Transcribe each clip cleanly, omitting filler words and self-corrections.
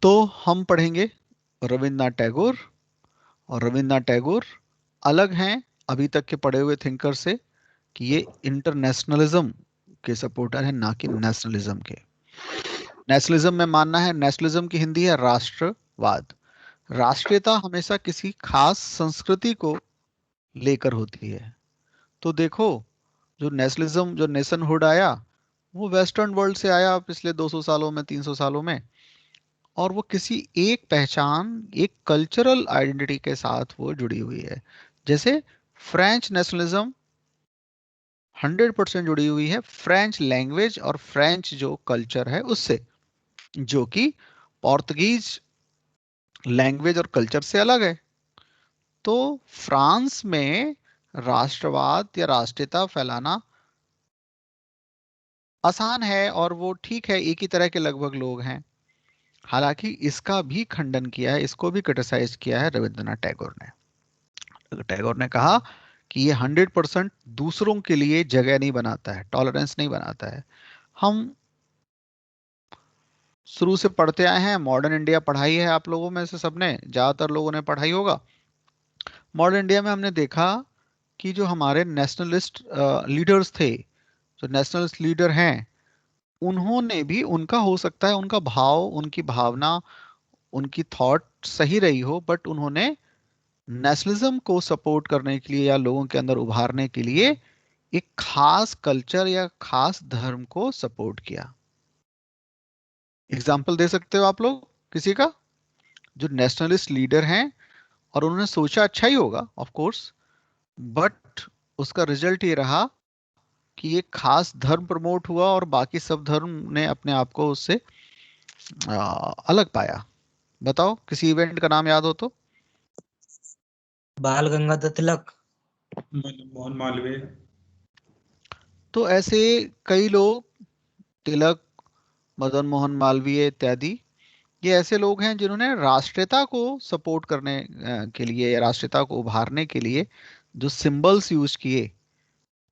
तो हम पढ़ेंगे रविन्द्रनाथ टैगोर। और रविन्द्रनाथ टैगोर अलग हैं अभी तक के पढ़े हुए थिंकर से, कि ये इंटरनेशनलिज्म के सपोर्टर हैं, ना कि नेशनलिज्म के। नेशनलिज्म में मानना है, नेशनलिज्म की हिंदी है राष्ट्रवाद। राष्ट्रीयता हमेशा किसी खास संस्कृति को लेकर होती है। तो देखो, जो नेशनलिज्म, जो नेशनहुड आया, वो वेस्टर्न वर्ल्ड से आया पिछले 200 सालों में, 300 सालों में। और वो किसी एक पहचान, एक कल्चरल आइडेंटिटी के साथ वो जुड़ी हुई है। जैसे फ्रेंच नेशनलिज्म 100% जुड़ी हुई है फ्रेंच लैंग्वेज और फ्रेंच जो कल्चर है उससे, जो कि पोर्तुगीज लैंग्वेज और कल्चर से अलग है। तो फ्रांस में राष्ट्रवाद या राष्ट्रीयता फैलाना आसान है, और वो ठीक है, एक ही तरह के लगभग लोग हैं। हालांकि इसका भी खंडन किया है, इसको भी क्रिटिसाइज किया है रविंद्रनाथ टैगोर ने। टैगोर ने कहा कि ये 100% दूसरों के लिए जगह नहीं बनाता है, टॉलरेंस नहीं बनाता है। हम शुरू से पढ़ते आए हैं, मॉडर्न इंडिया पढ़ाई है आप लोगों में से सबने, ज्यादातर लोगों ने पढ़ाई होगा। मॉडर्न इंडिया में हमने देखा कि जो हमारे नेशनलिस्ट लीडर्स थे, जो नेशनलिस्ट लीडर हैं, उन्होंने भी, उनका हो सकता है उनका भाव, उनकी भावना, उनकी थॉट सही रही हो, बट उन्होंने नेशनलिज्म को सपोर्ट करने के लिए या लोगों के अंदर उभारने के लिए एक खास कल्चर या खास धर्म को सपोर्ट किया। एग्जाम्पल दे सकते हो आप लोग किसी का, जो नेशनलिस्ट लीडर हैं और उन्होंने सोचा अच्छा ही होगा ऑफ कोर्स, बट उसका रिजल्ट ये रहा कि एक खास धर्म प्रमोट हुआ और बाकी सब धर्म ने अपने आप को उससे अलग पाया। बताओ किसी इवेंट का नाम याद हो तो। बाल गंगाधर तिलक। मदन मोहन मालवीय। तो ऐसे कई लोग, तिलक, मदन मोहन मालवीय इत्यादि, ये ऐसे लोग हैं जिन्होंने राष्ट्रीयता को सपोर्ट करने के लिए या राष्ट्रीयता को उभारने के लिए जो सिंबल्स यूज किए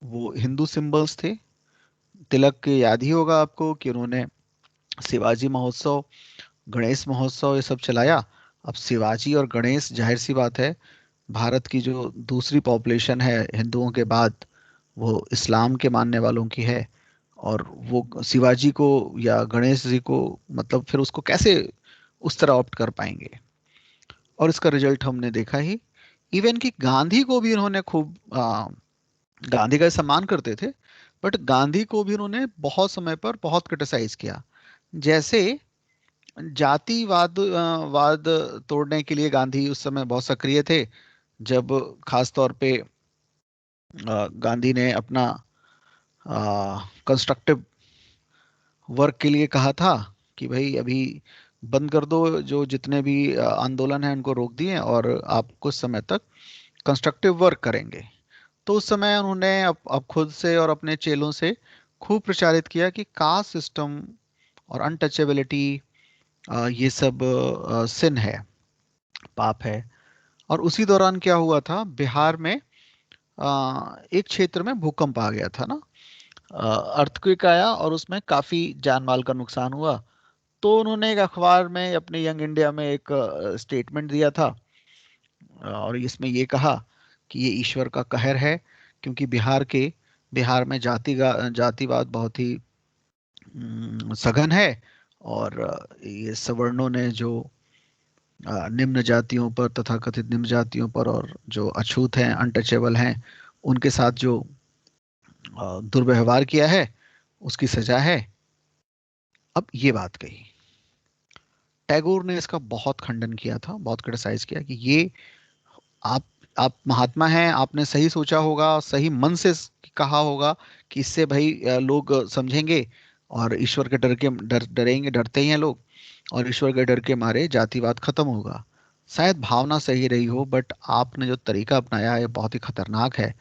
वो हिंदू सिंबल्स थे। तिलक के याद ही होगा आपको कि उन्होंने शिवाजी महोत्सव, गणेश महोत्सव ये सब चलाया। अब शिवाजी और गणेश, जाहिर सी बात है, भारत की जो दूसरी पॉपुलेशन है हिंदुओं के बाद, वो इस्लाम के मानने वालों की है। और वो शिवाजी को या गणेश जी को, मतलब फिर उसको कैसे उस तरह ऑप्ट कर पाएंगे। और इसका रिजल्ट हमने देखा ही। इवन कि गांधी को भी इन्होंने खूब गांधी का सम्मान करते थे, बट गांधी को भी उन्होंने बहुत समय पर बहुत क्रिटिसाइज किया। जैसे जातिवाद वाद तोड़ने के लिए गांधी उस समय बहुत सक्रिय थे। जब खास तौर पे गांधी ने अपना कंस्ट्रक्टिव वर्क के लिए कहा था कि भाई अभी बंद कर दो, जो जितने भी आंदोलन हैं उनको रोक दिए, और आप कुछ समय तक कंस्ट्रक्टिव वर्क करेंगे। तो उस समय उन्होंने अब खुद से और अपने चेलों से खूब प्रचारित किया कि कास्ट सिस्टम और अनटचेबिलिटी, ये सब सिन है, पाप है। और उसी दौरान क्या हुआ था, बिहार में एक क्षेत्र में भूकंप आ गया था ना, अर्थक्वेक आया, और उसमें काफी जान माल का नुकसान हुआ। तो उन्होंने एक अखबार में, अपने यंग इंडिया में एक स्टेटमेंट दिया था, और इसमें ये कहा कि ये ईश्वर का कहर है, क्योंकि बिहार में जातिवाद बहुत ही सघन है। और ये सवर्णों ने जो निम्न जातियों पर, तथाकथित निम्न जातियों पर, और जो अछूत हैं, अनटचेबल हैं, उनके साथ जो दुर्व्यवहार किया है, उसकी सजा है। अब ये बात कही, टैगोर ने इसका बहुत खंडन किया था, बहुत क्रिटिसाइज किया कि ये, आप आप महात्मा हैं, आपने सही सोचा होगा, सही मन से कहा होगा कि इससे भाई लोग समझेंगे, और ईश्वर के डर के डरेंगे, डरते ही हैं लोग, और ईश्वर के डर के मारे जातिवाद खत्म होगा। शायद भावना सही रही हो, बट आपने जो तरीका अपनाया है बहुत ही खतरनाक है।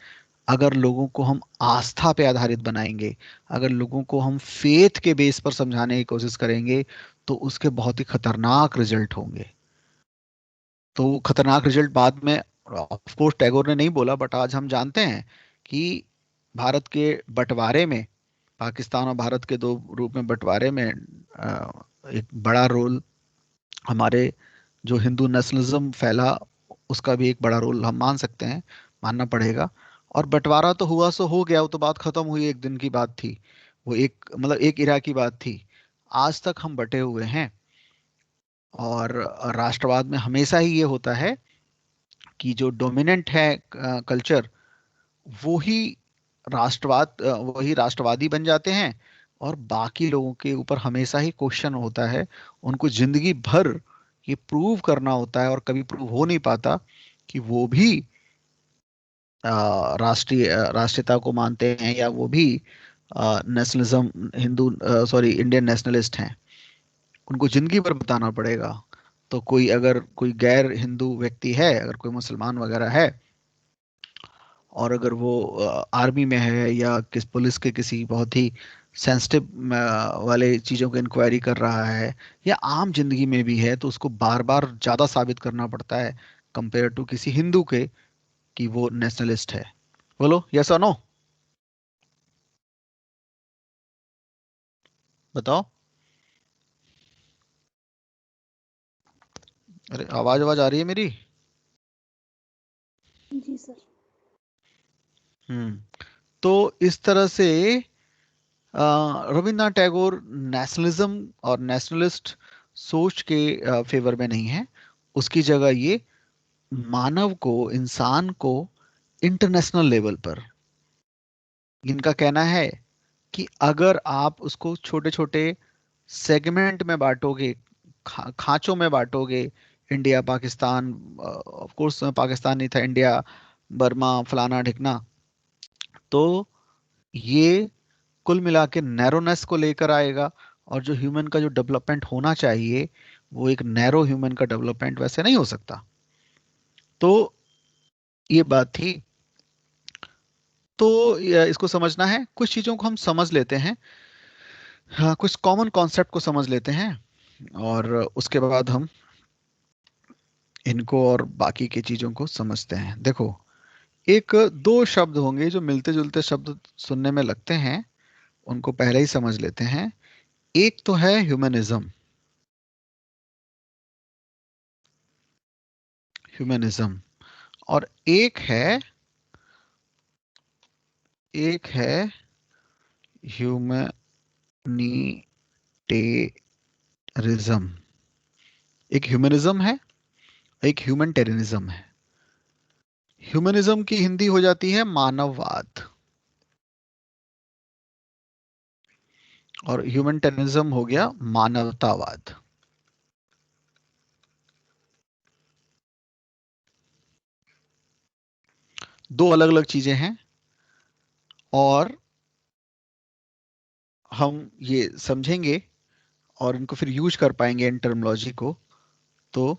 अगर लोगों को हम आस्था पे आधारित बनाएंगे, अगर लोगों को हम फेथ के बेस पर समझाने की कोशिश करेंगे, तो उसके बहुत ही खतरनाक रिजल्ट होंगे। तो खतरनाक रिजल्ट बाद में ऑफ कोर्स टैगोर ने नहीं बोला, बट आज हम जानते हैं कि भारत के बंटवारे में, पाकिस्तान और भारत के दो रूप में बंटवारे में एक बड़ा रोल हमारे जो हिंदू नेशनलिज्म फैला, उसका भी एक बड़ा रोल हम मान सकते हैं, मानना पड़ेगा। और बंटवारा तो हुआ सो हो गया, वो तो बात खत्म हुई, एक दिन की बात थी। वो एक मतलब एक इरा की बात थी। आज तक हम बटे हुए हैं। और राष्ट्रवाद में हमेशा ही ये होता है कि जो डोमिनेंट है कल्चर, वो ही वही राष्ट्रवादी बन जाते हैं। और बाकी लोगों के ऊपर हमेशा ही क्वेश्चन होता है। उनको जिंदगी भर ये प्रूव करना होता है, और कभी प्रूव हो नहीं पाता कि वो भी राष्ट्रीयता को मानते हैं, या वो भी nationalism, Hindu, sorry, Indian nationalist हैं। उनको जिंदगी भर बताना पड़ेगा। तो कोई अगर कोई गैर हिंदू व्यक्ति है, अगर कोई मुसलमान वगैरह है, और अगर वो आर्मी में है या किस पुलिस के किसी बहुत ही सेंसिटिव वाले चीज़ों की इंक्वायरी कर रहा है, या आम जिंदगी में भी है, तो उसको बार बार ज़्यादा साबित करना पड़ता है कंपेयर टू किसी हिंदू के, कि वो नेशनलिस्ट है। बोलो यस और नो, बताओ। अरे आवाज आवाज आ रही है मेरी? जी सर। तो इस तरह से रविन्द्रनाथ टैगोर नेशनलिज्म और नेशनलिस्ट सोच के फेवर में नहीं है। उसकी जगह ये मानव को, इंसान को इंटरनेशनल लेवल पर, इनका कहना है कि अगर आप उसको छोटे छोटे सेगमेंट में बांटोगे, खांचों में बांटोगे, India, Pakistan, of course Pakistan नहीं था, इंडिया, बर्मा, फलाना ढिकना, तो ये कुल मिला के नैरोनेस को लेकर आएगा। और जो ह्यूमन का जो डेवलपमेंट होना चाहिए, वो एक नैरो ह्यूमन का डेवलपमेंट वैसे नहीं हो सकता। तो ये बात थी। तो इसको समझना है, कुछ चीजों को हम समझ लेते हैं, हाँ, कुछ कॉमन कॉन्सेप्ट को समझ लेते हैं, और उसके बाद हम इनको और बाकी की चीजों को समझते हैं। देखो, एक दो शब्द होंगे जो मिलते जुलते शब्द सुनने में लगते हैं, उनको पहले ही समझ लेते हैं। एक तो है ह्यूमनिज्म, ह्यूमनिज्म, और एक है ह्यूमनिटेरिज्म। एक ह्यूमनिज्म है, एक ह्यूमनिटेरिज्म है। ह्यूमनिज्म की हिंदी हो जाती है मानववाद, और ह्यूमनिटेरिज्म हो गया मानवतावाद। दो अलग अलग चीजें हैं, और हम ये समझेंगे और इनको फिर यूज कर पाएंगे इन टर्मिनोलॉजी को। तो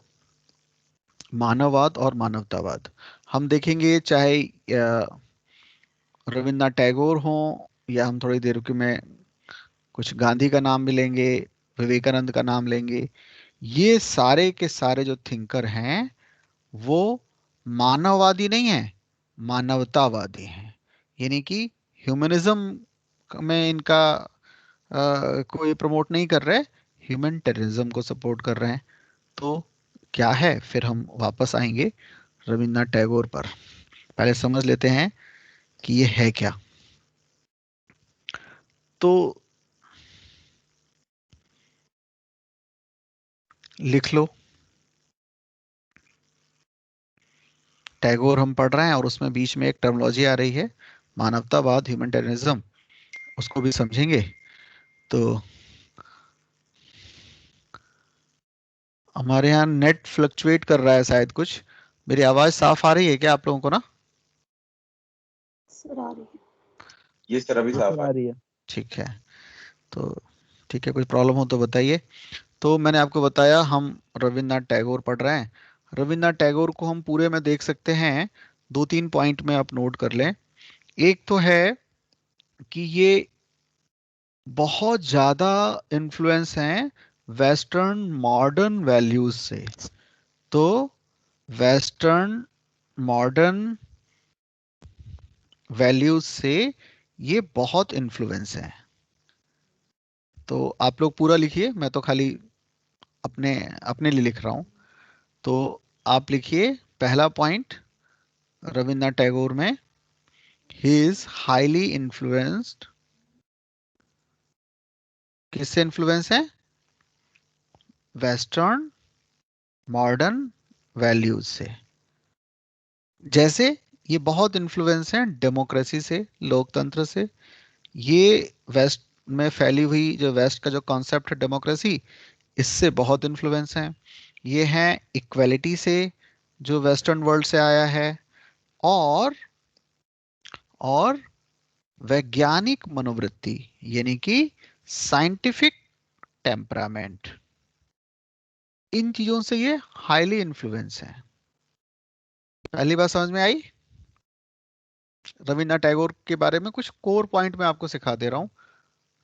मानववाद और मानवतावाद हम देखेंगे, चाहे रविन्द्रनाथ टैगोर हों, या हम थोड़ी देर में कुछ गांधी का नाम भी लेंगे, विवेकानंद का नाम लेंगे। ये सारे के सारे जो थिंकर हैं, वो मानववादी नहीं है, मानवतावादी हैं। यानी कि ह्यूमनिज्म में इनका कोई प्रमोट नहीं कर रहे, ह्यूमन टेररिज्म को सपोर्ट कर रहे हैं। तो क्या है, फिर हम वापस आएंगे रविन्द्रनाथ टैगोर पर। पहले समझ लेते हैं कि ये है क्या। तो लिख लो, टैगोर हम पढ़ रहे हैं, और उसमें बीच में एक टर्मिनोलॉजी आ रही है, मानवतावाद, ह्यूमनिटेरिज्म, उसको भी समझेंगे। तो हमारे यहाँ नेट फ्लक्चुएट कर रहा है शायद कुछ। मेरी आवाज साफ आ रही है क्या आप लोगों को ना? सर आ रही है। ये सर अभी हाँ साफ सर आ आ रही रही है। ठीक है। तो ठीक है, कुछ प्रॉब्लम हो तो बताइए। तो मैंने आपको बताया हम रविन्द्रनाथ टैगोर पढ़ रहे हैं। रविन्द्रनाथ टैगोर को हम पूरे में देख सकते हैं, दो तीन पॉइंट में आप नोट कर लें। एक तो है कि ये बहुत ज्यादा इन्फ्लुएंस हैं वेस्टर्न मॉडर्न वैल्यूज से। तो वेस्टर्न मॉडर्न वैल्यूज से ये बहुत इन्फ्लुएंस है। तो आप लोग पूरा लिखिए, मैं तो खाली अपने अपने लिए लिख रहा हूं। तो आप लिखिए पहला पॉइंट रविन्द्रनाथ टैगोर में, ही इज हाईली इन्फ्लुएंस्ड। किससे इन्फ्लुएंस है? वेस्टर्न मॉडर्न वैल्यूज से। जैसे ये बहुत इन्फ्लुएंस है डेमोक्रेसी से, लोकतंत्र से। ये वेस्ट में फैली हुई जो वेस्ट का जो कॉन्सेप्ट है डेमोक्रेसी, इससे बहुत इन्फ्लुएंस है। ये है इक्वेलिटी से, जो वेस्टर्न वर्ल्ड से आया है। और और वैज्ञानिक मनोवृत्ति, यानी कि साइंटिफिक टेम्परामेंट, इन चीजों से ये हाईली इन्फ्लुएंस है। पहली बात समझ में आई? रविन्द्रनाथ टैगोर के बारे में कुछ कोर पॉइंट मैं आपको सिखा दे रहा हूँ।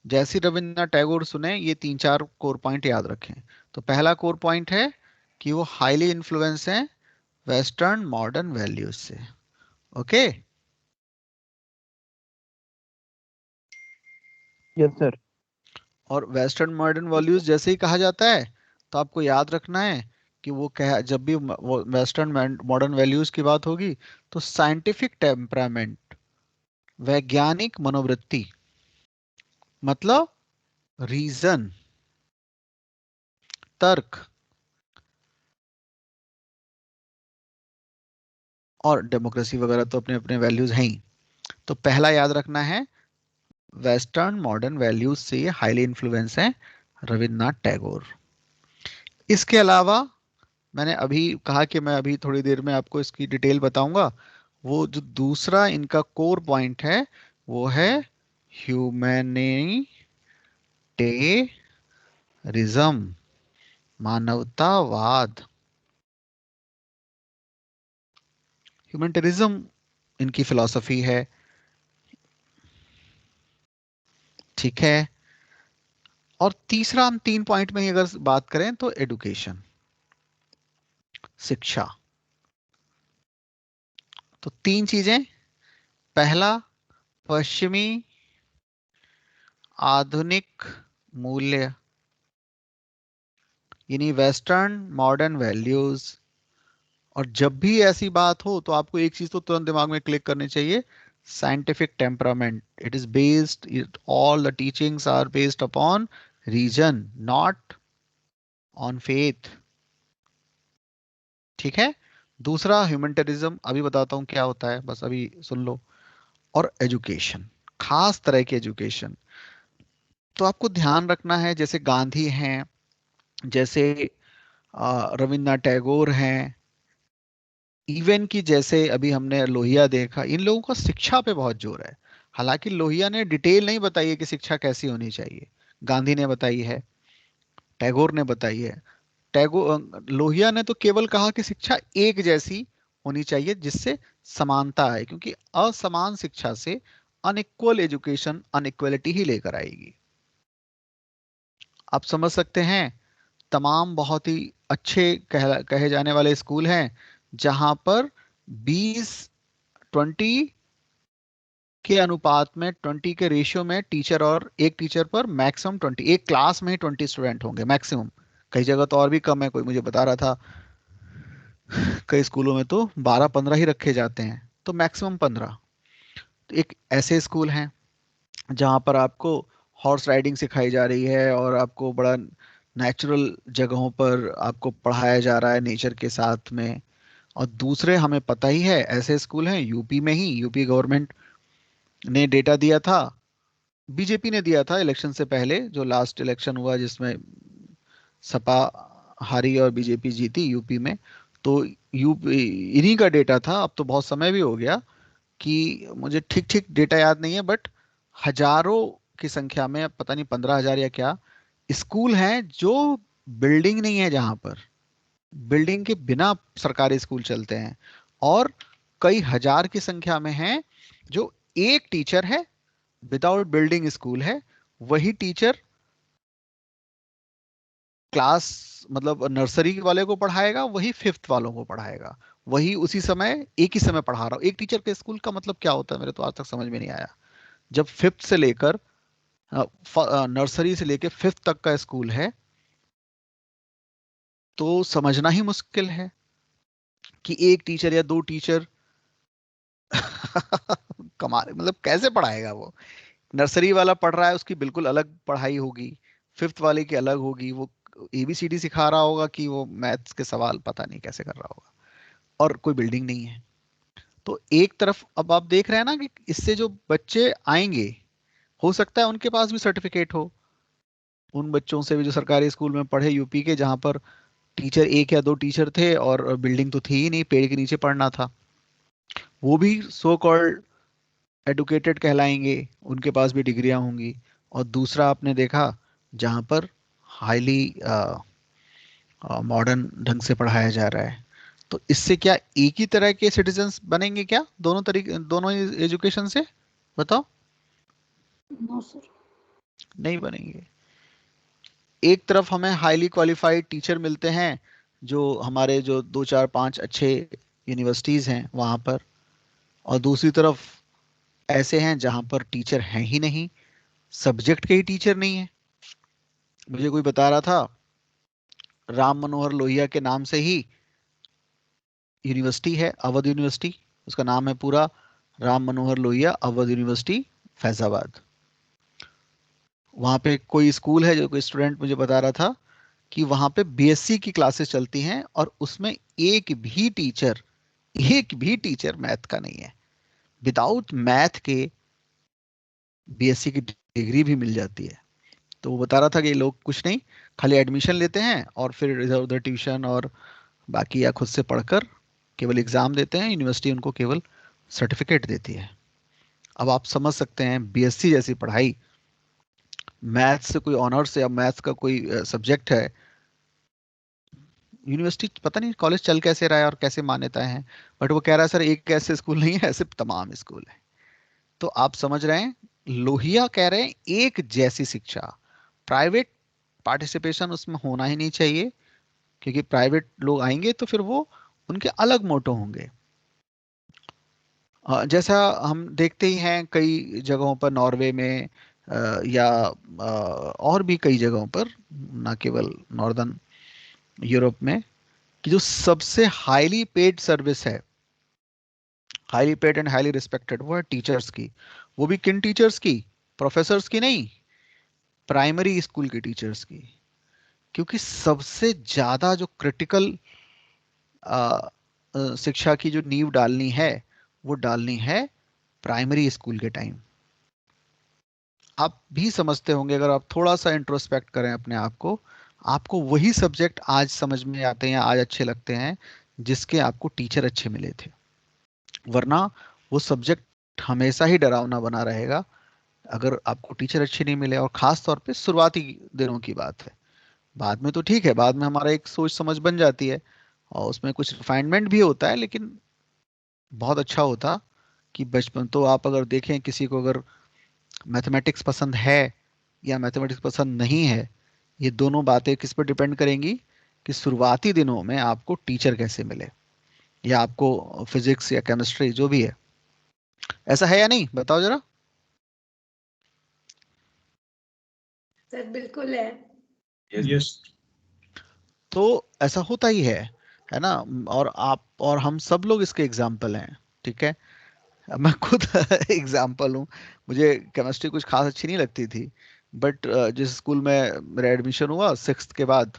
जैसे ही रविन्द्रनाथ टैगोर सुने, ये तीन चार कोर पॉइंट याद रखें। तो पहला कोर पॉइंट है कि वो हाईली इन्फ्लुएंस है वेस्टर्न मॉडर्न वैल्यूज से। ओके। Yes sir. और वेस्टर्न मॉडर्न वैल्यूज जैसे ही कहा जाता है, तो आपको याद रखना है कि वो कह जब भी वो वेस्टर्न मॉडर्न वैल्यूज की बात होगी, तो साइंटिफिक टेम्परामेंट, वैज्ञानिक मनोवृत्ति, मतलब रीजन, तर्क, और डेमोक्रेसी वगैरह तो अपने अपने वैल्यूज हैं ही। तो पहला याद रखना है, वेस्टर्न मॉडर्न वैल्यूज से ये हाईली इन्फ्लुएंस है रविन्द्रनाथ टैगोर। इसके अलावा मैंने अभी कहा कि मैं अभी थोड़ी देर में आपको इसकी डिटेल बताऊंगा। वो जो दूसरा इनका कोर पॉइंट है, वो है ह्यूमैनिटेरिज्म, मानवतावाद। ह्यूमैनिटेरिज्म इनकी फिलॉसफी है। ठीक है। और तीसरा, हम तीन पॉइंट में ही अगर बात करें तो एडुकेशन, शिक्षा। तो तीन चीजें। पहला, पश्चिमी आधुनिक मूल्य, यानी वेस्टर्न मॉडर्न वैल्यूज। और जब भी ऐसी बात हो तो आपको एक चीज तो तुरंत दिमाग में क्लिक करनी चाहिए, scientific temperament. It is based, it all the teachings are based upon reason, not on faith. ठीक है। दूसरा ह्यूमैनिटेरिज्म, अभी बताता हूं क्या होता है, बस अभी सुन लो। और एजुकेशन, खास तरह की एजुकेशन। तो आपको ध्यान रखना है, जैसे गांधी हैं, जैसे रविन्द्रनाथ टैगोर हैं, इवन की जैसे अभी हमने लोहिया देखा, इन लोगों का शिक्षा पे बहुत जोर है। हालांकि लोहिया ने डिटेल नहीं बताई है कि शिक्षा कैसी होनी चाहिए, गांधी ने बताई है, टैगोर ने बताई है। लोहिया ने तो केवल कहा कि शिक्षा एक जैसी होनी चाहिए, जिससे समानता है, क्योंकि असमान शिक्षा से अनइक्वल एजुकेशन अनइक्वलिटी ही लेकर आएगी। आप समझ सकते हैं, तमाम बहुत ही अच्छे कहे जाने वाले स्कूल हैं जहां पर 20-20 के अनुपात में, 20 के रेशियो में टीचर, और एक टीचर पर मैक्सिमम 20, एक क्लास में ही 20 स्टूडेंट होंगे मैक्सिमम। कई जगह तो और भी कम है, कोई मुझे बता रहा था कई स्कूलों में तो 12-15 ही रखे जाते हैं, तो मैक्सिमम 15। तो एक ऐसे स्कूल हैं जहाँ पर आपको हॉर्स राइडिंग सिखाई जा रही है, और आपको बड़ा नेचुरल जगहों पर आपको पढ़ाया जा रहा है नेचर के साथ में। और दूसरे, हमें पता ही है, ऐसे स्कूल हैं यूपी में ही, यूपी गवर्नमेंट ने डेटा दिया था, बीजेपी ने दिया था इलेक्शन से पहले, जो लास्ट इलेक्शन हुआ जिसमें सपा हारी और बीजेपी जीती यूपी में। तो यूपी, इन्हीं का डेटा था, अब तो बहुत समय भी हो गया, कि मुझे ठीक ठीक डेटा याद नहीं है, बट हजारों की संख्या में, अब पता नहीं 15,000 या क्या स्कूल हैं जो बिल्डिंग नहीं है, जहां पर बिल्डिंग के बिना सरकारी स्कूल चलते हैं। और कई हजार की संख्या में हैं जो एक टीचर है, विदाउट बिल्डिंग स्कूल है, वही टीचर क्लास, मतलब नर्सरी वाले को पढ़ाएगा, वही फिफ्थ वालों को पढ़ाएगा, वही उसी समय एक ही समय पढ़ा रहा हूँ। एक टीचर के स्कूल का मतलब क्या होता है, मेरे तो आज तक समझ में नहीं आया। जब फिफ्थ से लेकर नर्सरी से लेकर फिफ्थ तक का स्कूल है, तो समझना ही मुश्किल है कि एक टीचर या दो टीचर कमाल, मतलब कैसे पढ़ाएगा वो। नर्सरी वाला पढ़ रहा है, उसकी बिल्कुल अलग पढ़ाई होगी, फिफ्थ वाले की अलग होगी। वो एबीसीडी सिखा रहा होगा कि वो मैथ्स के सवाल पता नहीं कैसे कर रहा होगा, और कोई बिल्डिंग नहीं है। तो एक तरफ अब आप देख रहे हैं ना कि इससे जो बच्चे आएंगे, हो सकता है उनके पास भी सर्टिफिकेट हो, उन बच्चों से भी जो सरकारी स्कूल में पढ़े यूपी के, जहाँ पर टीचर एक या दो टीचर थे और बिल्डिंग तो थी ही नहीं, पेड़ के नीचे पढ़ना था। वो भी सो कॉल्ड एडुकेटेड कहलाएंगे, उनके पास भी डिग्रियां होंगी। और दूसरा आपने देखा जहाँ पर हाईली मॉडर्न ढंग से पढ़ाया जा रहा है। तो इससे क्या एक ही तरह के सिटीजन्स बनेंगे क्या दोनों तरीके, दोनों एजुकेशन से? बताओ। No sir. नहीं बनेंगे। एक तरफ हमें हाईली क्वालिफाइड टीचर मिलते हैं, जो हमारे जो दो चार पांच अच्छे यूनिवर्सिटीज हैं वहाँ पर, और दूसरी तरफ ऐसे हैं जहाँ पर टीचर हैं ही नहीं, सब्जेक्ट के ही टीचर नहीं है। मुझे कोई बता रहा था, राम मनोहर लोहिया के नाम से ही यूनिवर्सिटी है, अवध यूनिवर्सिटी। उसका नाम है पूरा, राम मनोहर लोहिया अवध यूनिवर्सिटी, फैजाबाद। वहाँ पे कोई स्कूल है, जो कोई स्टूडेंट मुझे बता रहा था कि वहाँ पे बीएससी की क्लासेस चलती हैं, और उसमें एक भी टीचर मैथ का नहीं है। विदाउट मैथ के बीएससी की डिग्री भी मिल जाती है। तो वो बता रहा था कि ये लोग कुछ नहीं, खाली एडमिशन लेते हैं और फिर इधर उधर ट्यूशन और बाकी या खुद से पढ़कर केवल एग्जाम देते हैं, यूनिवर्सिटी उनको केवल सर्टिफिकेट देती है। अब आप समझ सकते हैं बीएससी जैसी पढ़ाई, मैथ्स से कोई ऑनर्स या मैथ्स का कोई सब्जेक्ट है, यूनिवर्सिटी पता नहीं कॉलेज चल कैसे रहा है और कैसे मान्यताएं हैं। बट वो कह रहा है सर एक ऐसे स्कूल नहीं है, ऐसे तमाम स्कूल है। तो आप समझ रहे हैं, लोहिया कह रहे हैं एक जैसी शिक्षा, प्राइवेट पार्टिसिपेशन उसमें होना ही नहीं चाहिए, क्योंकि प्राइवेट लोग आएंगे तो फिर वो उनके अलग मोटो होंगे। जैसा हम देखते ही हैं कई जगहों पर, नॉर्वे में या और भी कई जगहों पर, ना केवल नॉर्दर्न यूरोप में, कि जो सबसे हाईली पेड सर्विस है, highly paid and highly respected, वो है टीचर्स की। वो भी किन टीचर्स की? प्रोफेसर्स की नहीं, प्राइमरी स्कूल की टीचर्स की। क्योंकि सबसे ज्यादा जो क्रिटिकल शिक्षा की जो नींव डालनी है, वो डालनी है प्राइमरी स्कूल के टाइम। आप भी समझते होंगे, अगर आप थोड़ा सा इंट्रोस्पेक्ट करें अपने आप को, आपको वही सब्जेक्ट आज समझ में आते हैं, आज अच्छे लगते हैं, जिसके आपको टीचर अच्छे मिले थे। वरना वो सब्जेक्ट हमेशा ही डरावना बना रहेगा अगर आपको टीचर अच्छे नहीं मिले, और खास तौर पे शुरुआती दिनों की बात है। बाद में तो ठीक है, बाद में हमारा एक सोच समझ बन जाती है और उसमें कुछ रिफाइनमेंट भी होता है, लेकिन बहुत अच्छा होता कि बचपन तो आप अगर देखें, किसी को अगर मैथमेटिक्स पसंद है या मैथमेटिक्स पसंद नहीं है, ये दोनों बातें किस पर डिपेंड करेंगी कि शुरुआती दिनों में आपको टीचर कैसे मिले, या आपको फिजिक्स या केमिस्ट्री जो भी है। ऐसा है या नहीं, बताओ जरा। सर बिल्कुल है। यस। तो ऐसा होता ही है ना। और आप और हम सब लोग इसके एग्जाम्पल हैं, ठीक है। मैं खुद एग्जाम्पल हूँ। मुझे केमिस्ट्री कुछ खास अच्छी नहीं लगती थी, बट जिस स्कूल में मेरा एडमिशन हुआ सिक्स्थ के बाद,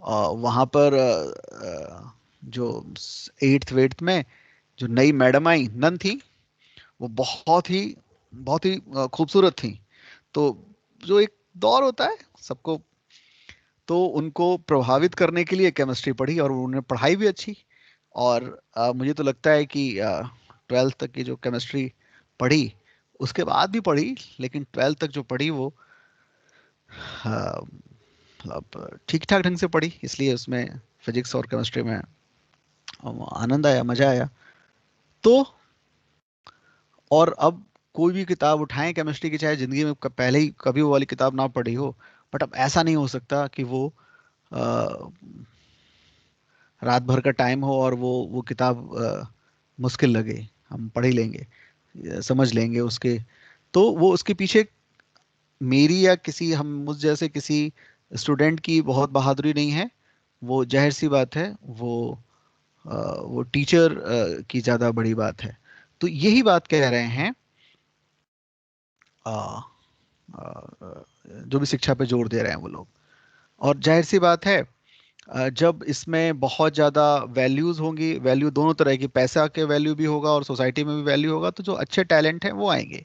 वहाँ पर जो एट्थ वेट्थ में जो नई मैडम आई, नन थी, वो बहुत ही खूबसूरत थी। तो जो एक दौर होता है सबको, तो उनको प्रभावित करने के लिए केमिस्ट्री पढ़ी, और उन्होंने पढ़ाई भी अच्छी। और मुझे तो लगता है कि ट्वेल्थ तक की जो केमिस्ट्री पढ़ी, उसके बाद भी पढ़ी, लेकिन ट्वेल्थ तक जो पढ़ी वो मतलब ठीक ठाक ढंग से पढ़ी, इसलिए उसमें फिजिक्स और केमिस्ट्री में आनंद आया, मजा आया। तो और अब कोई भी किताब उठाएं केमिस्ट्री की, चाहे जिंदगी में पहले ही कभी वो वाली किताब ना पढ़ी हो, बट अब ऐसा नहीं हो सकता कि वो अ, रात भर का टाइम हो और वो किताब मुश्किल लगे, हम पढ़ ही लेंगे, समझ लेंगे उसके। तो वो उसके पीछे मेरी या किसी हम मुझ जैसे किसी स्टूडेंट की बहुत बहादुरी नहीं है, वो जाहिर सी बात है, वो टीचर की ज्यादा बड़ी बात है। तो यही बात कह रहे हैं अ, जो भी शिक्षा पे जोर दे रहे हैं वो लोग। और जाहिर सी बात है, जब इसमें बहुत ज़्यादा वैल्यूज़ होंगी, वैल्यू दोनों तरह की, पैसा के वैल्यू भी होगा और सोसाइटी में भी वैल्यू होगा, तो जो अच्छे टैलेंट हैं वो आएंगे।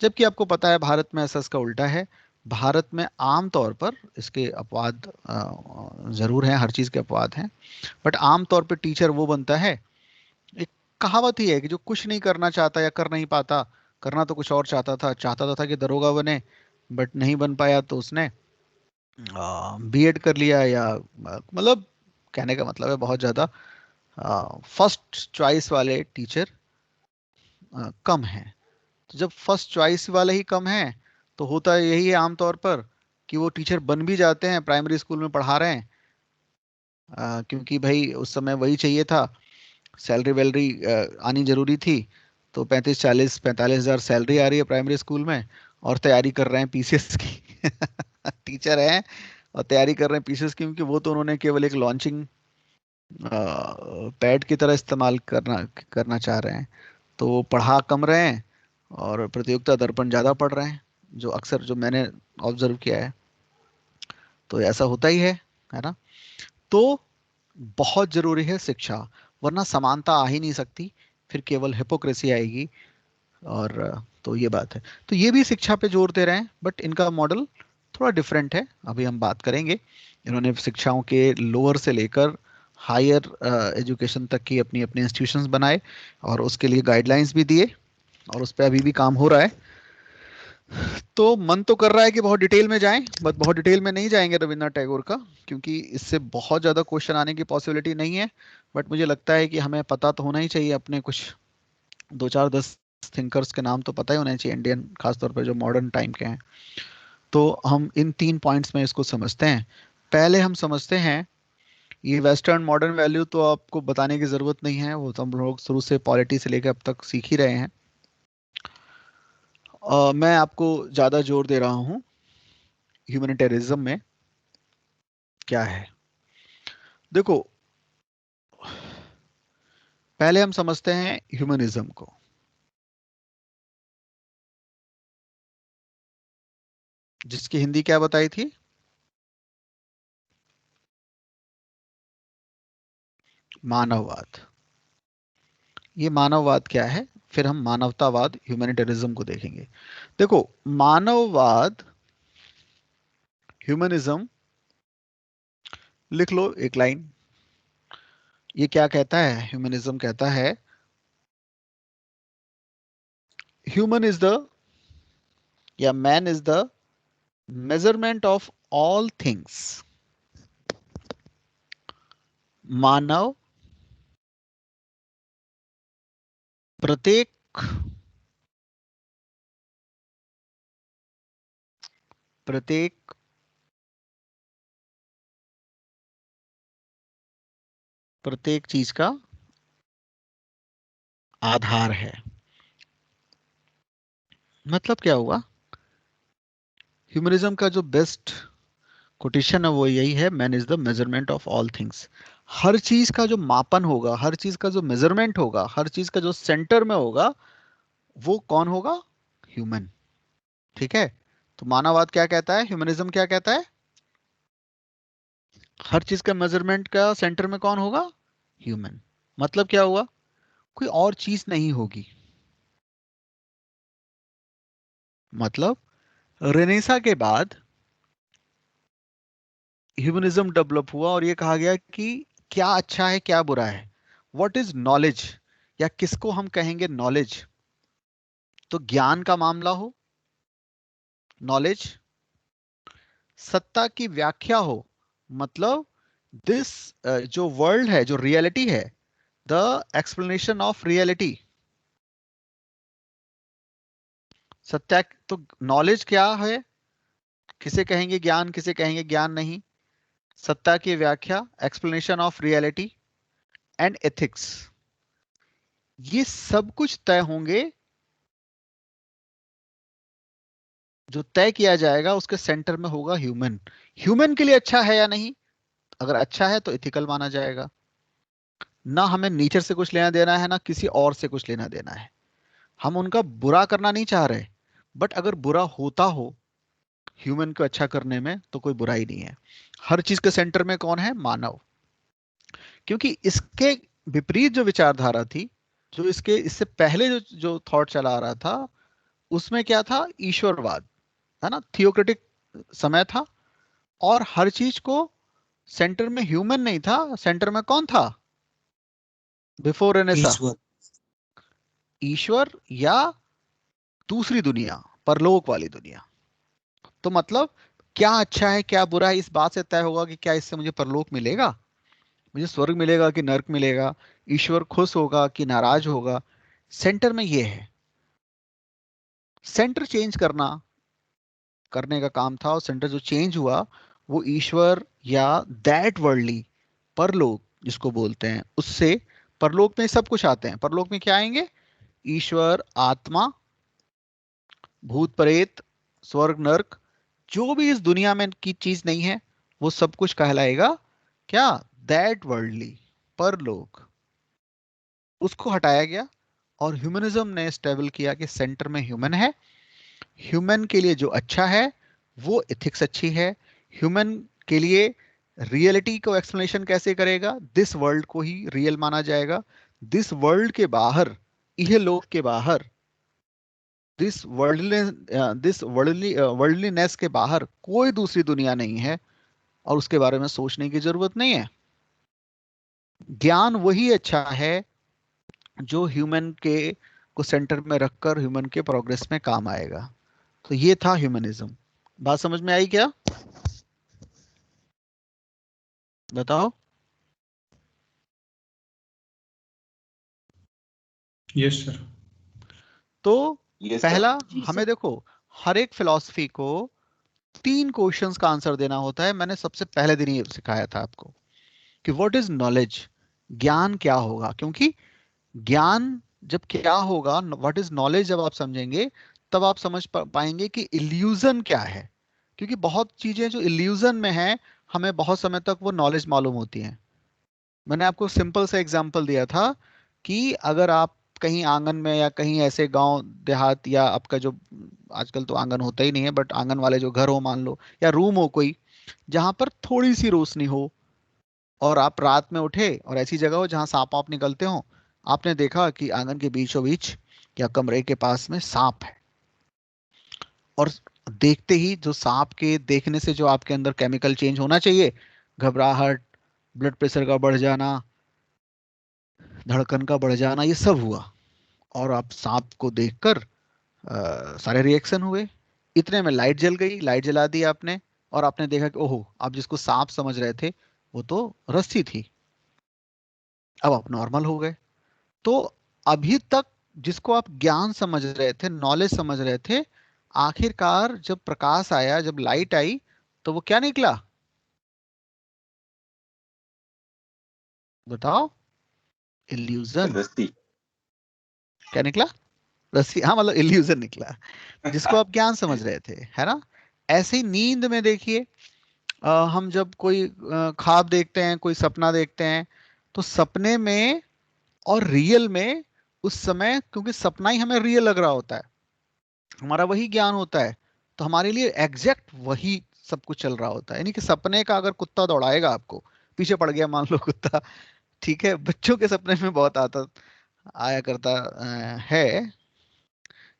जबकि आपको पता है भारत में ऐसा, इसका उल्टा है। भारत में आम तौर पर इसके अपवाद ज़रूर हैं, हर चीज़ के अपवाद हैं, बट आम तौर पर टीचर वो बनता है, एक कहावत ही है कि जो कुछ नहीं करना चाहता या कर नहीं पाता, करना तो कुछ और चाहता था कि दरोगा बने, बट नहीं बन पाया तो उसने बीएड कर लिया, या मतलब कहने का मतलब है बहुत ज्यादा फर्स्ट चॉइस वाले टीचर कम हैं। तो जब फर्स्ट चॉइस वाले ही कम हैं, तो होता यही है आमतौर पर कि वो टीचर बन भी जाते हैं, प्राइमरी स्कूल में पढ़ा रहे हैं, क्योंकि भाई उस समय वही चाहिए था, सैलरी वैलरी आनी जरूरी थी। तो 35 40 45 हज़ार सैलरी आ रही है प्राइमरी स्कूल में, और तैयारी कर रहे हैं पीसीएस की। टीचर हैं और तैयारी कर रहे हैं पीसीएस की, क्योंकि वो तो उन्होंने केवल एक लॉन्चिंग पैड की तरह इस्तेमाल करना करना चाह रहे हैं। तो वो पढ़ा कम रहे हैं और प्रतियोगिता दर्पण ज़्यादा पढ़ रहे हैं, जो अक्सर जो मैंने ऑब्जर्व किया है। तो ऐसा होता ही है ना। तो बहुत जरूरी है शिक्षा, वरना समानता आ ही नहीं सकती, फिर केवल हिपोक्रेसी आएगी। और तो ये बात है। तो ये भी शिक्षा पे जोर दे रहे हैं, बट इनका मॉडल थोड़ा डिफरेंट है, अभी हम बात करेंगे। इन्होंने शिक्षाओं के लोअर से लेकर हायर एजुकेशन तक की अपनी अपने इंस्टीट्यूशंस बनाए, और उसके लिए गाइडलाइंस भी दिए, और उस पर अभी भी काम हो रहा है। तो मन तो कर रहा है कि बहुत डिटेल में जाएं, बट बहुत डिटेल में नहीं जाएंगे रविन्द्रनाथ टैगोर का, क्योंकि इससे बहुत ज़्यादा क्वेश्चन आने की पॉसिबिलिटी नहीं है। बट मुझे लगता है कि हमें पता तो होना ही चाहिए, अपने कुछ 2 4 10 थिंकर्स के नाम तो पता ही होने चाहिए, इंडियन खासतौर पर जो मॉडर्न टाइम के हैं। तो हम इन 3 पॉइंट्स में इसको समझते हैं। पहले हम समझते हैं, ये वेस्टर्न मॉडर्न वैल्यू तो आपको बताने की ज़रूरत नहीं है, वो तो हम लोग शुरू से पॉलिटी से लेकर अब तक सीख ही रहे हैं। मैं आपको ज़्यादा जोर दे रहा हूँ ह्यूमैनिटेरिज्म में क्या है। देखो, पहले हम समझते हैं ह्यूमनिज्म को। जिसकी हिंदी क्या बताई थी? मानववाद। ये मानववाद क्या है, फिर हम मानवतावाद ह्यूमैनिटेरिज्म को देखेंगे। देखो, मानववाद, ह्यूमनिज्म, लिख लो एक लाइन। ये क्या कहता है? ह्यूमनिज्म कहता है, ह्यूमन इज द, या man is the measurement of all things. मानव प्रत्येक प्रत्येक प्रत्येक चीज का आधार है। मतलब क्या हुआ? ह्यूमनिज्म का जो बेस्ट कोटेशन है वो यही है, man is the measurement of all things. हर चीज का जो मापन होगा, हर चीज का जो मेजरमेंट होगा, हर चीज का जो सेंटर में होगा, वो कौन होगा? ह्यूमन। ठीक है। तो मानववाद क्या कहता है, ह्यूमनिज्म क्या कहता है? हर चीज का मेजरमेंट का सेंटर में कौन होगा? ह्यूमन। मतलब क्या हुआ? कोई और चीज नहीं होगी। मतलब रेनेसा के बाद ह्यूमनिज्म डेवलप हुआ, और ये कहा गया कि क्या अच्छा है क्या बुरा है, व्हाट इज नॉलेज, या किसको हम कहेंगे नॉलेज। तो ज्ञान का मामला हो, नॉलेज, सत्ता की व्याख्या हो, मतलब दिस, जो वर्ल्ड है, जो रियलिटी है, the explanation of reality. Satya, तो नॉलेज क्या है, किसे कहेंगे ज्ञान, किसे कहेंगे ज्ञान नहीं। सत्ता की व्याख्या, explanation of reality, and ethics, ये सब कुछ तय होंगे जो तय किया जाएगा उसके सेंटर में होगा ह्यूमन। ह्यूमन के लिए अच्छा है या नहीं, अगर अच्छा है तो इथिकल माना जाएगा। ना हमें नेचर से कुछ लेना देना है, ना किसी और से कुछ लेना देना है। हम उनका बुरा करना नहीं चाह रहे, बट अगर बुरा होता हो ह्यूमन को अच्छा करने में तो कोई बुराई नहीं है। हर चीज के सेंटर में कौन है? मानव। क्योंकि इसके विपरीत जो विचारधारा थी, जो इसके इससे पहले जो जो थॉट चला आ रहा था, उसमें क्या था? ईश्वरवाद, है ना, थियोक्रेटिक समय था। और हर चीज को सेंटर में ह्यूमन नहीं था, सेंटर में कौन था बिफोर रेनेसा? ईश्वर। ईश्वर या दूसरी दुनिया, परलोक वाली दुनिया। तो मतलब क्या अच्छा है क्या बुरा है, इस बात से तय होगा कि क्या इससे मुझे परलोक मिलेगा, मुझे स्वर्ग मिलेगा कि नरक मिलेगा, ईश्वर खुश होगा कि नाराज होगा। सेंटर में ये है। सेंटर चेंज करने का काम था, और सेंटर जो चेंज हुआ वो ईश्वर या दैट वर्ल्डली परलोक जिसको बोलते हैं उससे। परलोक में सब कुछ आते हैं। परलोक में क्या आएंगे? ईश्वर, आत्मा, भूत प्रेत, स्वर्ग नरक, जो भी इस दुनिया में की चीज नहीं है वो सब कुछ कहलाएगा क्या? दैट वर्ल्डली परलोक। उसको हटाया गया और ह्यूमनिज्म ने स्टेबल किया कि सेंटर में ह्यूमन है। ह्यूमन के लिए जो अच्छा है वो एथिक्स अच्छी है। ह्यूमन के लिए रियलिटी को एक्सप्लेनेशन कैसे करेगा? दिस वर्ल्ड को ही रियल माना जाएगा। दिस वर्ल्ड के बाहर, यह लोक के बाहर, वर्ल्डलीनेस के बाहर कोई दूसरी दुनिया नहीं है, और उसके बारे में सोचने की जरूरत नहीं है। ज्ञान वही अच्छा है जो ह्यूमन के को सेंटर में रखकर ह्यूमन के प्रोग्रेस में काम आएगा। तो ये था ह्यूमनिज्म। बात समझ में आई क्या? बताओ। Yes sir. तो यस सर। पहला, जी हमें सर। देखो, हर एक फिलॉसफी को 3 क्वेश्चंस का आंसर देना होता है। मैंने सबसे पहले दिन ही सिखाया था आपको कि व्हाट इज नॉलेज, ज्ञान क्या होगा। क्योंकि ज्ञान जब क्या होगा, व्हाट इज नॉलेज जब आप समझेंगे, तब आप समझ पाएंगे कि इल्यूजन क्या है। क्योंकि बहुत चीजें जो इल्यूजन में है, हमें बहुत समय तक वो नॉलेज मालूम होती हैं। मैंने आपको सिंपल सा एग्जांपल दिया था कि अगर आप कहीं आंगन में या कहीं ऐसे गांव देहात, या आपका जो आजकल तो आंगन होता ही नहीं है, बट आंगन वाले जो घर हो मान लो, या रूम हो कोई, जहां पर थोड़ी सी रोशनी हो, और आप रात में उठे और ऐसी जगह हो जहां सांप आप निकलते हो, आपने देखा कि आंगन के बीचों बीच या कमरे के पास में सांप है। और देखते ही जो सांप के देखने से जो आपके अंदर केमिकल चेंज होना चाहिए, घबराहट, ब्लड प्रेशर का बढ़ जाना, धड़कन का बढ़ जाना, ये सब हुआ। और आप सांप को देखकर सारे रिएक्शन हुए। इतने में लाइट जल गई, लाइट जला दी आपने, और आपने देखा कि ओहो, आप जिसको सांप समझ रहे थे वो तो रस्सी थी। अब आप नॉर्मल हो गए। तो अभी तक जिसको आप ज्ञान समझ रहे थे, नॉलेज समझ रहे थे, आखिरकार जब प्रकाश आया, जब लाइट आई, तो वो क्या निकला? बताओ। इल्यूजन। रस्सी। क्या निकला? रस्सी, हाँ, मतलब इल्यूजन निकला, जिसको आप ज्ञान समझ रहे थे, है ना। ऐसे ही नींद में देखिए, हम जब कोई ख्वाब देखते हैं, कोई सपना देखते हैं, तो सपने में और रियल में उस समय, क्योंकि सपना ही हमें रियल लग रहा होता है, हमारा वही ज्ञान होता है, तो हमारे लिए एग्जैक्ट वही सब कुछ चल रहा होता है। यानी कि सपने का अगर कुत्ता दौड़ाएगा आपको, पीछे पड़ गया मान लो कुत्ता, ठीक है, बच्चों के सपने में बहुत आता आया करता है,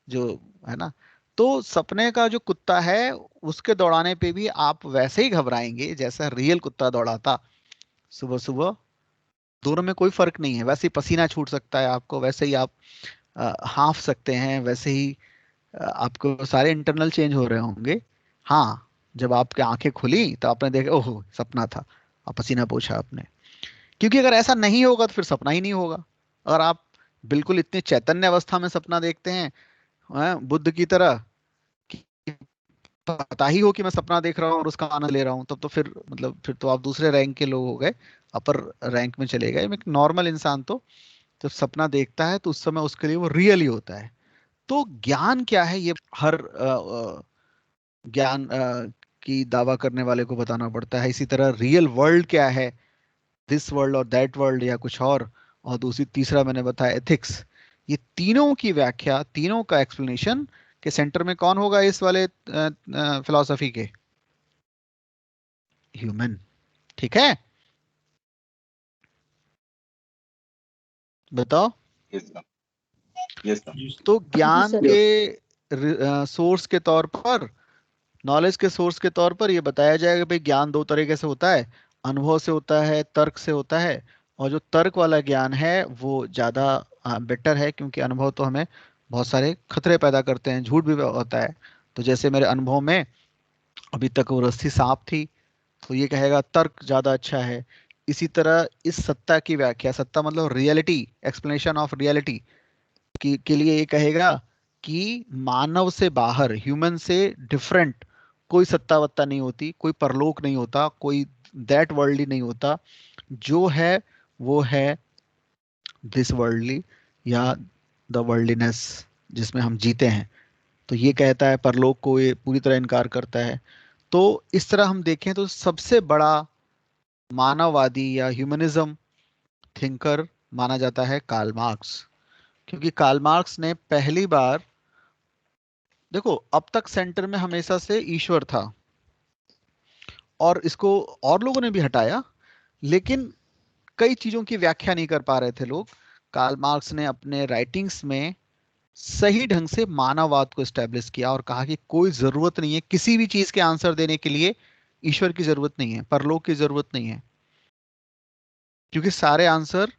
जो, है ना। तो सपने का जो कुत्ता है, उसके दौड़ाने पे भी आप वैसे ही घबराएंगे जैसा रियल कुत्ता दौड़ाता सुबह सुबह। दोनों में कोई फर्क नहीं है। वैसे ही पसीना छूट सकता है आपको, वैसे ही आप हाँफ सकते हैं, वैसे ही आपको सारे इंटरनल चेंज हो रहे होंगे। हाँ, जब आपकी आंखें खुली तो आपने देखा ओहो सपना था, और पसीना पोंछा आपने। क्योंकि अगर ऐसा नहीं होगा तो फिर सपना ही नहीं होगा। अगर आप बिल्कुल इतने चैतन्य अवस्था में सपना देखते हैं, बुद्ध की तरह, कि पता ही हो कि मैं सपना देख रहा हूँ और उसका आनंद ले रहा हूँ, तब तो फिर मतलब फिर तो आप दूसरे रैंक के लोग हो गए, अपर रैंक में चले गए। एक नॉर्मल इंसान तो जब सपना देखता है तो उस समय उसके लिए वो रियल ही होता है। तो ज्ञान क्या है, ये हर ज्ञान की दावा करने वाले को बताना पड़ता है। इसी तरह रियल वर्ल्ड क्या है, दिस वर्ल्ड और दैट वर्ल्ड या कुछ और दूसरी तीसरा मैंने बताया एथिक्स। ये तीनों की व्याख्या, तीनों का एक्सप्लेनेशन के सेंटर में कौन होगा इस वाले फिलॉसफी के? ह्यूमन। ठीक है, बताओ। Yes sir, yes sir. जी सर। तो जी ज्ञान सर। के सोर्स के तौर पर, नॉलेज के सोर्स के तौर पर ये बताया जाएगा कि भाई ज्ञान दो तरीके से होता है, अनुभव से होता है, तर्क से होता है। और जो तर्क वाला ज्ञान है वो ज़्यादा बेटर है, क्योंकि अनुभव तो हमें बहुत सारे खतरे पैदा करते हैं, झूठ भी होता है। तो जैसे मेरे अनुभव में अभी तक वो रस्सी सांप थी, तो ये कहेगा तर्क ज़्यादा अच्छा है। इसी तरह इस सत्ता की व्याख्या, सत्ता मतलब रियलिटी, एक्सप्लेनेशन ऑफ रियलिटी के लिए ये कहेगा कि मानव से बाहर, ह्यूमन से डिफरेंट कोई सत्ता वत्ता नहीं होती, कोई परलोक नहीं होता, कोई दैट वर्ल्डली नहीं होता। जो है वो है दिस वर्ल्डली, या द वर्ल्डलीनेस जिसमें हम जीते हैं। तो ये कहता है परलोक को, ये पूरी तरह इनकार करता है। तो इस तरह हम देखें तो सबसे बड़ा मानववादी या ह्यूमनिज्म थिंकर माना जाता है कार्ल मार्क्स। क्योंकि कार्ल मार्क्स ने पहली बार, देखो अब तक सेंटर में हमेशा से ईश्वर था, और इसको और लोगों ने भी हटाया, लेकिन कई चीजों की व्याख्या नहीं कर पा रहे थे लोग। कार्ल मार्क्स ने अपने राइटिंग्स में सही ढंग से मानववाद को एस्टेब्लिश किया और कहा कि कोई जरूरत नहीं है किसी भी चीज के आंसर देने के लिए, ईश्वर की जरूरत नहीं है, परलोक की जरूरत नहीं है, क्योंकि सारे आंसर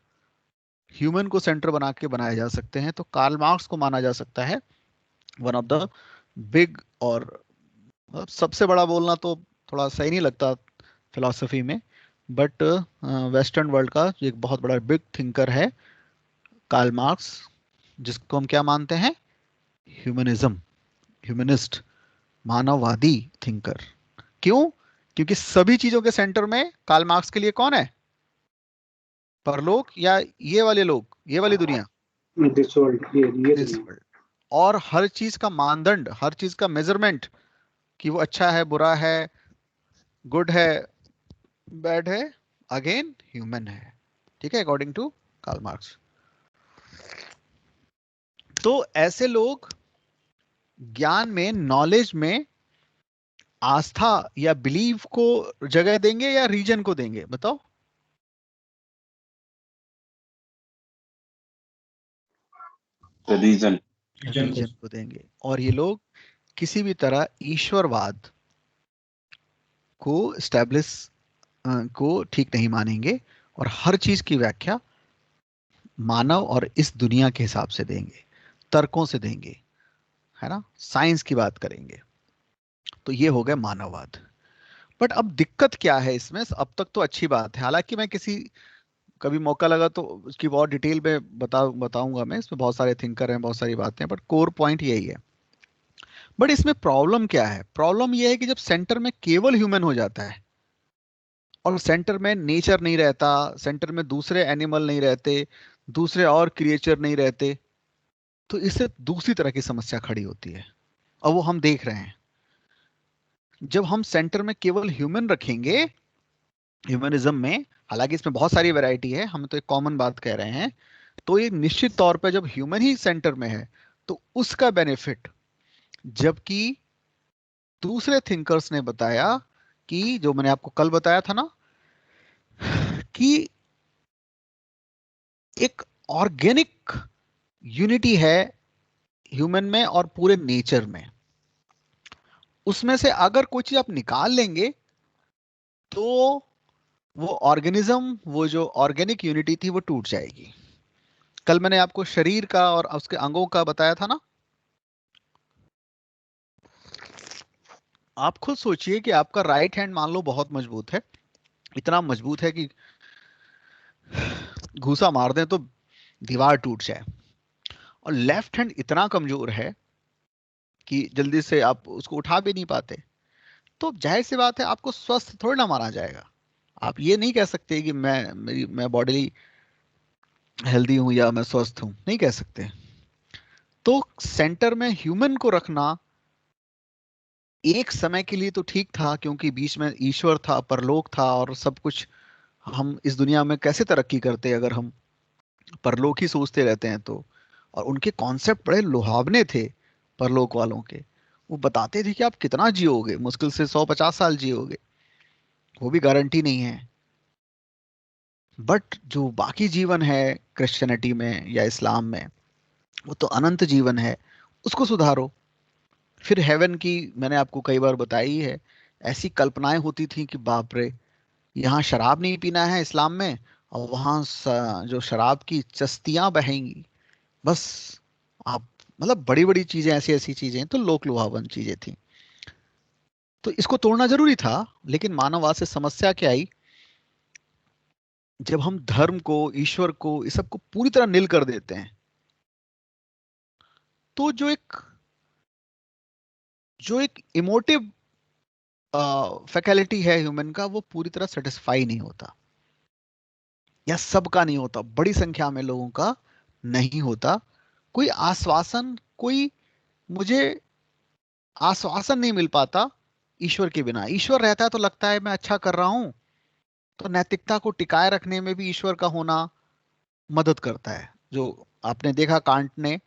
ह्यूमन को सेंटर बना के बनाए जा सकते हैं। तो कार्ल मार्क्स को माना जा सकता है वन ऑफ द बिग, और सबसे बड़ा बोलना तो थोड़ा सही नहीं लगता फिलॉसफी में, बट वेस्टर्न वर्ल्ड का एक बहुत बड़ा बिग थिंकर है कार्ल मार्क्स, जिसको हम क्या मानते हैं? ह्यूमनिज्म, ह्यूमनिस्ट, मानववादी थिंकर। क्यों? क्योंकि सभी चीजों के सेंटर में कार्ल मार्क्स के लिए कौन है? परलोक या ये वाले लोग, ये वाली दुनिया, दिस वर्ल्ड, ये दिस दुनिया। वर्ल्ड। और हर चीज का मानदंड, हर चीज का मेजरमेंट, कि वो अच्छा है, बुरा है, गुड है, बैड है, अगेन ह्यूमन है। ठीक है, अकॉर्डिंग टू कार्ल मार्क्स। तो ऐसे लोग ज्ञान में, नॉलेज में आस्था या बिलीव को जगह देंगे या रीजन को देंगे? बताओ। रीजन। रीजन को। रीजन को देंगे। और ये लोग किसी भी तरह ईश्वरवाद को स्टैब्लिश को ठीक नहीं मानेंगे, और हर चीज की व्याख्या मानव और इस दुनिया के हिसाब से देंगे, तर्कों से देंगे, है ना, साइंस की बात करेंगे। तो ये हो गया मानववाद। बट अब दिक्कत क्या है इसमें? अब तक तो अच्छी बात है, हालांकि मैं किसी, कभी मौका लगा तो उसकी बहुत डिटेल में बताऊंगा मैं, इसमें बहुत सारे थिंकर हैं, बहुत सारी बातें हैं, बट कोर पॉइंट यही है। बट इसमें प्रॉब्लम क्या है? प्रॉब्लम यह है कि जब सेंटर में केवल ह्यूमन हो जाता है और सेंटर में नेचर नहीं रहता, सेंटर में दूसरे एनिमल नहीं रहते, दूसरे और क्रिएचर नहीं रहते, तो इससे दूसरी तरह की समस्या खड़ी होती है। और वो हम देख रहे हैं। जब हम सेंटर में केवल ह्यूमन रखेंगे, ह्यूमनिज्म में, हालांकि इसमें बहुत सारी वैरायटी है, हम तो एक कॉमन बात कह रहे हैं, तो ये निश्चित तौर पर जब ह्यूमन ही सेंटर में है तो उसका बेनिफिट, जबकि दूसरे थिंकर्स ने बताया कि, जो मैंने आपको कल बताया था ना, कि एक ऑर्गेनिक यूनिटी है ह्यूमन में और पूरे नेचर में। उसमें से अगर कोई चीज आप निकाल लेंगे तो वो ऑर्गेनिज्म, वो जो ऑर्गेनिक यूनिटी थी वो टूट जाएगी। कल मैंने आपको शरीर का और उसके अंगों का बताया था ना। आप खुद सोचिए कि आपका राइट हैंड मान लो बहुत मजबूत है, इतना मजबूत है कि घूसा मार दें तो दीवार टूट जाए, और लेफ्ट हैंड इतना कमजोर है कि जल्दी से आप उसको उठा भी नहीं पाते। तो जाहिर सी बात है आपको स्वस्थ थोड़ी ना माना जाएगा। आप ये नहीं कह सकते कि मैं बॉडी हेल्दी हूं या मैं स्वस्थ हूं, नहीं कह सकते। तो सेंटर में ह्यूमन को रखना एक समय के लिए तो ठीक था, क्योंकि बीच में ईश्वर था, परलोक था और सब कुछ। हम इस दुनिया में कैसे तरक्की करते अगर हम परलोक ही सोचते रहते हैं तो। और उनके कॉन्सेप्ट बड़े लुभावने थे परलोक वालों के। वो बताते थे कि आप कितना जियोगे, मुश्किल से 150 साल जियोगे, वो भी गारंटी नहीं है। बट जो बाकी जीवन है क्रिश्चियनिटी में या इस्लाम में, वो तो अनंत जीवन है, उसको सुधारो। फिर हेवन की मैंने आपको कई बार बताई है, ऐसी कल्पनाएं होती थी कि बाप रे, यहाँ शराब नहीं पीना है इस्लाम में, और वहाँ जो शराब की चस्तियां बहेंगी, बस आप, मतलब बड़ी बड़ी चीजें, ऐसी ऐसी चीजें तो लोक लुभावन चीजें थी। तो इसको तोड़ना जरूरी था। लेकिन मानववाद से समस्या क्या आई, जब हम धर्म को, ईश्वर को, इस सब को पूरी तरह नील कर देते हैं, तो जो एक इमोटिव फैकल्टी है ह्यूमन का, वो पूरी तरह सेटिस्फाई नहीं होता, या सबका नहीं होता, बड़ी संख्या में लोगों का नहीं होता। कोई आश्वासन, कोई मुझे आश्वासन नहीं मिल पाता ईश्वर के बिना। ईश्वर रहता है तो लगता है मैं अच्छा कर रहा हूं, तो नैतिकता को टिकाए रखने में भी ईश्वर का होना मदद करता है। जो आपने देखा, कांट ने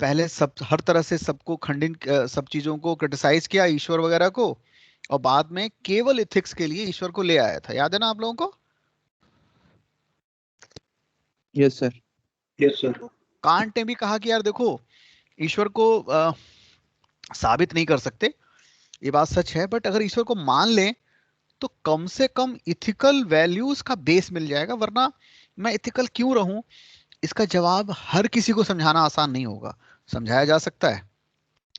पहले सब हर तरह से सबको खंडित, सब चीजों को क्रिटिसाइज किया, ईश्वर वगैरह को, और बाद में केवल एथिक्स के लिए ईश्वर को ले आया था। याद है ना आप लोगों को? Yes sir. Yes, sir. तो कांट ने भी कहा कि यार देखो, ईश्वर को साबित नहीं कर सकते, ये बात सच है, बट अगर ईश्वर को मान लें तो कम से कम इथिकल वैल्यूज का बेस मिल जाएगा। वरना मैं इथिकल क्यों रहूं, इसका जवाब हर किसी को समझाना आसान नहीं होगा। समझाया जा सकता है,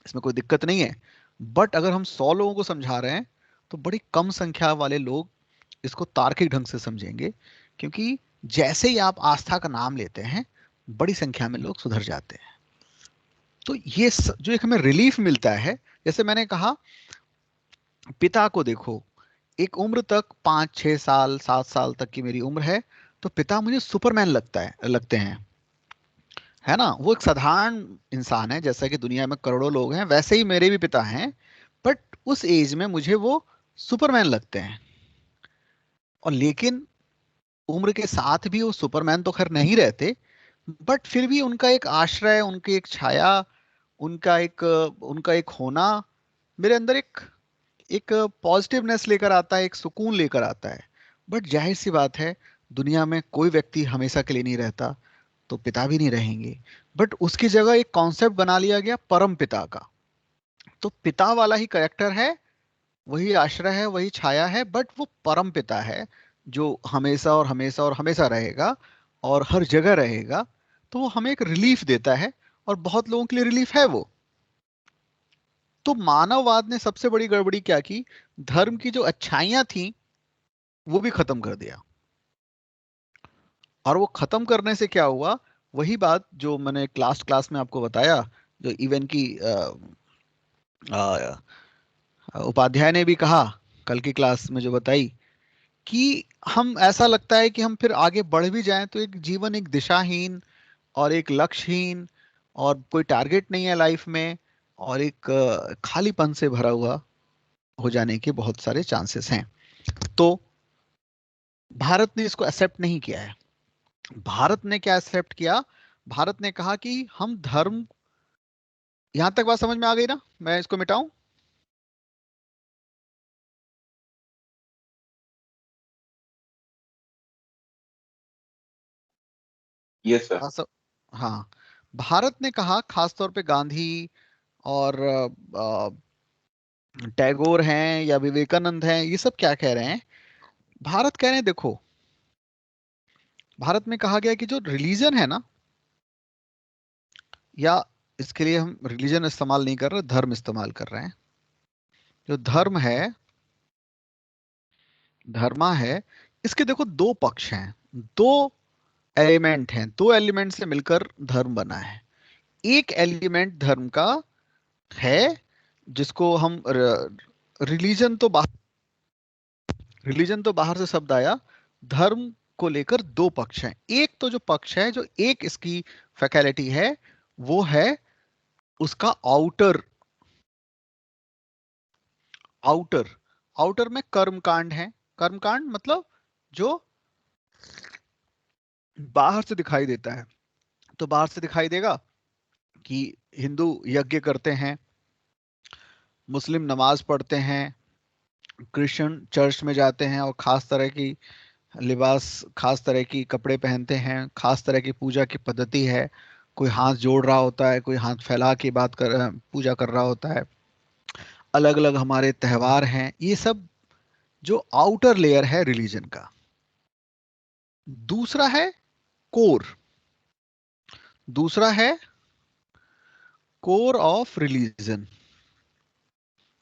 इसमें कोई दिक्कत नहीं है, बट अगर हम 100 लोगों को समझा रहे हैं तो बड़ी कम संख्या वाले लोग इसको तार्किक ढंग से समझेंगे। क्योंकि जैसे ही आप आस्था का नाम लेते हैं, बड़ी संख्या में लोग सुधर जाते हैं। तो ये जो एक हमें रिलीफ मिलता है, जैसे मैंने कहा, पिता को देखो, एक उम्र तक 5 6 साल 7 साल तक की मेरी उम्र है, तो पिता मुझे सुपरमैन लगते हैं, है ना। वो एक साधारण इंसान है, जैसा कि दुनिया में करोड़ों लोग हैं, वैसे ही मेरे भी पिता हैं। बट उस एज में मुझे वो सुपरमैन लगते हैं। और लेकिन उम्र के साथ भी वो सुपरमैन तो खैर नहीं रहते, बट फिर भी उनका एक आश्रय, उनकी एक छाया, उनका एक होना मेरे अंदर एक एक पॉजिटिवनेस लेकर आता है, एक सुकून लेकर आता है। बट जाहिर सी बात है, दुनिया में कोई व्यक्ति हमेशा के लिए नहीं रहता, तो पिता भी नहीं रहेंगे। बट उसकी जगह एक कॉन्सेप्ट बना लिया गया परम पिता का। तो पिता वाला ही करेक्टर है, वही आश्रय है, वही छाया है, बट वो परम पिता है जो हमेशा और हमेशा और हमेशा रहेगा और हर जगह रहेगा। तो वो हमें एक रिलीफ देता है, और बहुत लोगों के लिए रिलीफ है वो। तो मानववाद ने सबसे बड़ी गड़बड़ी क्या की, धर्म की जो अच्छाइयां थी वो भी खत्म कर दिया। और वो खत्म करने से क्या हुआ, वही बात जो मैंने क्लास में आपको बताया, जो इवन की उपाध्याय ने भी कहा कल की क्लास में, जो बताई कि हम, ऐसा लगता है कि हम फिर आगे बढ़ भी जाएं तो एक जीवन एक दिशाहीन और एक लक्ष्यहीन, और कोई टारगेट नहीं है लाइफ में, और एक खालीपन से भरा हुआ हो जाने के बहुत सारे चांसेस हैं। तो भारत ने इसको एक्सेप्ट नहीं किया है। भारत ने क्या एक्सेप्ट किया, भारत ने कहा कि हम धर्म, यहां तक बात समझ में आ गई ना? मैं इसको मिटाऊं? Yes sir. हाँ सब। हाँ, भारत ने कहा, खासतौर पे गांधी और टैगोर हैं या विवेकानंद हैं, ये सब क्या कह रहे हैं, भारत कह रहे हैं देखो, भारत में कहा गया कि जो रिलीजन है ना, या इसके लिए हम रिलीजन इस्तेमाल नहीं कर रहे, धर्म इस्तेमाल कर रहे हैं। जो धर्म है, धर्मा है, इसके देखो दो पक्ष हैं, दो एलिमेंट हैं, दो एलिमेंट से मिलकर धर्म बना है। एक एलिमेंट धर्म का है जिसको हम रिलीजन तो बाहर से शब्द आया, धर्म को लेकर दो पक्ष हैं। एक तो जो पक्ष है, जो एक इसकी फैकल्टी है, वो है उसका आउटर आउटर, आउटर में कर्म कांड है। कर्म कांड मतलब जो बाहर से दिखाई देता है। तो बाहर से दिखाई देगा कि हिंदू यज्ञ करते हैं, मुस्लिम नमाज पढ़ते हैं, क्रिश्चियन चर्च में जाते हैं और खास तरह की लिबास, खास तरह की कपड़े पहनते हैं, खास तरह की पूजा की पद्धति है। कोई हाथ जोड़ रहा होता है, कोई हाथ फैला के पूजा कर रहा होता है। अलग अलग हमारे त्योहार हैं। ये सब जो आउटर लेयर है रिलीजन का। दूसरा है कोर, दूसरा है कोर ऑफ रिलीजन।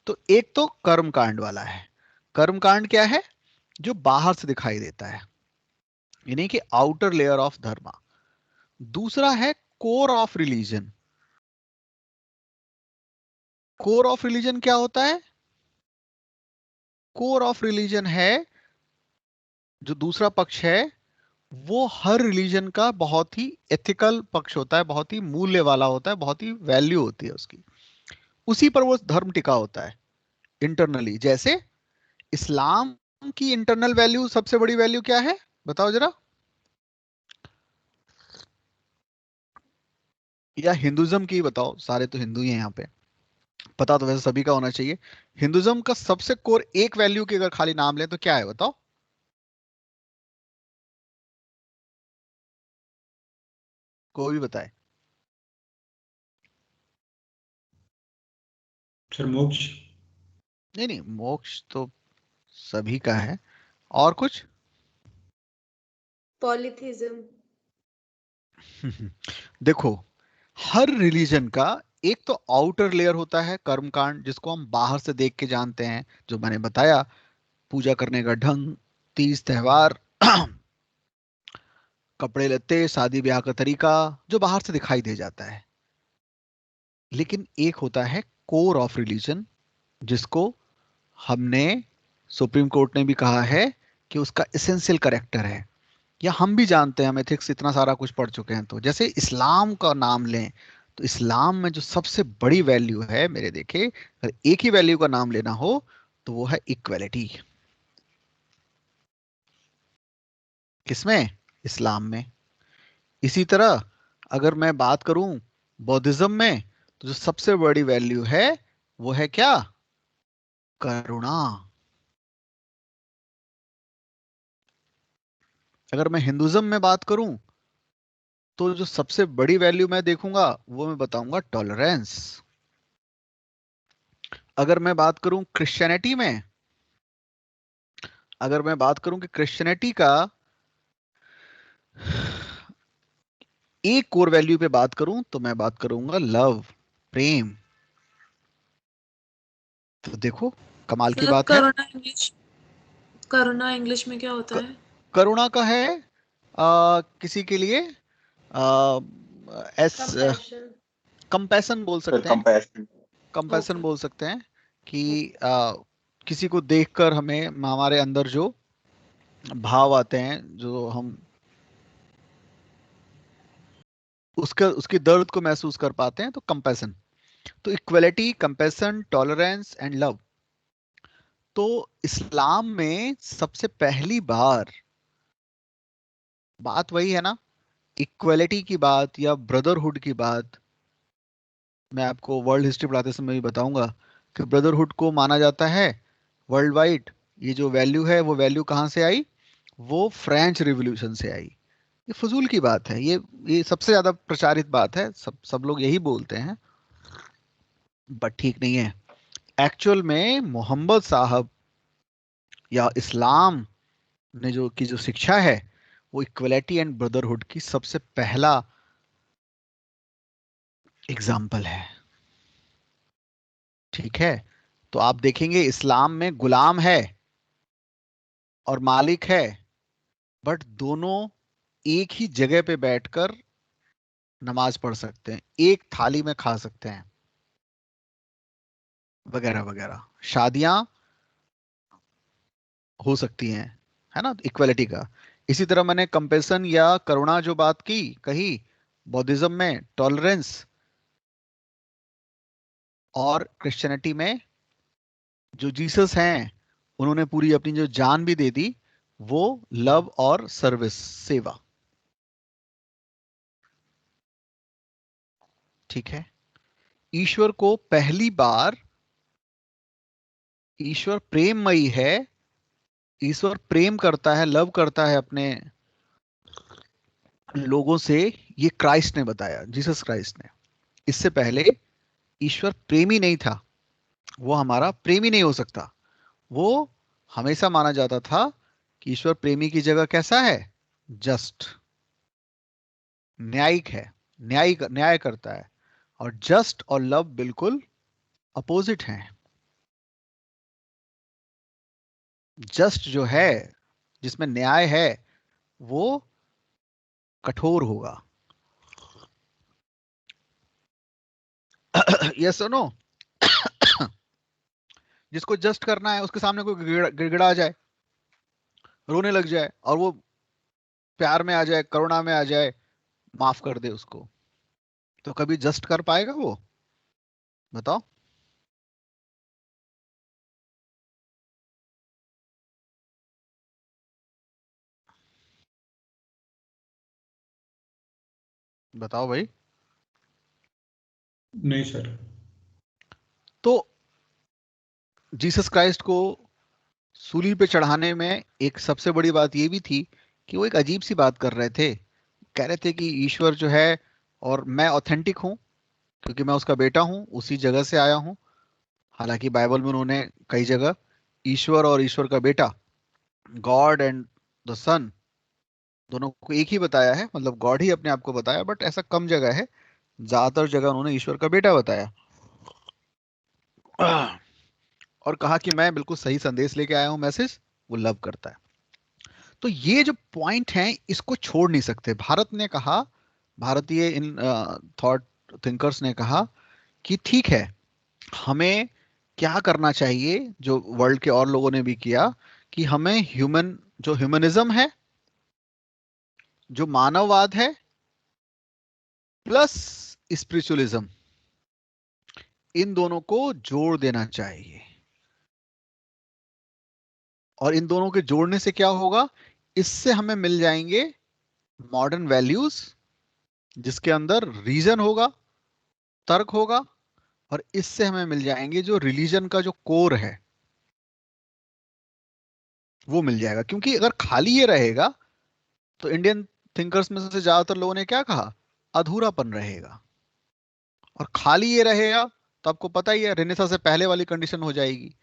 तो एक तो कर्म कांड वाला है। कर्म कांड क्या है? जो बाहर से दिखाई देता है, यानी कि आउटर लेयर ऑफ धर्म। दूसरा है core of religion. Core of religion क्या होता है? कोर ऑफ रिलीजन है, जो दूसरा पक्ष है, वो हर रिलीजन का बहुत ही एथिकल पक्ष होता है, बहुत ही मूल्य वाला होता है, बहुत ही वैल्यू होती है उसकी। उसी पर वो धर्म टिका होता है इंटरनली। जैसे इस्लाम की इंटरनल वैल्यू, सबसे बड़ी वैल्यू क्या है बताओ जरा? या हिंदुज्म की बताओ, सारे तो हिंदू ही हैं यहाँ पे, पता तो वैसे सभी का होना चाहिए। हिंदुज्म का सबसे कोर एक वैल्यू की अगर खाली नाम लें तो क्या है बताओ? कोई भी बताए। सर मोक्ष। नहीं नहीं, मोक्ष तो सभी का है। और कुछ? पॉलीथिज्म। देखो, हर रिलीजन का एक तो आउटर लेयर होता है कर्मकांड, जिसको हम बाहर से देख के जानते हैं, जो मैंने बताया, पूजा करने का ढंग, तीज त्योहार, कपड़े लत्ते, शादी ब्याह का तरीका, जो बाहर से दिखाई दे जाता है। लेकिन एक होता है कोर ऑफ रिलीजन, जिसको हमने, सुप्रीम कोर्ट ने भी कहा है कि उसका एसेंशियल करेक्टर है, या हम भी जानते हैं, हम एथिक्स इतना सारा कुछ पढ़ चुके हैं। तो जैसे इस्लाम का नाम लें, तो इस्लाम में जो सबसे बड़ी वैल्यू है मेरे देखे, अगर एक ही वैल्यू का नाम लेना हो तो वो है इक्वलिटी। किसमें? इस्लाम में। इसी तरह अगर मैं बात करूं बौद्धिज्म में, तो जो सबसे बड़ी वैल्यू है वो है क्या? करुणा। अगर मैं हिंदुज्म में बात करूं, तो जो सबसे बड़ी वैल्यू मैं देखूंगा वो मैं बताऊंगा टॉलरेंस। अगर मैं बात करूं क्रिश्चियनिटी में, अगर मैं बात करूं कि क्रिश्चियनिटी का एक कोर वैल्यू पे बात करूं, तो मैं बात करूंगा लव, प्रेम। तो देखो, कमाल की सर बात है। करुणा इंग्लिश में क्या होता क- है? करुणा का है किसी के लिए आ, एस कंपैशन। कंपैशन बोल सर सकते हैं। कंपैशन। Compassion okay. बोल सकते हैं कि किसी को देखकर हमें, हमारे अंदर जो भाव आते हैं, जो हम उसका, उसकी दर्द को महसूस कर पाते हैं, तो कंपैशन। तो equality, compassion, tolerance and love. तो इस्लाम में सबसे पहली बार, बात वही है ना, इक्वलिटी की बात या ब्रदरहुड की बात। मैं आपको वर्ल्ड हिस्ट्री पढ़ाते समय भी बताऊंगा कि ब्रदरहुड को माना जाता है वर्ल्ड वाइड। ये जो वैल्यू है, वो वैल्यू कहाँ से आई? वो फ्रेंच रिवॉल्यूशन से आई। ये फजूल की बात है, ये सबसे ज्यादा प्रचारित बात है, सब लोग यही बोलते हैं, बट ठीक नहीं है। एक्चुअल में मोहम्मद साहब या इस्लाम ने जो शिक्षा है, वो इक्वलिटी एंड ब्रदरहुड की सबसे पहला एग्जाम्पल है। ठीक है? तो आप देखेंगे इस्लाम में गुलाम है और मालिक है, बट दोनों एक ही जगह पे बैठकर नमाज पढ़ सकते हैं, एक थाली में खा सकते हैं, वगैरह वगैरह। शादियां हो सकती हैं, है ना, इक्वलिटी का। इसी तरह मैंने कंपेशन या करुणा जो बात की कही, बौद्धिज्म में टॉलरेंस, और क्रिश्चियनिटी में जो जीसस हैं उन्होंने पूरी अपनी जो जान भी दे दी, वो लव और सर्विस, सेवा। ठीक है। ईश्वर को पहली बार, ईश्वर प्रेममयी है, ईश्वर प्रेम करता है, लव करता है अपने लोगों से, ये क्राइस्ट ने बताया, जीसस क्राइस्ट ने। इससे पहले ईश्वर प्रेमी नहीं था, वो हमारा प्रेमी नहीं हो सकता। वो हमेशा माना जाता था कि ईश्वर प्रेमी की जगह कैसा है, जस्ट, न्यायिक है, न्याय करता है। और जस्ट और लव बिल्कुल अपोजिट हैं। जस्ट जो है, जिसमें न्याय है, वो कठोर होगा। यस और नो? जिसको जस्ट करना है उसके सामने कोई गिड़गिड़ा जाए, रोने लग जाए, और वो प्यार में आ जाए, करुणा में आ जाए, माफ कर दे उसको, तो कभी जस्ट कर पाएगा वो? बताओ। बताओ भाई। नहीं सर। तो जीसस क्राइस्ट को सूली पे चढ़ाने में एक सबसे बड़ी बात ये भी थी कि वो एक अजीब सी बात कर रहे थे। कह रहे थे कि ईश्वर जो है, और मैं ऑथेंटिक हूं क्योंकि मैं उसका बेटा हूं, उसी जगह से आया हूं। हालांकि बाइबल में उन्होंने कई जगह ईश्वर और ईश्वर का बेटा, गॉड एंड द सन, दोनों को एक ही बताया है, मतलब गॉड ही अपने आप को बताया, बट ऐसा कम जगह है। ज्यादातर जगह उन्होंने ईश्वर का बेटा बताया। और कहा कि मैं बिल्कुल सही संदेश लेके आया हूं, मैसेज, वो लव करता है। तो ये जो पॉइंट है, इसको छोड़ नहीं सकते। भारत ने कहा, भारतीय इन थॉट थिंकर्स ने कहा कि ठीक है, हमें क्या करना चाहिए, जो वर्ल्ड के और लोगों ने भी किया, कि हमें ह्यूमन, जो ह्यूमनिज्म है, जो मानववाद है, प्लस स्पिरिचुअलिज्म, इन दोनों को जोड़ देना चाहिए। और इन दोनों के जोड़ने से क्या होगा, इससे हमें मिल जाएंगे मॉडर्न वैल्यूज, जिसके अंदर रीजन होगा, तर्क होगा, और इससे हमें मिल जाएंगे जो रिलीजन का जो कोर है, वो मिल जाएगा। क्योंकि अगर खाली ये रहेगा, तो इंडियन थिंकर्स में से ज्यादातर लोगों ने क्या कहा, अधूरापन रहेगा। और खाली ये रहेगा तो आपको पता ही है, रेनेसा से पहले वाली कंडीशन हो जाएगी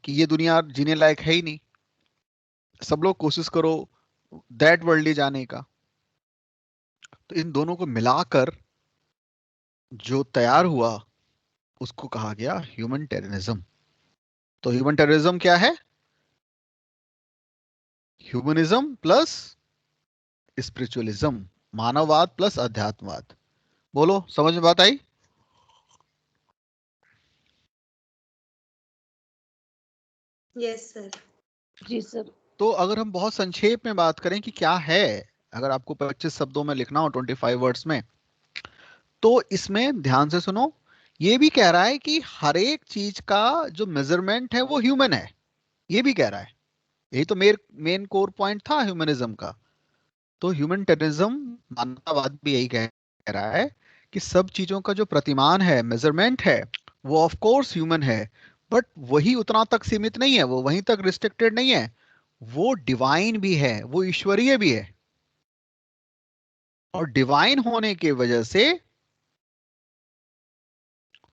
कि ये दुनिया जीने लायक है ही नहीं, सब लोग कोशिश करो दैट वर्ल्ड जाने का। तो इन दोनों को मिलाकर जो तैयार हुआ, उसको कहा गया ह्यूमन टेररिज्म। तो ह्यूमन टेररिज्म क्या है, ह्यूमनिज्म प्लस स्पिरिचुअलिज्म, मानववाद प्लस अध्यात्मवाद। बोलो, समझ में बात आई? Yes sir. जी सर। तो अगर हम बहुत संक्षेप में बात करें कि क्या है, अगर आपको 25 शब्दों में लिखना हो, 25 वर्ड्स में, तो इसमें ध्यान से सुनो। ये भी कह रहा है कि हर एक चीज का जो मेजरमेंट है वो ह्यूमन है, ये भी कह रहा है। यही तो मेन कोर पॉइंट था ह्यूमनिज्म का। तो ह्यूमन टेररिज्म, मानवतावाद भी यही कह रहा है कि सब चीजों का जो प्रतिमान है, मेजरमेंट है, वो ऑफ कोर्स ह्यूमन है, बट वही उतना तक सीमित नहीं है, वो वहीं तक रिस्ट्रिक्टेड नहीं है, वो डिवाइन भी है, वो ईश्वरीय भी है। और डिवाइन होने की वजह से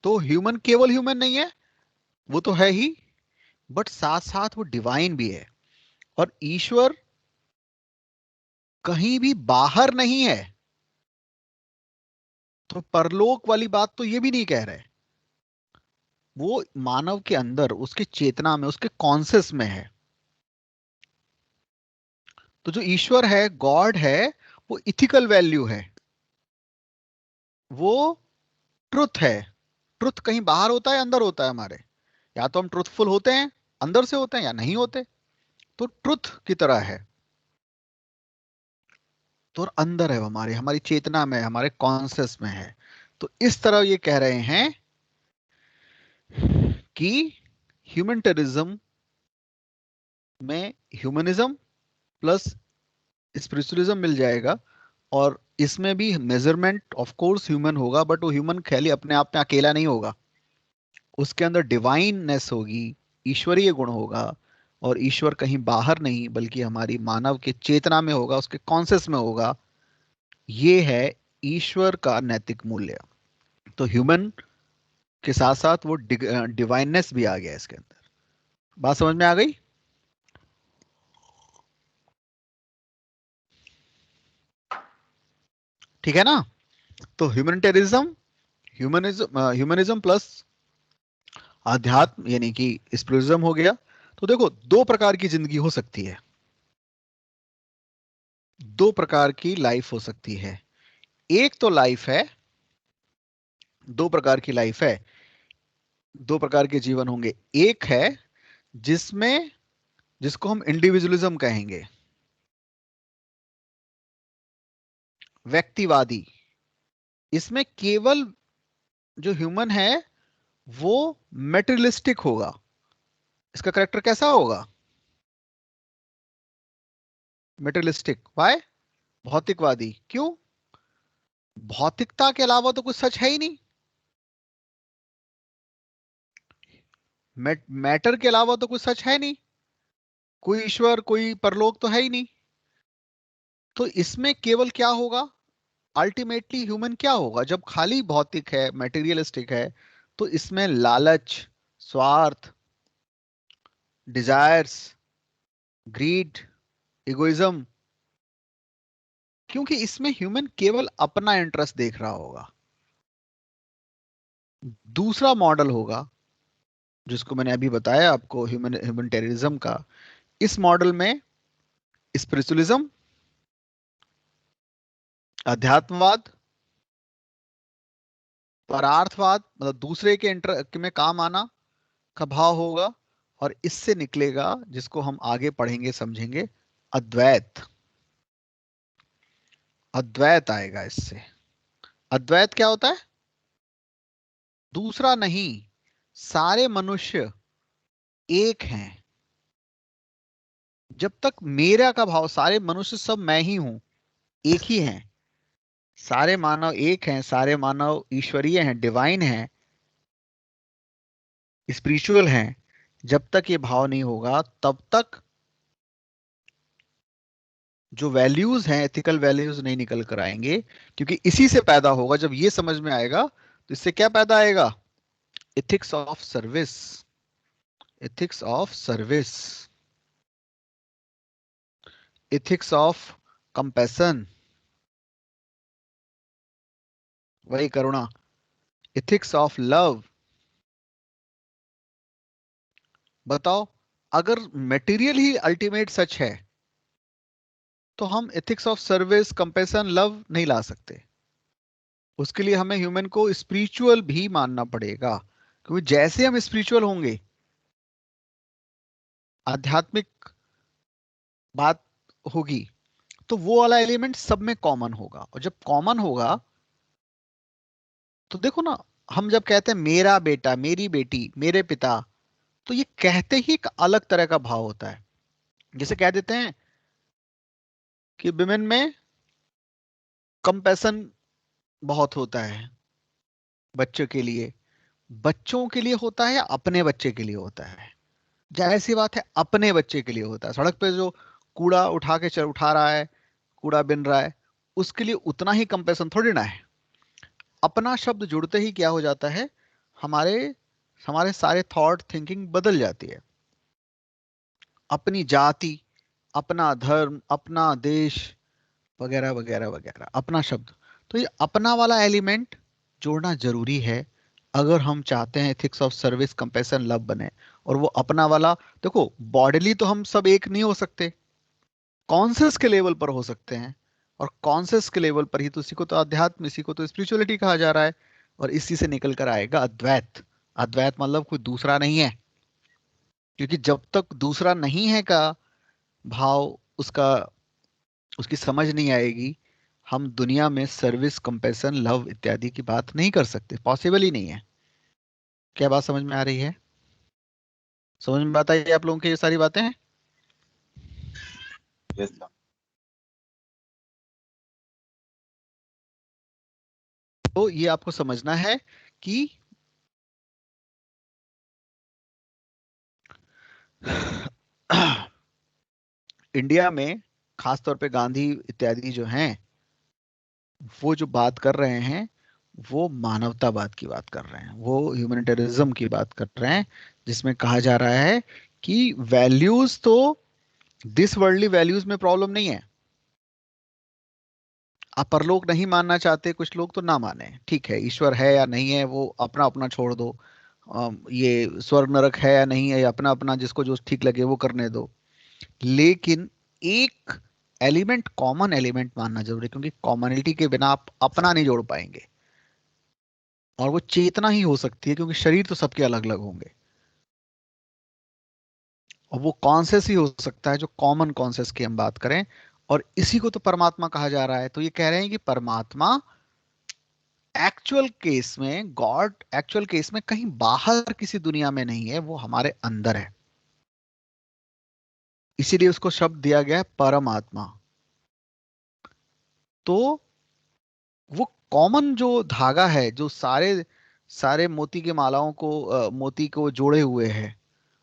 तो ह्यूमन केवल ह्यूमन नहीं है, वो तो है ही, बट साथ साथ वो डिवाइन भी है। और ईश्वर कहीं भी बाहर नहीं है। तो परलोक वाली बात तो ये भी नहीं कह रहे, वो मानव के अंदर, उसकी चेतना में, उसके कॉन्सियस में है। तो जो ईश्वर है, गॉड है, वो इथिकल वैल्यू है, वो ट्रुथ है। ट्रुथ कहीं बाहर होता है, अंदर होता है हमारे। या तो हम ट्रुथफुल होते हैं, अंदर से होते हैं, या नहीं होते। तो ट्रुथ की तरह है, तो अंदर है, हमारे, हमारी चेतना में, हमारे कॉन्सियस में है। तो इस तरह ये कह रहे हैं कि ह्यूमनिटेरिज्म में ह्यूमनिज्म प्लस स्पिरिचुअलिज्म मिल जाएगा, और इसमें भी मेजरमेंट ऑफ कोर्स ह्यूमन होगा, बट वो ह्यूमन खाली अपने आप में अकेला नहीं होगा, उसके अंदर डिवाइननेस होगी, ईश्वरीय गुण होगा, और ईश्वर कहीं बाहर नहीं बल्कि हमारी मानव के चेतना में होगा, उसके कॉन्शियस में होगा। ये है ईश्वर का नैतिक मूल्य। तो ह्यूमन के साथ साथ वो डिवाइननेस भी आ गया इसके अंदर। बात समझ में आ गई? ठीक है ना? तो ह्यूमनिटेरिज्म, ह्यूमनिज्म प्लस अध्यात्म यानी कि स्पिरिचुअलिज्म हो गया। तो देखो, दो प्रकार की जिंदगी हो सकती है, दो प्रकार की लाइफ हो सकती है। एक तो लाइफ है, दो प्रकार की लाइफ है, दो प्रकार के जीवन होंगे। एक है जिसमें, जिसको हम इंडिविजुअलिज्म कहेंगे, व्यक्तिवादी। इसमें केवल जो ह्यूमन है वो मेटेरियलिस्टिक होगा। इसका करेक्टर कैसा होगा? मेटेरियलिस्टिक। वाई? भौतिकवादी। क्यों? भौतिकता के अलावा तो कुछ सच है ही नहीं। मैटर के अलावा तो कुछ सच है नहीं, कोई ईश्वर कोई परलोक तो है ही नहीं। तो इसमें केवल क्या होगा, अल्टीमेटली ह्यूमन क्या होगा जब खाली भौतिक है, मटेरियलिस्टिक है? तो इसमें लालच, स्वार्थ, डिजायर्स, ग्रीड, इगोइज्म, क्योंकि इसमें ह्यूमन केवल अपना इंटरेस्ट देख रहा होगा। दूसरा मॉडल होगा जिसको मैंने अभी बताया आपको, ह्यूमनिटेरिज्म का। इस मॉडल में स्पिरिचुअलिज्म, अध्यात्मवाद, परार्थवाद मतलब दूसरे के में काम आना का भाव होगा, और इससे निकलेगा जिसको हम आगे पढ़ेंगे समझेंगे, अद्वैत। अद्वैत आएगा इससे। अद्वैत क्या होता है? दूसरा नहीं, सारे मनुष्य एक हैं। जब तक मेरा का भाव, सारे मनुष्य सब मैं ही हूं, एक ही हैं, सारे मानव एक हैं, सारे मानव ईश्वरीय हैं, डिवाइन हैं, स्पिरिचुअल हैं, जब तक ये भाव नहीं होगा तब तक जो वैल्यूज हैं, एथिकल वैल्यूज नहीं निकल कर आएंगे। क्योंकि इसी से पैदा होगा, जब ये समझ में आएगा तो इससे क्या पैदा आएगा? Ethics of service. Ethics of service, ethics of compassion, वही करुणा, एथिक्स ऑफ लव। बताओ, अगर मटेरियल ही अल्टीमेट सच है तो हम ethics of service, compassion, love नहीं ला सकते। उसके लिए हमें ह्यूमन को स्पिरिचुअल भी मानना पड़ेगा, क्योंकि जैसे हम स्पिरिचुअल होंगे, आध्यात्मिक बात होगी, तो वो वाला एलिमेंट सब में कॉमन होगा। और जब कॉमन होगा तो देखो ना, हम जब कहते हैं मेरा बेटा, मेरी बेटी, मेरे पिता, तो ये कहते ही एक अलग तरह का भाव होता है। जैसे कह देते हैं कि विमेन में कंपैशन बहुत होता है बच्चों के लिए। बच्चों के लिए होता है या अपने बच्चे के लिए होता है? जाहिर सी बात है, अपने बच्चे के लिए होता है। सड़क पे जो कूड़ा उठा रहा है, कूड़ा बिन रहा है, उसके लिए उतना ही कंपैशन थोड़ी ना है। अपना शब्द जुड़ते ही क्या हो जाता है, हमारे हमारे सारे थॉट थिंकिंग बदल जाती है। अपनी जाति, अपना धर्म, अपना देश, वगैरह वगैरह वगैरह, अपना शब्द। तो ये अपना वाला एलिमेंट जोड़ना जरूरी है अगर हम चाहते हैं ethics of service, compassion, love बने। और वो अपना वाला, देखो बॉडीली तो हम सब एक नहीं हो सकते, कॉन्शियस के लेवल पर हो सकते हैं, और कॉन्शियस के लेवल पर ही तो इसी को तो अध्यात्म, इसी को तो स्पिरिचुअलिटी कहा जा रहा है। और इसी से निकल कर आएगा अद्वैत। अद्वैत मतलब कोई दूसरा नहीं है, क्योंकि जब तक दूसरा नहीं है का भाव, उसका उसकी समझ नहीं आएगी, हम दुनिया में सर्विस, कंपैशन, लव इत्यादि की बात नहीं कर सकते, पॉसिबल ही नहीं है। क्या बात समझ में आ रही है? समझ में आता है आप लोगों की ये सारी बातें हैं? Yes sir. तो ये आपको समझना है कि इंडिया में खासतौर पे गांधी इत्यादि जो हैं वो जो बात कर रहे हैं वो मानवतावाद की बात कर रहे हैं, वो ह्यूमैनिटेरिज्म की बात कर रहे हैं, जिसमें कहा जा रहा है कि वैल्यूज तो दिस वर्ल्डली वैल्यूज में प्रॉब्लम नहीं है। आप परलोक नहीं मानना चाहते, कुछ लोग तो ना माने, ठीक है, ईश्वर है या नहीं है वो अपना अपना छोड़ दो। ये स्वर्ग नरक है या नहीं है, ये अपना अपना जिसको जो ठीक लगे वो करने दो। लेकिन एक एलिमेंट, कॉमन एलिमेंट मानना जरूरी है, क्योंकि कॉमनिटी के बिना आप अपना नहीं जोड़ पाएंगे। और वो चेतना ही हो सकती है, क्योंकि शरीर तो सबके अलग अलग होंगे, और वो कॉन्सेस ही हो सकता है जो कॉमन कॉन्सेस की हम बात करें। और इसी को तो परमात्मा कहा जा रहा है। तो ये कह रहे हैं कि परमात्मा एक्चुअल केस में, गॉड एक्चुअल केस में कहीं बाहर किसी दुनिया में नहीं है, वो हमारे अंदर है। इसीलिए उसको शब्द दिया गया है परमात्मा। तो वो कॉमन जो धागा है, जो सारे सारे मोती के मालाओं को मोती को जोड़े हुए है,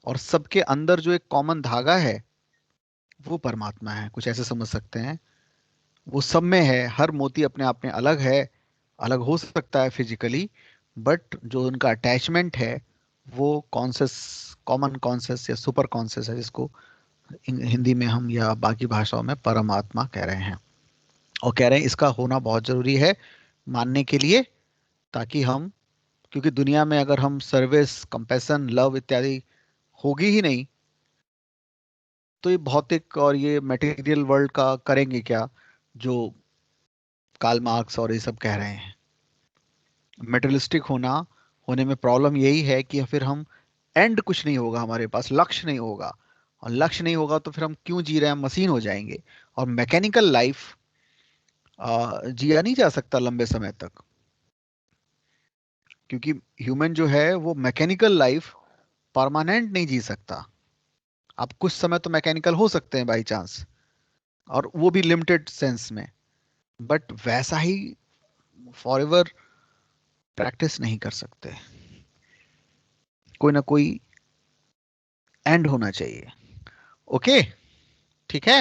और सबके अंदर जो एक कॉमन धागा है वो परमात्मा है, कुछ ऐसे समझ सकते हैं। वो सब में है, हर मोती अपने आप में अलग है, अलग हो सकता है फिजिकली, बट जो उनका अटैचमेंट है वो कॉन्सेस, कॉमन कॉन्सेस या सुपर कॉन्सेस है, जिसको हिंदी में हम या बाकी भाषाओं में परमात्मा कह रहे हैं। और कह रहे हैं इसका होना बहुत जरूरी है मानने के लिए, ताकि हम, क्योंकि दुनिया में अगर हम सर्विस, कंपैशन, लव इत्यादि होगी ही नहीं, तो ये भौतिक और ये मटेरियल वर्ल्ड का करेंगे क्या, जो कार्ल मार्क्स और ये सब कह रहे हैं। मेटलिस्टिक होने में प्रॉब्लम यही है कि फिर हम, एंड कुछ नहीं होगा, हमारे पास लक्ष्य नहीं होगा, और लक्ष्य नहीं होगा तो फिर हम क्यों जी रहे हैं, मशीन हो जाएंगे। और मैकेनिकल लाइफ जिया नहीं जा सकता लंबे समय तक, क्योंकि ह्यूमन जो है वो मैकेनिकल लाइफ परमानेंट नहीं जी सकता। आप कुछ समय तो मैकेनिकल हो सकते हैं बाई चांस, और वो भी लिमिटेड सेंस में, बट वैसा ही फॉरएवर प्रैक्टिस नहीं कर सकते। कोई ना कोई एंड होना चाहिए। ओके, ठीक है।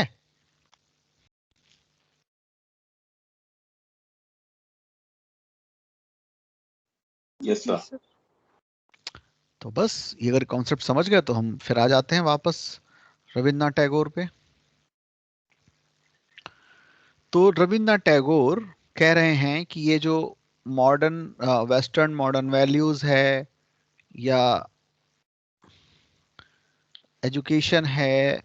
Yes sir. Yes, sir. तो बस ये अगर कॉन्सेप्ट समझ गए तो हम फिर आ जाते हैं वापस रविन्द्रनाथ टैगोर पे। तो रविन्द्रनाथ टैगोर कह रहे हैं कि ये जो मॉडर्न वेस्टर्न मॉडर्न वैल्यूज है या एजुकेशन है,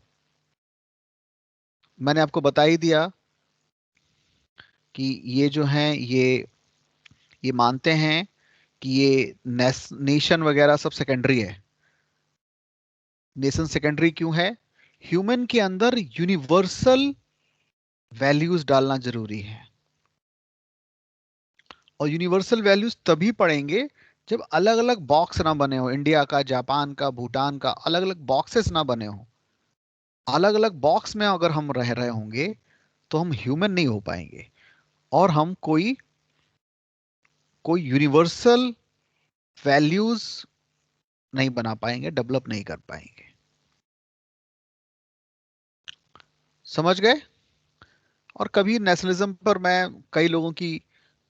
मैंने आपको बता ही दिया कि ये जो हैं ये मानते हैं कि ये नेशन वगैरह सब सेकेंडरी है। नेशन सेकेंडरी क्यों है? ह्यूमन के अंदर यूनिवर्सल वैल्यूज डालना जरूरी है। और यूनिवर्सल वैल्यूज तभी पढ़ेंगे जब अलग अलग बॉक्स ना बने हो, इंडिया का, जापान का, भूटान का, अलग अलग बॉक्सेस ना बने हो। अलग अलग बॉक्स में अगर हम रह रहे होंगे तो हम ह्यूमन नहीं हो पाएंगे, और हम कोई कोई यूनिवर्सल वैल्यूज नहीं बना पाएंगे, डेवलप नहीं कर पाएंगे। समझ गए? और कभी नेशनलिज्म पर मैं कई लोगों की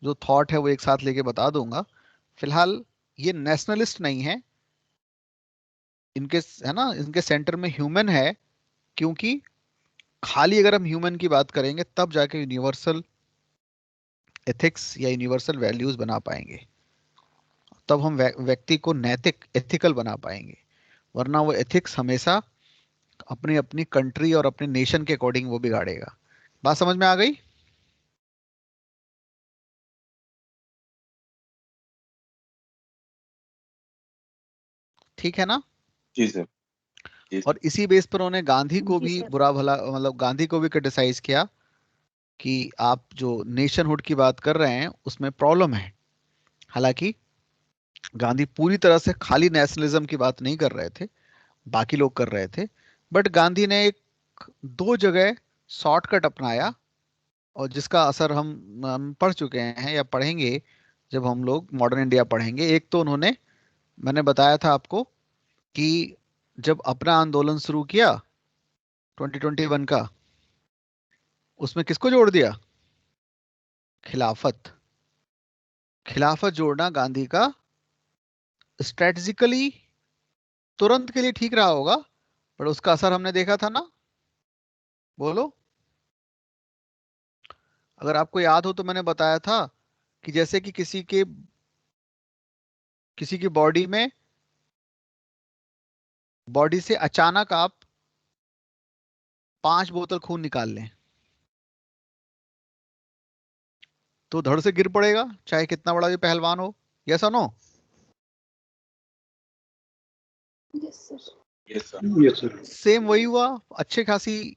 जो थॉट है वो एक साथ लेके बता दूंगा। फिलहाल ये नेशनलिस्ट नहीं है, इनके, है ना, इनके सेंटर में ह्यूमन है। क्योंकि खाली अगर हम ह्यूमन की बात करेंगे तब जाके यूनिवर्सल एथिक्स या यूनिवर्सल वैल्यूज बना पाएंगे, तब हम व्यक्ति को नैतिक, एथिकल बना पाएंगे। वरना वो एथिक्स हमेशा अपनी अपनी कंट्री और अपने नेशन के अकॉर्डिंग वो बिगाड़ेगा। बात समझ में आ गई? ठीक है ना? जी सर। जी और इसी बेस पर उन्होंने गांधी को जी, भी सर. बुरा भला, मतलब गांधी को भी क्रिटिसाइज किया कि आप जो नेशनहुड की बात कर रहे हैं उसमें प्रॉब्लम है। हालांकि गांधी पूरी तरह से खाली नेशनलिज्म की बात नहीं कर रहे थे, बाकी लोग कर रहे थे। बट गांधी ने एक दो जगह शॉर्टकट अपनाया, और जिसका असर हम पढ़ चुके हैं या पढ़ेंगे जब हम लोग मॉडर्न इंडिया पढ़ेंगे। एक तो उन्होंने, मैंने बताया था आपको कि जब अपना आंदोलन शुरू किया 2021 का, उसमें किसको जोड़ दिया? खिलाफत। खिलाफत जोड़ना गांधी का स्ट्रेटजिकली तुरंत के लिए ठीक रहा होगा, पर उसका असर हमने देखा था ना। बोलो, अगर आपको याद हो तो मैंने बताया था कि जैसे कि किसी की बॉडी से अचानक आप 5 बोतल खून निकाल लें तो धड़ से गिर पड़ेगा, चाहे कितना बड़ा भी पहलवान हो। यस और no? Yes sir. Yes, sir. Yes, sir. Same वही हुआ। अच्छी खासी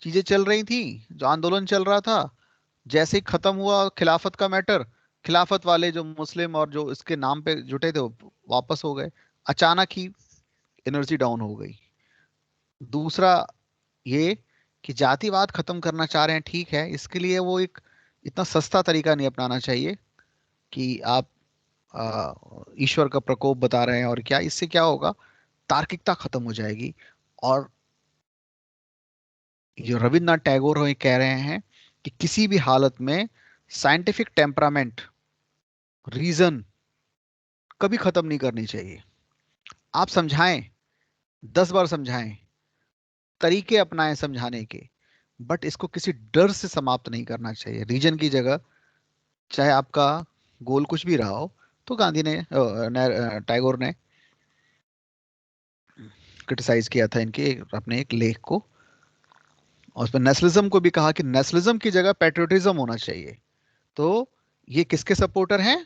चीजें चल रही थी, जो आंदोलन चल रहा था, जैसे ही खत्म हुआ खिलाफत का मैटर, खिलाफत वाले जो मुस्लिम और जो इसके नाम पे जुटे थे वो वापस हो गए। अचानक ही एनर्जी डाउन हो गई। दूसरा ये कि जातिवाद खत्म करना चाह रहे हैं, ठीक है, इसके लिए वो एक इतना सस्ता तरीका नहीं अपनाना चाहिए कि आप ईश्वर का प्रकोप बता रहे हैं। और क्या इससे क्या होगा? तार्किकता खत्म हो जाएगी। और जो रविन्द्रनाथ टैगोर ये कह रहे हैं कि किसी भी हालत में साइंटिफिक टेम्परामेंट, रीजन कभी खत्म नहीं करनी चाहिए। आप समझाएं, 10 बार समझाएं, तरीके अपनाएं समझाने के, बट इसको किसी डर से समाप्त नहीं करना चाहिए। रीजन की जगह चाहे आपका गोल कुछ भी रहा हो, तो गांधी ने टैगोर ने क्रिटिसाइज किया था इनके अपने एक लेख को, और उसमें नेशनलिज्म को भी कहा कि नेशनलिज्म की जगह पैट्रियोटिज्म होना चाहिए। तो ये किसके सपोर्टर हैं?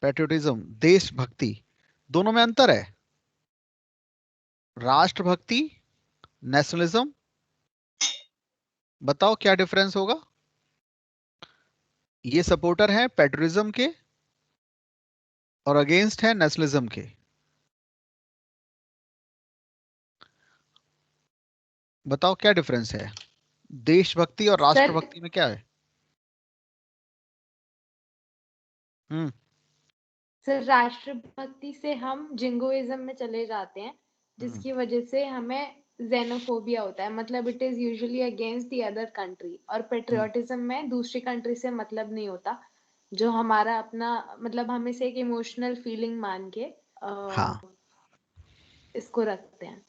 पैट्रियोटिज्म, देशभक्ति, दोनों में अंतर है। राष्ट्रभक्ति, नेशनलिज्म, बताओ क्या डिफरेंस होगा? ये सपोर्टर हैं पैट्रियोटिज्म के और अगेंस्ट है नेशनलिज्म के। बताओ क्या डिफरेंस है देशभक्ति और राष्ट्रभक्ति में? क्या है? हम्म सर, राष्ट्रभक्ति से हम जिंगोइज्म में चले जाते हैं, जिसकी वजह से हमें जेनोफोबिया होता है, मतलब it is usually against the other country. और पेट्रियोटिज्म में दूसरी कंट्री से मतलब नहीं होता, जो हमारा अपना, मतलब हम इसे एक इमोशनल फीलिंग मान के हाँ, इसको रखते हैं।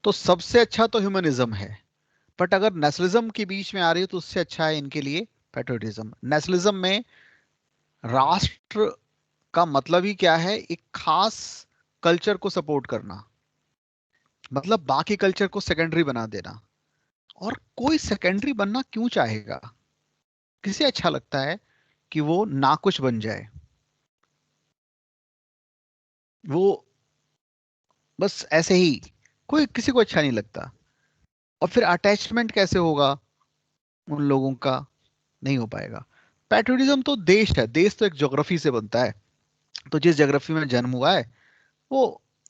तो सबसे अच्छा तो ह्यूमनिज्म है, बट अगर नेशनलिज्म के बीच में आ रही है तो उससे अच्छा है इनके लिए पैट्रियोटिज्म। नेशनलिज्म में राष्ट्र का मतलब ही क्या है? एक खास कल्चर को सपोर्ट करना, मतलब बाकी कल्चर को सेकेंडरी बना देना। और कोई सेकेंडरी बनना क्यों चाहेगा? किसे अच्छा लगता है कि वो ना कुछ बन जाए? वो बस ऐसे ही, कोई किसी को अच्छा नहीं लगता। और फिर अटैचमेंट कैसे होगा उन लोगों का? नहीं हो पाएगा। पैट्रियोटिज्म तो देश है, देश तो एक ज्योग्राफी से बनता है। तो जिस ज्योग्राफी में जन्म हुआ है वो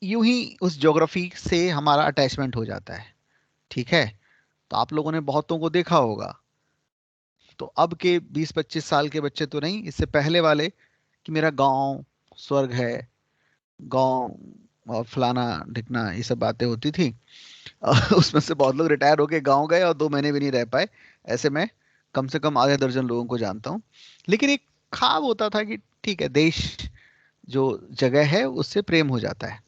यूं ही उस ज्योग्राफी से हमारा अटैचमेंट हो जाता है। ठीक है? तो आप लोगों ने बहुतों को देखा होगा, तो अब के 20-25 साल के बच्चे तो नहीं, इससे पहले वाले, कि मेरा गांव स्वर्ग है, गांव और फलाना ढिकना, ये सब बातें होती थी। उसमें से बहुत लोग रिटायर होके गांव गए और 2 महीने भी नहीं रह पाए। ऐसे में कम से कम आधे दर्जन लोगों को जानता हूँ। लेकिन एक ख्वाब होता था कि ठीक है, देश जो जगह है उससे प्रेम हो जाता है,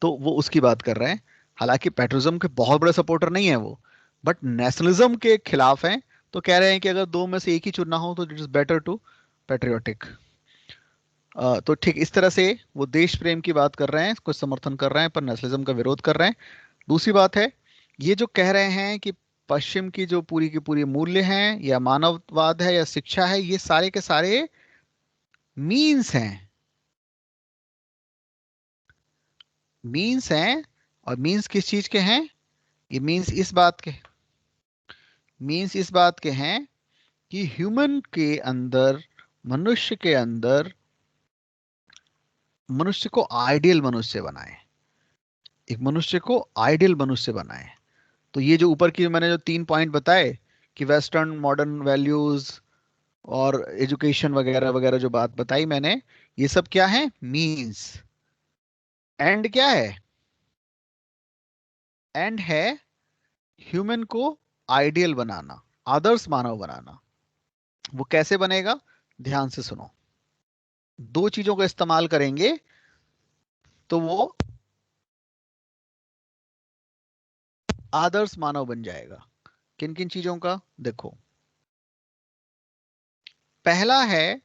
तो वो उसकी बात कर रहे हैं। हालांकि पेट्रियोटिज्म के बहुत बड़े सपोर्टर नहीं है वो, बट नेशनलिज्म के खिलाफ हैं। तो कह रहे हैं कि अगर दो में से एक ही चुनना हो तो it is better to patriotic. तो ठीक इस तरह से वो देश प्रेम की बात कर रहे हैं, कुछ समर्थन कर रहे हैं, पर नेशनलिज्म का विरोध कर रहे हैं। दूसरी बात है, ये जो कह रहे हैं कि पश्चिम की जो पूरी की पूरी मूल्य हैं या मानववाद है या शिक्षा है, ये सारे के सारे मीन्स हैं। मीन्स हैं। और मीन्स किस चीज के हैं? ये मीन्स इस बात के हैं कि ह्यूमन के अंदर, मनुष्य के अंदर मनुष्य को आइडियल मनुष्य बनाए, एक मनुष्य को आइडियल मनुष्य बनाए। तो ये जो ऊपर की मैंने जो 3 पॉइंट बताए कि वेस्टर्न मॉडर्न वैल्यूज और एजुकेशन वगैरह वगैरह जो बात बताई मैंने, ये सब क्या है? मीन्स। एंड क्या है? एंड है ह्यूमन को आइडियल बनाना, आदर्श मानव बनाना। वो कैसे बनेगा? ध्यान से सुनो। दो चीजों का इस्तेमाल करेंगे तो वो आदर्श मानव बन जाएगा। किन किन चीजों का? देखो, पहला है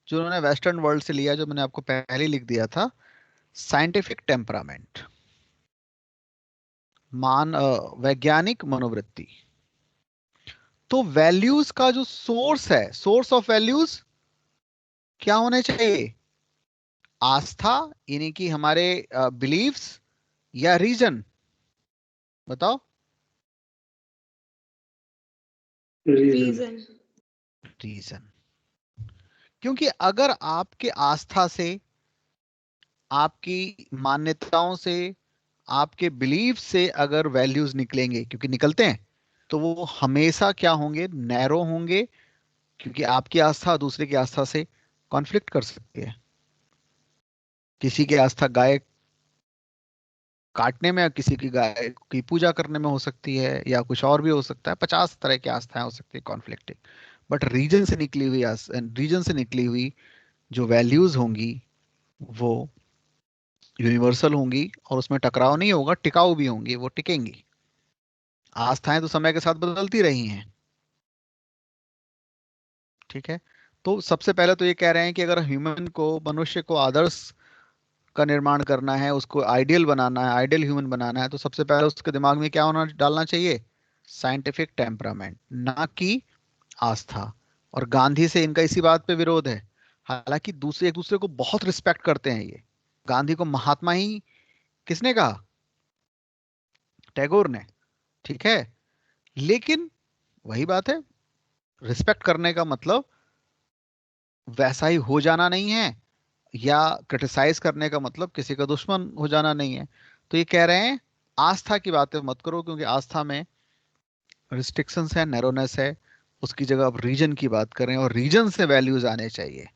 जो उन्होंने वेस्टर्न वर्ल्ड से लिया, जो मैंने आपको पहले ही लिख दिया था, साइंटिफिक टेम्परामेंट, वैज्ञानिक मनोवृत्ति। तो वैल्यूज का जो सोर्स है, सोर्स ऑफ वैल्यूज क्या होने चाहिए? आस्था, यानी कि हमारे बिलीव्स, या रीजन? बताओ। रीजन। रीजन। रीजन। क्योंकि अगर आपके आस्था से, आपकी मान्यताओं से, आपके बिलीफ से अगर वैल्यूज निकलेंगे, क्योंकि निकलते हैं, तो वो हमेशा क्या होंगे? नैरो होंगे। क्योंकि आपकी आस्था दूसरे की आस्था से कॉन्फ्लिक्ट कर सकती है। किसी की आस्था गाय काटने में और किसी की गाय की पूजा करने में हो सकती है, या कुछ और भी हो सकता है। 50 तरह की आस्थाएं हो सकती है कॉन्फ्लिक्टिंग। बट रीजन से निकली हुई रीजन से निकली हुई जो वैल्यूज होंगी वो यूनिवर्सल होंगी, और उसमें टकराव नहीं होगा, टिकाऊ भी होंगी, वो टिकेंगी। आस्थाएं तो समय के साथ बदलती रही हैं, ठीक है। तो सबसे पहले तो ये कह रहे हैं कि अगर ह्यूमन को, मनुष्य को आदर्श का निर्माण करना है, उसको आइडियल बनाना है, आइडियल ह्यूमन बनाना है, तो सबसे पहले उसके दिमाग में क्या होना, डालना चाहिए? साइंटिफिक टेम्परामेंट, ना कि आस्था। और गांधी से इनका इसी बात पे विरोध है। हालांकि दूसरे एक दूसरे को बहुत रिस्पेक्ट करते हैं ये। गांधी को महात्मा ही किसने कहा? टैगोर ने, ठीक है। लेकिन वही बात है, रिस्पेक्ट करने का मतलब वैसा ही हो जाना नहीं है, या क्रिटिसाइज करने का मतलब किसी का दुश्मन हो जाना नहीं है। तो ये कह रहे हैं आस्था की बातें मत करो, क्योंकि आस्था में रिस्ट्रिक्शंस है, नैरोनेस है। उसकी जगह आप रीजन की बात करें, और रीजन से वैल्यूज आने चाहिए।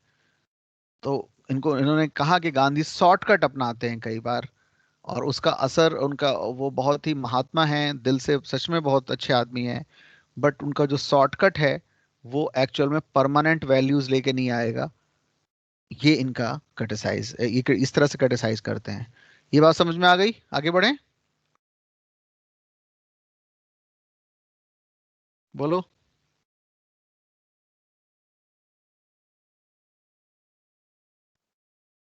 तो इन्होंने कहा कि गांधी शॉर्टकट अपनाते हैं कई बार, और उसका असर उनका, वो बहुत ही महात्मा हैं दिल से, सच में बहुत अच्छे आदमी हैं, बट उनका जो शॉर्टकट है वो एक्चुअल में परमानेंट वैल्यूज लेके नहीं आएगा। ये इनका क्रिटिसाइज, ये इस तरह से क्रिटिसाइज करते हैं। ये बात समझ में आ गई? आगे बढ़ें, बोलो।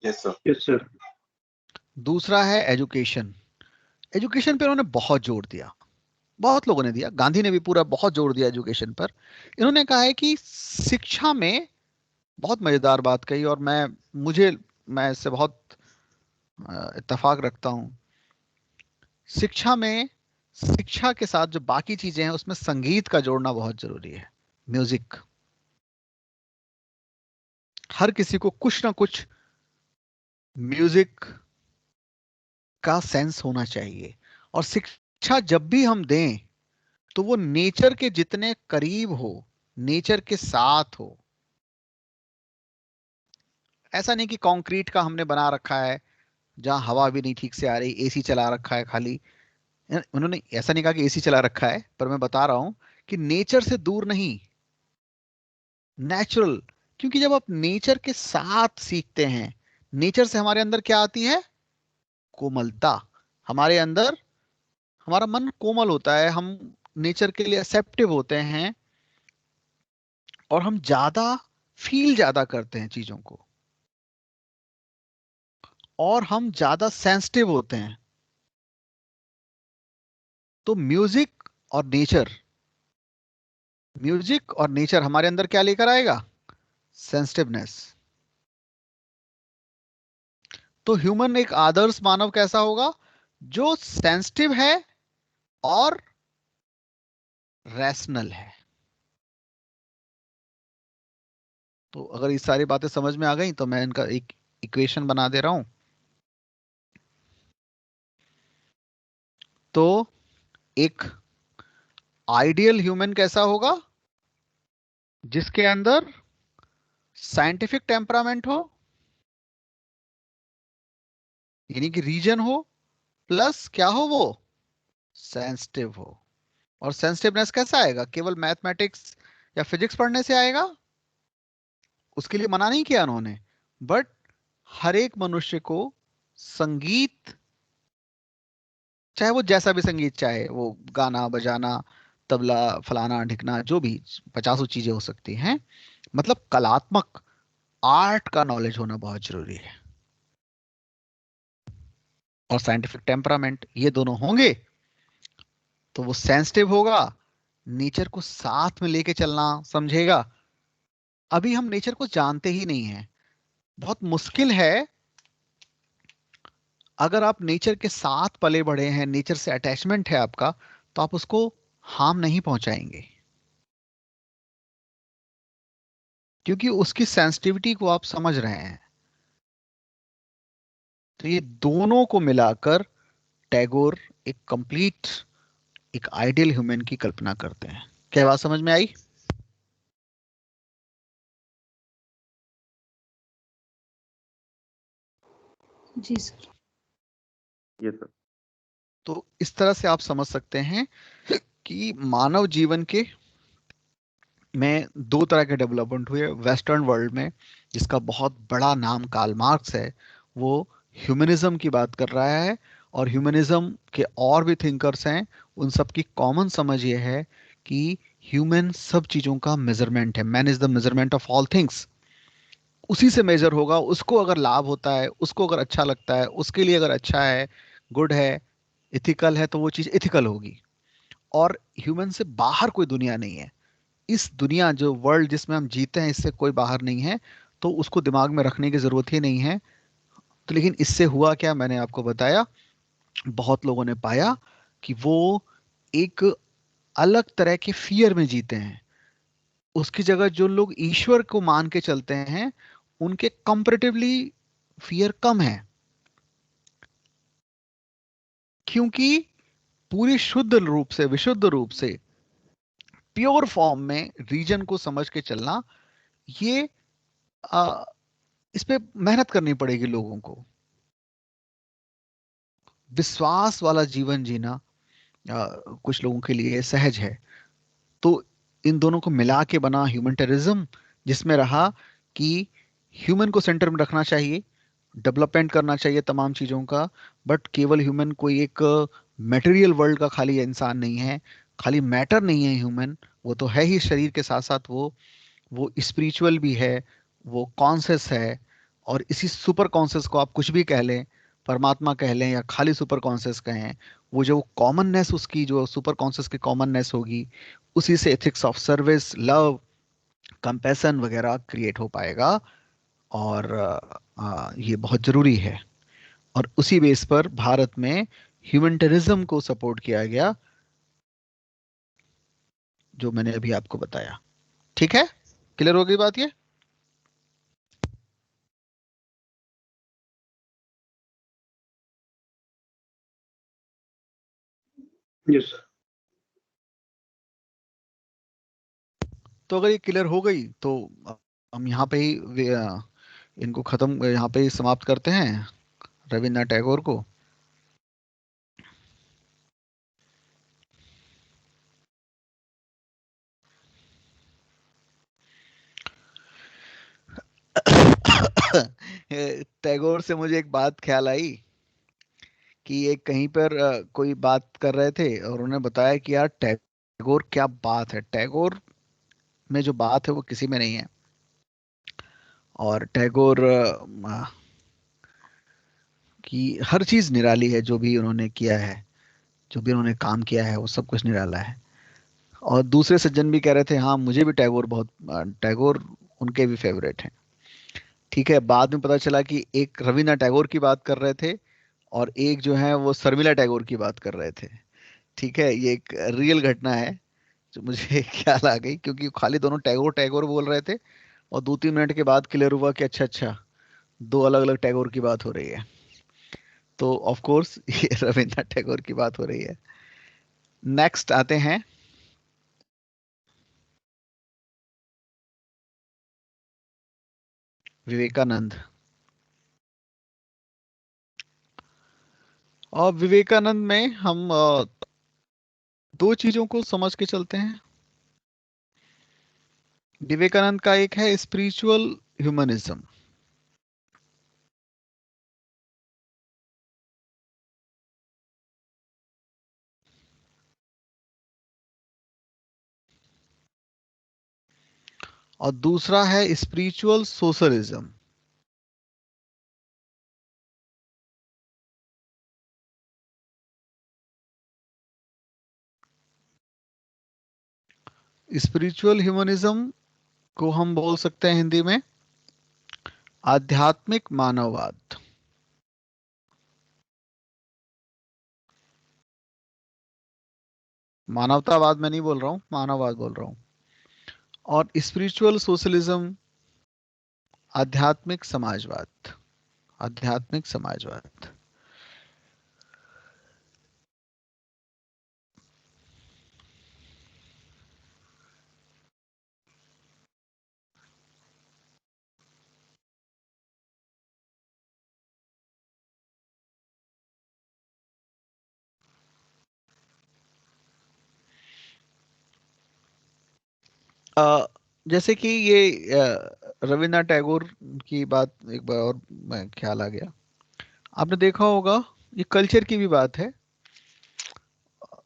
Yes sir. Yes sir. दूसरा है एजुकेशन। एजुकेशन पे उन्होंने बहुत जोर दिया, बहुत लोगों ने दिया, गांधी ने भी पूरा बहुत जोर दिया एजुकेशन पर। इन्होंने कहा है कि शिक्षा में, बहुत मजेदार बात कही, और मैं इससे बहुत इत्तेफाक रखता हूं। शिक्षा में, शिक्षा के साथ जो बाकी चीजें हैं उसमें संगीत का जोड़ना बहुत जरूरी है। म्यूजिक, हर किसी को कुछ ना कुछ म्यूजिक का सेंस होना चाहिए। और शिक्षा जब भी हम दें तो वो नेचर के जितने करीब हो, नेचर के साथ हो। ऐसा नहीं कि कंक्रीट का हमने बना रखा है जहां हवा भी नहीं ठीक से आ रही, एसी चला रखा है खाली। उन्होंने ऐसा नहीं कहा कि एसी चला रखा है, पर मैं बता रहा हूं कि नेचर से दूर नहीं, नेचुरल। क्योंकि जब आप नेचर के साथ सीखते हैं, नेचर से हमारे अंदर क्या आती है? कोमलता। हमारे अंदर, हमारा मन कोमल होता है, हम नेचर के लिए एक्सेप्टिव होते हैं, और हम ज्यादा फील ज्यादा करते हैं चीजों को, और हम ज्यादा सेंसिटिव होते हैं। तो म्यूजिक और नेचर हमारे अंदर क्या लेकर आएगा? सेंसिटिवनेस। तो ह्यूमन, एक आदर्श मानव कैसा होगा? जो सेंसिटिव है और रैशनल है। तो अगर ये सारी बातें समझ में आ गई तो मैं इनका एक इक्वेशन बना दे रहा हूं। तो एक आइडियल ह्यूमन कैसा होगा? जिसके अंदर साइंटिफिक टेम्परामेंट हो, यानी कि रीजन हो, प्लस क्या हो वो, सेंसिटिव हो। और सेंसिटिवनेस कैसा आएगा? केवल मैथमेटिक्स या फिजिक्स पढ़ने से आएगा? उसके लिए मना नहीं किया उन्होंने, बट हर एक मनुष्य को संगीत, चाहे वो जैसा भी संगीत, चाहे वो गाना बजाना, तबला, फलाना ढिकना, जो भी 50 चीजें हो सकती हैं, मतलब कलात्मक आर्ट का नॉलेज होना बहुत जरूरी है। और साइंटिफिक टेम्परामेंट, ये दोनों होंगे तो वो सेंसिटिव होगा, नेचर को साथ में लेके चलना समझेगा। अभी हम नेचर को जानते ही नहीं है, बहुत मुश्किल है। अगर आप नेचर के साथ पले बढ़े हैं, नेचर से अटैचमेंट है आपका, तो आप उसको हार्म नहीं पहुंचाएंगे, क्योंकि उसकी सेंसिटिविटी को आप समझ रहे हैं। तो ये दोनों को मिलाकर टैगोर एक कंप्लीट, एक आइडियल ह्यूमन की कल्पना करते हैं। क्या बात समझ में आई? जी सर। Yes sir. तो इस तरह से आप समझ सकते हैं कि मानव जीवन के में दो तरह के डेवलपमेंट हुए वेस्टर्न वर्ल्ड में, जिसका बहुत बड़ा नाम कार्ल मार्क्स है। वो ह्यूमनिज्म की बात कर रहा है, और ह्यूमनिज्म के और भी थिंकर्स हैं। उन सब की कॉमन समझ ये है कि ह्यूमन सब चीजों का मेजरमेंट है, man is the measurement of all things. उसी से मेजर होगा, उसको अगर लाभ होता है, उसको अगर अच्छा लगता है, उसके लिए अगर अच्छा है, गुड है, इथिकल है, तो वो चीज इथिकल होगी। और ह्यूमन से बाहर कोई दुनिया नहीं है। इस दुनिया, जो वर्ल्ड जिसमें हम जीते हैं, इससे कोई बाहर नहीं है, तो उसको दिमाग में रखने की जरूरत ही नहीं है। तो लेकिन इससे हुआ क्या, मैंने आपको बताया, बहुत लोगों ने पाया कि वो एक अलग तरह के फियर में जीते हैं। उसकी जगह जो लोग ईश्वर को मान के चलते हैं, उनके कंपैरेटिवली फियर कम है, क्योंकि पूरी शुद्ध रूप से, विशुद्ध रूप से, प्योर फॉर्म में रीजन को समझ के चलना, ये इस पे मेहनत करनी पड़ेगी लोगों को। विश्वास वाला जीवन जीना कुछ लोगों के लिए सहज है। तो इन दोनों को मिला के बना ह्यूमनिटेरिज्म, जिसमें रहा कि ह्यूमन को सेंटर में रखना चाहिए, डेवलपमेंट करना चाहिए तमाम चीजों का, बट केवल ह्यूमन कोई एक मटेरियल वर्ल्ड का खाली इंसान नहीं है, खाली मैटर नहीं है ह्यूमन। वो तो है ही, शरीर के साथ साथ वो स्पिरिचुअल भी है, वो कॉन्शियस है। और इसी सुपर कॉन्शियस को आप कुछ भी कह लें, परमात्मा कह लें या खाली सुपर कॉन्शियस कहें, वो जो कॉमननेस, उसकी जो सुपर कॉन्शियस की कॉमननेस होगी, उसी से ethics of service, love, compassion वगैरह क्रिएट हो पाएगा। और ये बहुत जरूरी है। और उसी बेस पर भारत में ह्यूमनिटेरिज्म को सपोर्ट किया गया, जो मैंने अभी आपको बताया। ठीक है, क्लियर हो गई बात ये? Yes sir. तो अगर ये क्लियर हो गई तो हम यहाँ पे ही इनको खत्म, यहाँ पे ही समाप्त करते हैं, रविन्द्रनाथ टैगोर को। टैगोर से मुझे एक बात ख्याल आई कि एक कहीं पर कोई बात कर रहे थे, और उन्होंने बताया कि यार टैगोर क्या बात है, टैगोर में जो बात है वो किसी में नहीं है। और टैगोर की हर चीज निराली है, जो भी उन्होंने किया है, जो भी उन्होंने काम किया है, वो सब कुछ निराला है। और दूसरे सज्जन भी कह रहे थे, हाँ मुझे भी टैगोर बहुत, टैगोर उनके भी फेवरेट हैं। ठीक है, बाद में पता चला कि एक रविन्द्रनाथ टैगोर की बात कर रहे थे, और एक जो है वो शर्मिला टैगोर की बात कर रहे थे। ठीक है, ये एक रियल घटना है जो मुझे ख्याल आ गई, क्योंकि खाली दोनों टैगोर टैगोर बोल रहे थे, और 2-3 मिनट के बाद क्लियर हुआ कि अच्छा अच्छा, दो अलग अलग टैगोर की बात हो रही है। तो ऑफ कोर्स ये रविन्द्रनाथ टैगोर की बात हो रही है। नेक्स्ट आते हैं विवेकानंद। और विवेकानंद में हम दो चीजों को समझ के चलते हैं। विवेकानंद का एक है स्पिरिचुअल ह्यूमनिज्म। और दूसरा है स्पिरिचुअल सोशलिज्म। स्पिरिचुअल ह्यूमनिज्म को हम बोल सकते हैं हिंदी में आध्यात्मिक मानववाद। मानवतावाद मैं नहीं बोल रहा हूं, मानववाद बोल रहा हूं। और स्पिरिचुअल सोशलिज्म आध्यात्मिक समाजवाद। आध्यात्मिक समाजवाद। अ, जैसे कि ये रविन्द्रनाथ टैगोर की बात एक बार और मैं ख्याल आ गया। आपने देखा होगा ये कल्चर की भी बात है।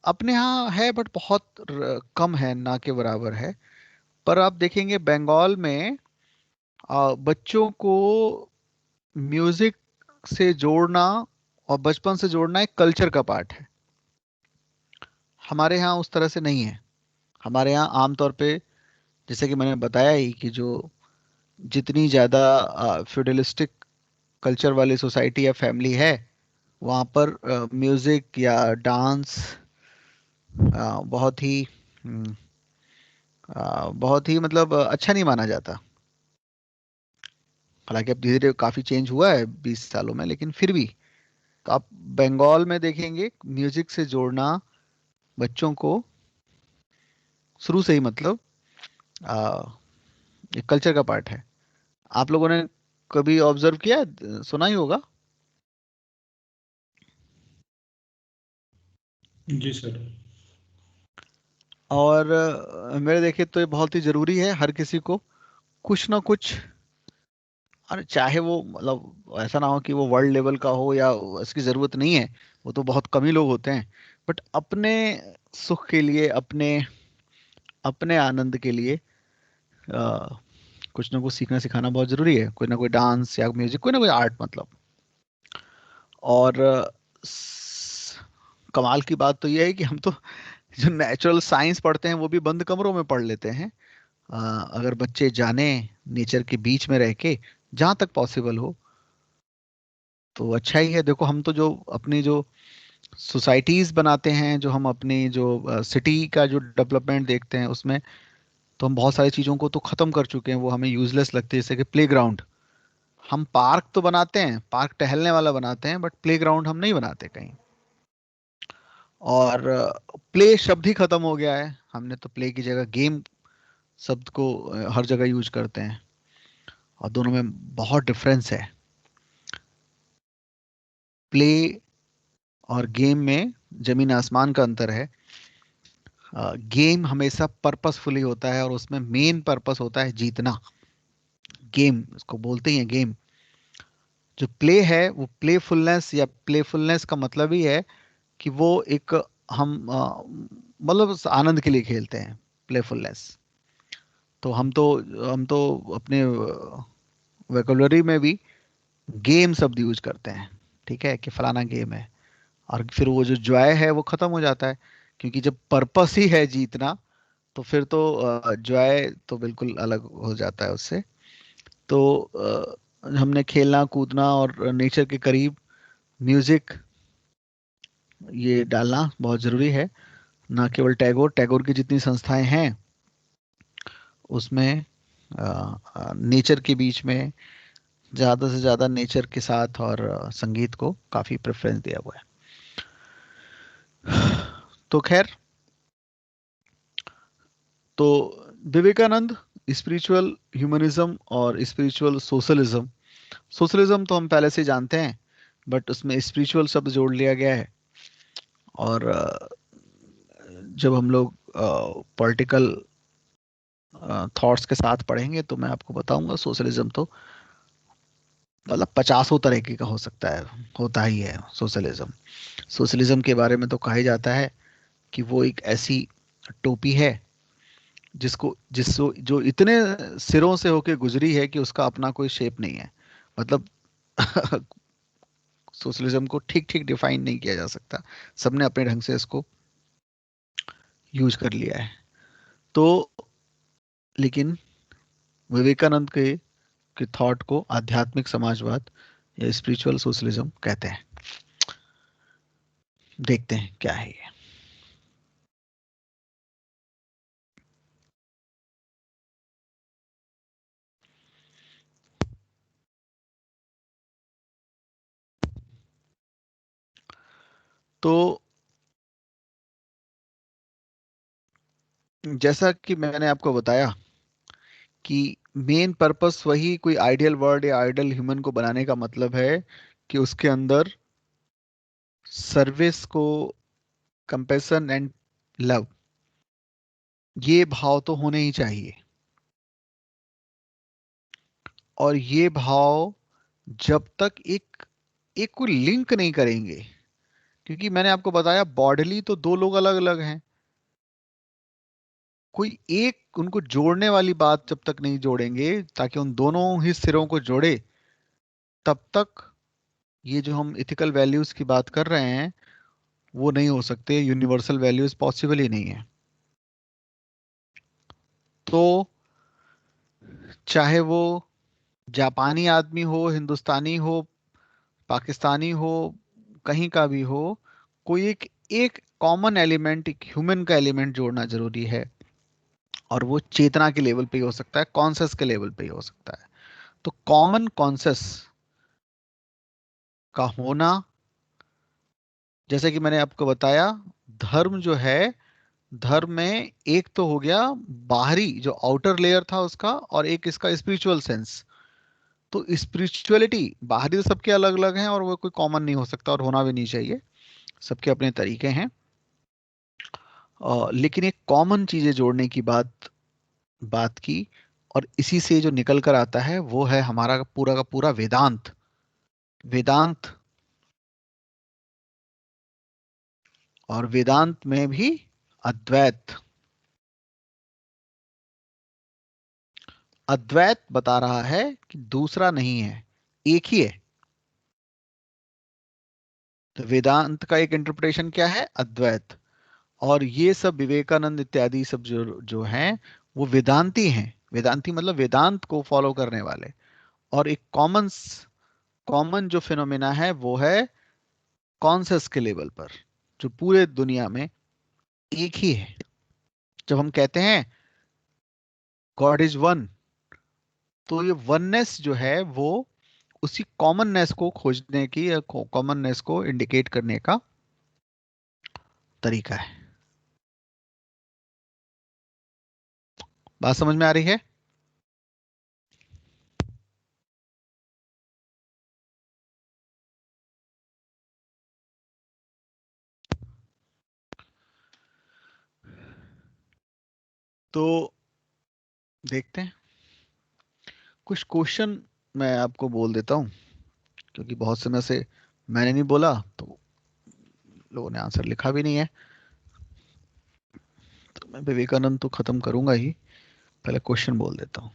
अपने यहाँ है बट बहुत कम है, ना के बराबर है। पर आप देखेंगे बंगाल में बच्चों को म्यूजिक से जोड़ना और बचपन से जोड़ना एक कल्चर का पार्ट है। हमारे यहाँ उस तरह से नहीं है। हमारे यहाँ आमतौर पे जैसे कि मैंने बताया ही कि जो जितनी ज़्यादा फ्यूडलिस्टिक कल्चर वाली सोसाइटी या फैमिली है वहाँ पर म्यूजिक या डांस बहुत ही बहुत ही मतलब अच्छा नहीं माना जाता। हालांकि अब धीरे धीरे काफ़ी चेंज हुआ है 20 सालों में, लेकिन फिर भी तो आप बंगाल में देखेंगे म्यूजिक से जोड़ना बच्चों को शुरू से ही मतलब आ, एक कल्चर का पार्ट है। आप लोगों ने कभी ऑब्जर्व किया है? सुना ही होगा। जी सर। और मेरे देखे तो ये बहुत ही जरूरी है हर किसी को कुछ ना कुछ। अरे चाहे वो मतलब ऐसा ना हो कि वो वर्ल्ड लेवल का हो या इसकी जरूरत नहीं है, वो तो बहुत कम ही लोग होते हैं। बट अपने सुख के लिए, अपने अपने आनंद के लिए कुछ ना कुछ सीखना सिखाना बहुत जरूरी है। कोई ना कोई डांस या म्यूजिक, कोई ना कोई आर्ट मतलब। और कमाल की बात तो ये है कि हम तो जो नेचुरल साइंस पढ़ते हैं वो भी बंद कमरों में पढ़ लेते हैं। अ, अगर बच्चे जाने नेचर के बीच में रह के, जहाँ तक पॉसिबल हो तो अच्छा ही है। देखो हम तो जो अपनी जो सोसाइटीज बनाते हैं, जो हम अपनी जो सिटी का जो डेवलपमेंट देखते हैं उसमें तो हम बहुत सारी चीज़ों को तो ख़त्म कर चुके हैं, वो हमें यूजलेस लगती है। जैसे कि प्लेग्राउंड, हम पार्क तो बनाते हैं, पार्क टहलने वाला बनाते हैं, बट प्लेग्राउंड हम नहीं बनाते कहीं। और प्ले शब्द ही खत्म हो गया है। हमने तो प्ले की जगह गेम शब्द को हर जगह यूज करते हैं। और दोनों में बहुत डिफरेंस है। प्ले और गेम में जमीन आसमान का अंतर है। गेम हमेशा पर्पसफुली होता है और उसमें मेन पर्पस होता है जीतना। गेम उसको बोलते ही है गेम। जो प्ले है वो प्लेफुलनेस, या प्लेफुलनेस का मतलब ही है कि वो एक हम मतलब उस आनंद के लिए खेलते हैं, प्लेफुलनेस। तो हम तो अपने वोकेबलरी में भी गेम शब्द यूज करते हैं, ठीक है, कि फलाना गेम है। और फिर वो जो जॉय है वो खत्म हो जाता है, क्योंकि जब पर्पस ही है जीतना तो फिर तो जॉय तो बिल्कुल अलग हो जाता है उससे। तो हमने खेलना कूदना और नेचर के करीब म्यूजिक ये डालना बहुत जरूरी है। ना केवल टैगोर, टैगोर की जितनी संस्थाएं हैं उसमें नेचर के बीच में ज्यादा से ज्यादा नेचर के साथ और संगीत को काफी प्रेफरेंस दिया हुआ है। तो खैर, तो विवेकानंद स्पिरिचुअल ह्यूमनिज्म और स्पिरिचुअल सोशलिज्म, सोशलिज्म तो हम पहले से जानते हैं, बट उसमें स्पिरिचुअल शब्द जोड़ लिया गया है। और जब हम लोग पॉलिटिकल थॉट्स के साथ पढ़ेंगे तो मैं आपको बताऊंगा सोशलिज्म तो मतलब पचासों तरीके का हो सकता है, होता ही है सोशलिज्म। सोशलिज्म के बारे में तो कहा ही जाता है कि वो एक ऐसी टोपी है जिसको जो इतने सिरों से होके गुजरी है कि उसका अपना कोई शेप नहीं है। मतलब सोशलिज्म को ठीक ठीक डिफाइन नहीं किया जा सकता, सबने अपने ढंग से इसको यूज कर लिया है। तो लेकिन विवेकानंद के थॉट को आध्यात्मिक समाजवाद या स्पिरिचुअल सोशलिज्म कहते हैं। देखते हैं क्या है ये। तो जैसा कि मैंने आपको बताया कि मेन पर्पस वही कोई आइडियल वर्ल्ड या आइडियल ह्यूमन को बनाने का मतलब है कि उसके अंदर सर्विस को, कंपैशन एंड लव, ये भाव तो होने ही चाहिए। और ये भाव जब तक एक एक कोई लिंक नहीं करेंगे, क्योंकि मैंने आपको बताया बॉडीली तो दो लोग अलग अलग हैं, कोई एक उनको जोड़ने वाली बात जब तक नहीं जोड़ेंगे ताकि उन दोनों ही सिरों को जोड़े, तब तक ये जो हम इथिकल वैल्यूज की बात कर रहे हैं वो नहीं हो सकते, यूनिवर्सल वैल्यूज पॉसिबल ही नहीं है। तो चाहे वो जापानी आदमी हो, हिंदुस्तानी हो, पाकिस्तानी हो, कहीं का भी हो, कोई एक एक कॉमन एलिमेंट, एक ह्यूमन का एलिमेंट जोड़ना जरूरी है। और वो चेतना के लेवल पे ही हो सकता है, कॉन्शस के लेवल पे ही हो सकता है। तो कॉमन कॉन्शस का होना, जैसे कि मैंने आपको बताया, धर्म जो है, धर्म में एक तो हो गया बाहरी जो आउटर लेयर था उसका, और एक इसका स्पिरिचुअल सेंस। तो स्पिरिचुअलिटी बाहरी तो सबके अलग अलग हैं और वो कोई कॉमन नहीं हो सकता और होना भी नहीं चाहिए, सबके अपने तरीके हैं। लेकिन एक कॉमन चीजें जोड़ने की बात बात की, और इसी से जो निकल कर आता है वो है हमारा पूरा का पूरा वेदांत। वेदांत, और वेदांत में भी अद्वैत। अद्वैत बता रहा है कि दूसरा नहीं है, एक ही है। तो वेदांत का एक इंटरप्रिटेशन क्या है? अद्वैत। और ये सब विवेकानंद इत्यादि सब जो जो हैं वो वेदांती हैं। वेदांती मतलब वेदांत को फॉलो करने वाले। और एक कॉमन कॉमन जो फिनोमेना है वो है कॉन्शस के लेवल पर, जो पूरे दुनिया में एक ही है। जब हम कहते हैं गॉड इज वन, तो ये वननेस जो है वो उसी कॉमननेस को खोजने की या कॉमननेस को इंडिकेट करने का तरीका है। बात समझ में आ रही है? तो देखते हैं कुछ क्वेश्चन, मैं आपको बोल देता हूँ, क्योंकि बहुत समय से मैंने नहीं बोला तो लोगों ने आंसर लिखा भी नहीं है। तो मैं विवेकानंद तो खत्म करूंगा ही, पहले क्वेश्चन बोल देता हूँ।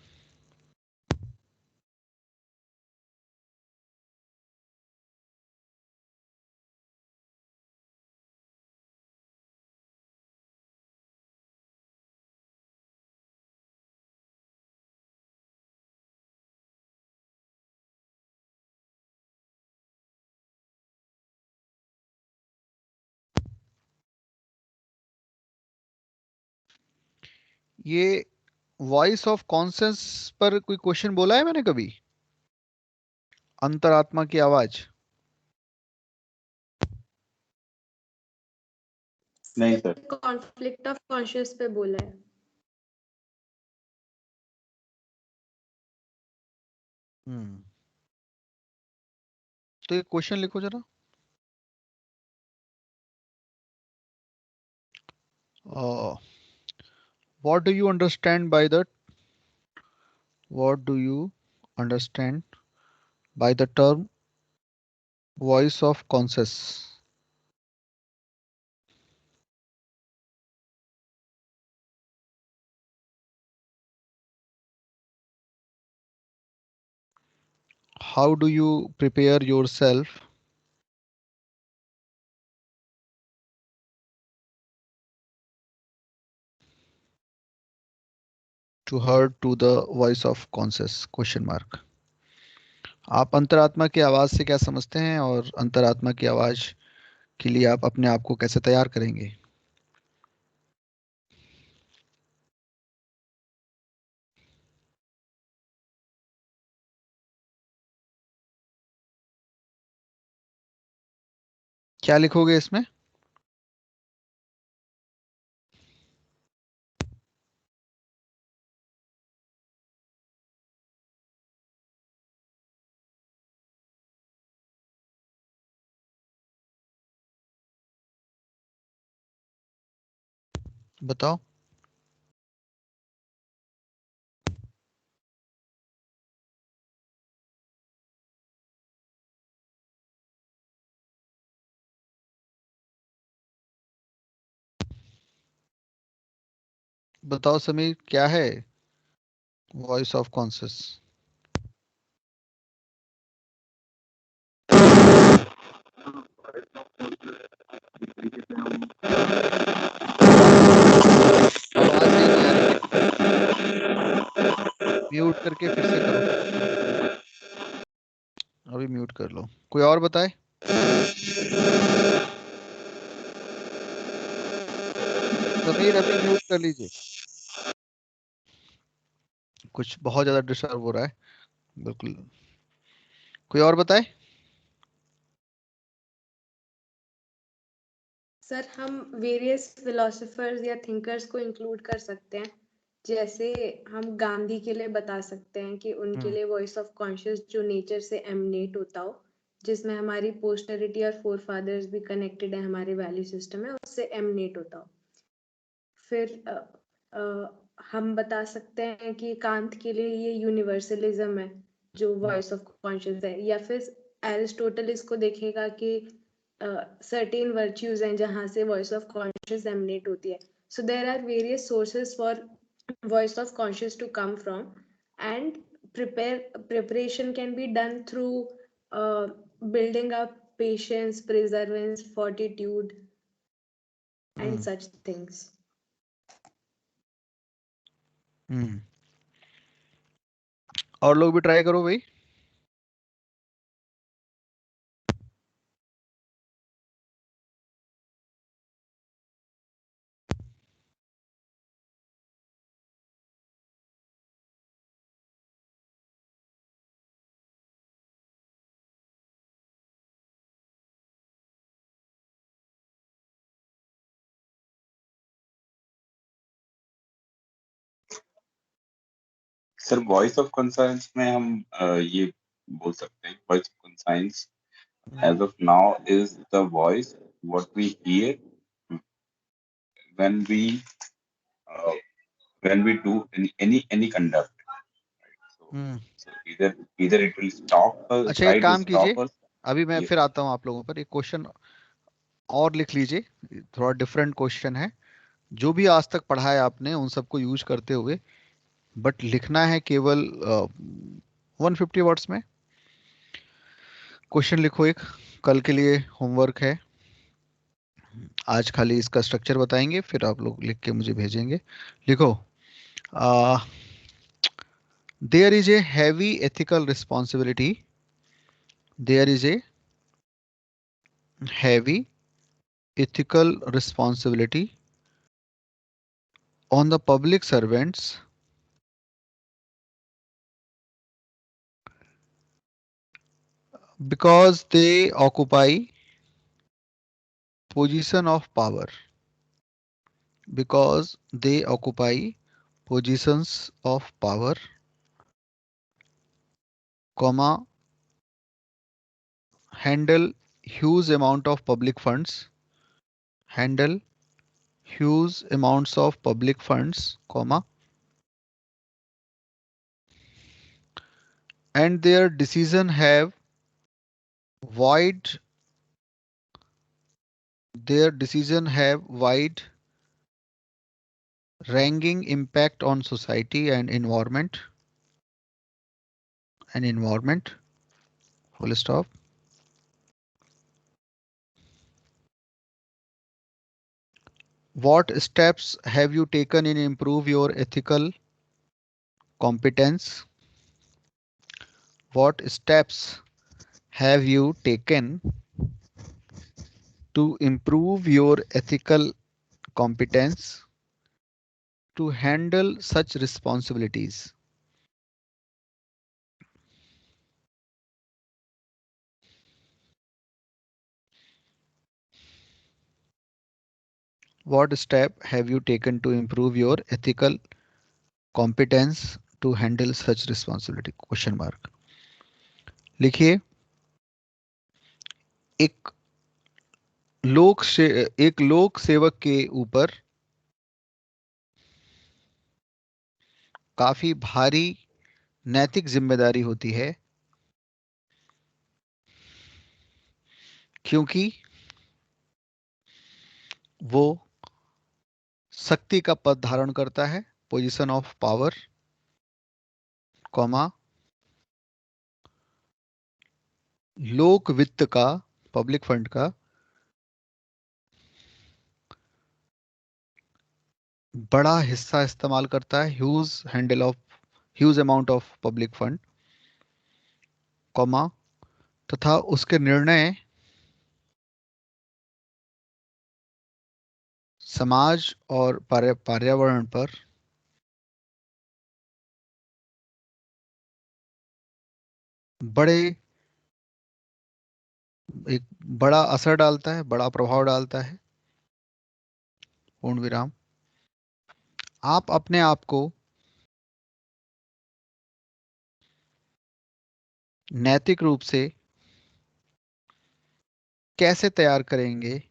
ये वॉइस ऑफ कॉन्सेंस पर कोई क्वेश्चन बोला है मैंने कभी? अंतरात्मा की आवाज। नहीं सर। कॉन्फ्लिक्ट ऑफ कॉन्शियस पे बोला है। तो एक क्वेश्चन लिखो जरा। What do you understand by the what do you understand by the term voice of conscious? How do you prepare yourself to heard to the voice of conscious? Question mark. आप अंतरात्मा की आवाज से क्या समझते हैं और अंतरात्मा की आवाज के लिए आप अपने आप को कैसे तैयार करेंगे? क्या लिखोगे इसमें? बताओ। बताओ समीर, क्या है वॉइस ऑफ कॉन्शियस? आवाज नहीं आ रही, म्यूट करके फिर से करो। अभी म्यूट कर लो। कोई और बताए? समीर अभी म्यूट कर लीजिए, कुछ बहुत ज्यादा डिस्टर्ब हो रहा है। बिल्कुल। कोई और बताए? सर हम वेरियस फिलोसोफर्स या थिंकर्स को इंक्लूड कर सकते हैं। जैसे हम गांधी के लिए बता सकते हैं कि उनके लिए वॉइस ऑफ कॉन्शियस जो नेचर से एमनेट होता हो, जिसमें हमारी पोस्टरिटी और फोर फादर्स भी कनेक्टेड है हमारे वैल्यू सिस्टम में, उससे एमनेट होता हो। फिर हम बता सकते हैं कि कांत के लिए ये यूनिवर्सलिज्म है जो वॉइस ऑफ कॉन्शियस है। या फिर एरिस्टोटल इसको देखेगा कि सर्टेन वर्च्यूज हैं जहाँ से वॉइस ऑफ कॉन्शियस एमनेट होती है। So there are various sources for voice of conscious to come from, and preparation can be done through building up patience, perseverance, fortitude, and such things. और लोग भी try करो भाई। Sir voice of conscience में हम ये बोल सकते हैं, voice of conscience as of now is the voice what we hear when we uh, when we do any conduct. So either it will stop us, अच्छा, try एक to काम कीजिए, stop us. अभी मैं Yes. फिर आता हूँ आप लोगों पर। एक क्वेश्चन और लिख लीजिए, थोड़ा डिफरेंट क्वेश्चन है। जो भी आज तक पढ़ा है आपने उन सबको यूज करते हुए, बट लिखना है केवल 150 वर्ड्स में। क्वेश्चन लिखो एक, कल के लिए होमवर्क है। आज खाली इसका स्ट्रक्चर बताएंगे, फिर आप लोग लिख के मुझे भेजेंगे। लिखो, there is a heavy ethical responsibility, there is a heavy ethical responsibility on the public servants because they occupy position of power. Because they occupy positions of power, comma, handle huge amount of public funds, handle huge amounts of public funds, comma, and their decision have wide wide ranging impact on society and environment, full stop. What steps have you taken in improve your ethical competence? What steps have you taken to improve your ethical competence to handle such responsibilities? What step have you taken to improve your ethical competence to handle such responsibility? Question mark लिखिए। एक एक लोक सेवक के ऊपर काफी भारी नैतिक जिम्मेदारी होती है, क्योंकि वो शक्ति का पद धारण करता है, पोजीशन ऑफ पावर, कॉमा, लोक वित्त का, पब्लिक फंड का बड़ा हिस्सा इस्तेमाल करता है, huge amount of public fund, comma, तथा उसके निर्णय समाज और पर्यावरण पर एक बड़ा असर डालता है, बड़ा प्रभाव डालता है, पूर्ण विराम। आप अपने आप को नैतिक रूप से कैसे तैयार करेंगे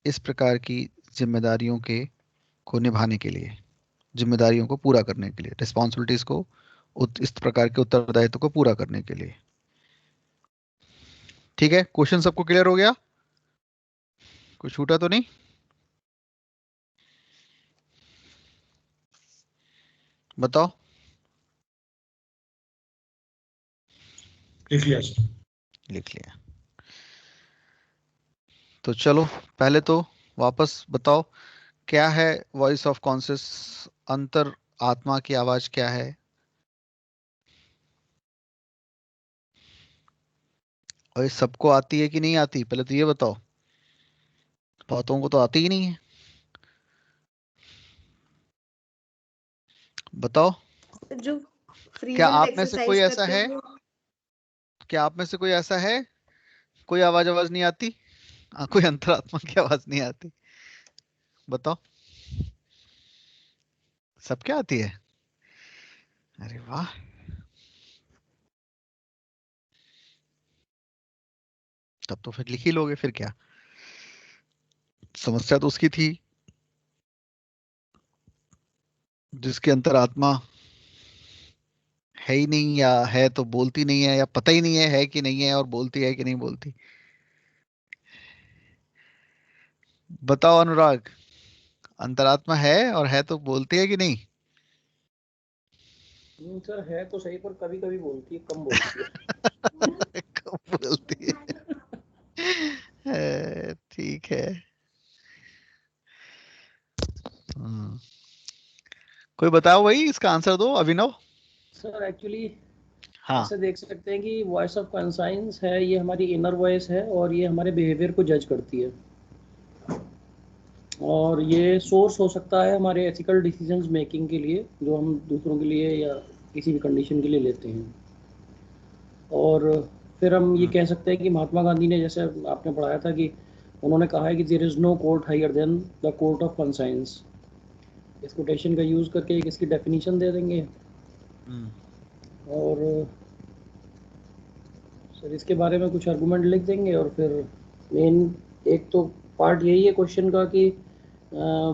इस प्रकार की जिम्मेदारियों को निभाने के लिए, जिम्मेदारियों को पूरा करने के लिए, रिस्पॉन्सिबिलिटीज को, इस प्रकार के उत्तरदायित्व को पूरा करने के लिए। ठीक है, क्वेश्चन सबको क्लियर हो गया? कुछ छूटा तो नहीं? बताओ। लिख लिया सर। लिख लिया। तो चलो पहले तो वापस बताओ, क्या है वॉइस ऑफ कॉन्शियस, अंतर आत्मा की आवाज क्या है? और ये सबको आती है कि नहीं आती, पहले तो ये बताओ। बहुतों को तो आती ही नहीं है, बताओ। जो क्या फ्रीविल आप में से कोई एक्सरसाइज ऐसा करते है, हैं वो क्या आप में से कोई ऐसा है, कोई आवाज नहीं आती? कोई अंतरात्मा की आवाज नहीं आती? बताओ। सब क्या आती है? अरे वाह, तब तो फिर लिख ही लोगे, फिर क्या समस्या तो उसकी थी जिसके अंतरात्मा है ही नहीं, या है तो बोलती नहीं है, या पता ही नहीं है कि नहीं है, और बोलती है कि नहीं बोलती। बताओ अनुराग, अंतरात्मा है और है तो बोलती है कि नहीं? सर है तो सही, पर कभी कभी बोलती है, कम बोलती है। कब बोलती है? ठीक है। कोई बताओ भाई, इसका आंसर दो, अभिनव। सर एक्चुअली हाँ, ऐसे देख सकते हैं कि वॉइस ऑफ कॉन्साइंस है, ये हमारी इनर वॉइस है और ये हमारे बिहेवियर को जज करती है, और ये सोर्स हो सकता है हमारे एथिकल डिसीजंस मेकिंग के लिए, जो हम दूसरों के लिए या किसी भी कंडीशन के लिए लेते हैं। और फिर हम ये कह सकते हैं कि महात्मा गांधी ने, जैसे आपने पढ़ाया था, कि उन्होंने कहा है कि there is no court higher than the court of conscience. इस कोटेशन का यूज़ करके एक इसकी डेफिनेशन दे देंगे। और सर इसके बारे में कुछ आर्गूमेंट लिख देंगे, और फिर मेन एक तो पार्ट यही है क्वेश्चन का कि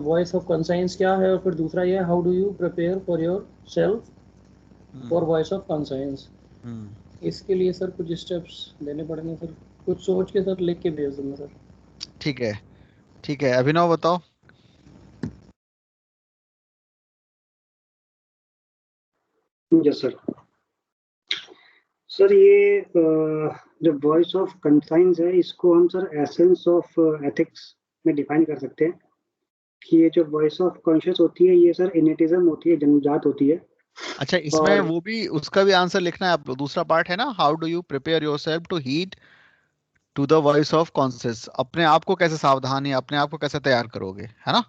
वॉइस ऑफ कंसाइंस क्या है, और फिर दूसरा ये how do you prepare for your self for voice of conscience. इसके लिए सर कुछ स्टेप्स देने पड़ेंगे सर, कुछ सोच के सर लिख के भेज दूंगा सर। ठीक है, ठीक है। अभिनव बताओ। Yes sir. सर ये जो वॉइस ऑफ कंसाइंस है, इसको हम सर एसेंस ऑफ एथिक्स में डिफाइन कर सकते हैं कि ये जो वॉइस ऑफ कॉन्शियस होती है, ये सर इनेटिज्म होती है, जन्मजात होती है। अच्छा, इसमें वो भी, उसका भी आंसर लिखना है आप। दूसरा पार्ट है ना, how do you prepare yourself to heed to the voice of conscious. अपने आप को कैसे सावधानी, अपने आप को कैसे तैयार करोगे, है ना,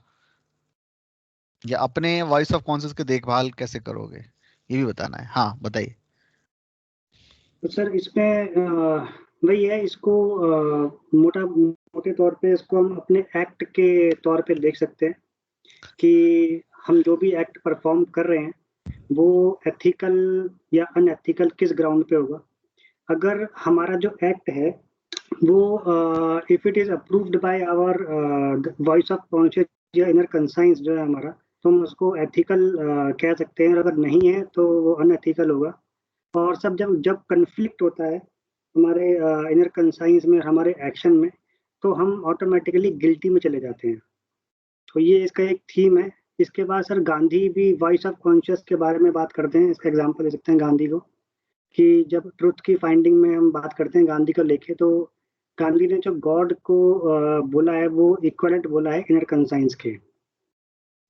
या अपने वॉइस ऑफ कॉन्शियस की देखभाल कैसे करोगे, ये भी बताना है। हाँ बताइए। तो सर इसमें वही है, इसको मोटे तौर पे इसको हम अपने एक्ट के तौर पे देख सकते हैं कि हम जो भी एक्ट परफॉर्म कर रहे हैं वो एथिकल या अनएथिकल किस ग्राउंड पे होगा। अगर हमारा जो एक्ट है वो if it is approved by our voice of conscious या इनर कंसाइंस जो है हमारा, तो हम उसको एथिकल कह सकते हैं। और अगर नहीं है तो वो अनएथिकल होगा। और सब जब जब कन्फ्लिक्ट होता है हमारे इनर कंसाइंस में, हमारे एक्शन में, तो हम ऑटोमेटिकली गिल्टी में चले जाते हैं। तो ये इसका एक थीम है। इसके बाद सर गांधी भी वॉइस ऑफ कॉन्शियस के बारे में बात करते हैं। इसका एग्जांपल ले सकते हैं गांधी को, कि जब ट्रुथ की फाइंडिंग में हम बात करते हैं गांधी को लेके, तो गांधी ने जो गॉड को बोला है वो इक्वलेंट बोला है इनर कंसाइंस के।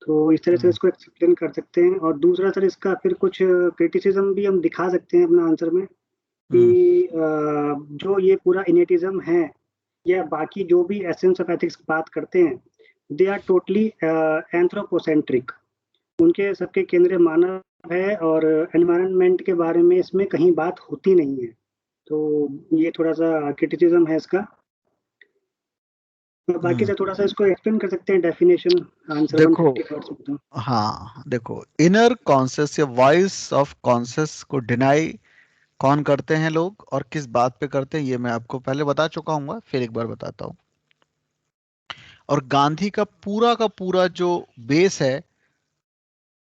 तो इस तरह से इसको एक्सप्लेन कर सकते हैं। और दूसरा सर इसका फिर कुछ क्रिटिसिज्म भी हम दिखा सकते हैं अपना आंसर में कि जो ये पूरा इनेटिज्म है या बाकी जो भी एसेंस ऑफ एथिक्स बात करते हैं, दे आर टोटली एंथ्रोपोसेंट्रिक। उनके सबके केंद्र मानव है और एनवायरनमेंट के बारे में इसमें कहीं बात होती नहीं है। तो ये थोड़ा सा क्रिटिसिज्म है इसका। तो बाकी से थोड़ा सा इसको एक्सप्लेन कर सकते हैं डेफिनेशन आंसर देखो, 150 में। हाँ देखो, इनर कॉन्शियस या वॉइस ऑफ कॉन्शियस को डिनाई कौन करते हैं लोग और किस बात पे करते हैं, ये मैं आपको पहले बता चुका हूँ, फिर एक बार बताता हूँ। और गांधी का पूरा जो बेस है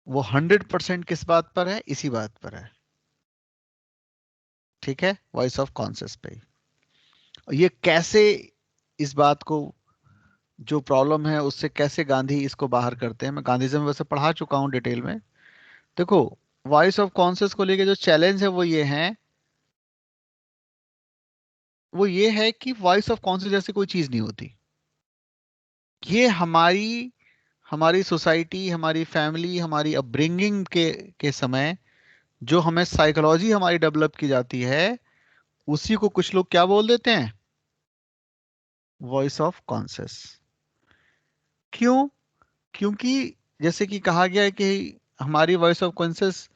वो 100% किस बात पर है, इसी बात पर है। ठीक है, वॉइस ऑफ कॉन्शियस पे ही। और ये कैसे, इस बात को, जो प्रॉब्लम है उससे कैसे गांधी इसको बाहर करते हैं, मैं गांधीज्म में वैसे पढ़ा चुका हूं डिटेल में। देखो, वॉइस ऑफ कॉन्शियस को लेके जो चैलेंज है वो ये है कि वॉइस ऑफ कॉन्शियस जैसी कोई चीज नहीं होती। ये हमारी हमारी सोसाइटी, हमारी फैमिली, हमारी अपब्रिंगिंग के समय जो हमें साइकोलॉजी हमारी डेवलप की जाती है, उसी को कुछ लोग क्या बोल देते हैं, वॉइस ऑफ कॉन्शियस। क्यों? क्योंकि जैसे कि कहा गया है कि हमारी वॉइस ऑफ कॉन्शियस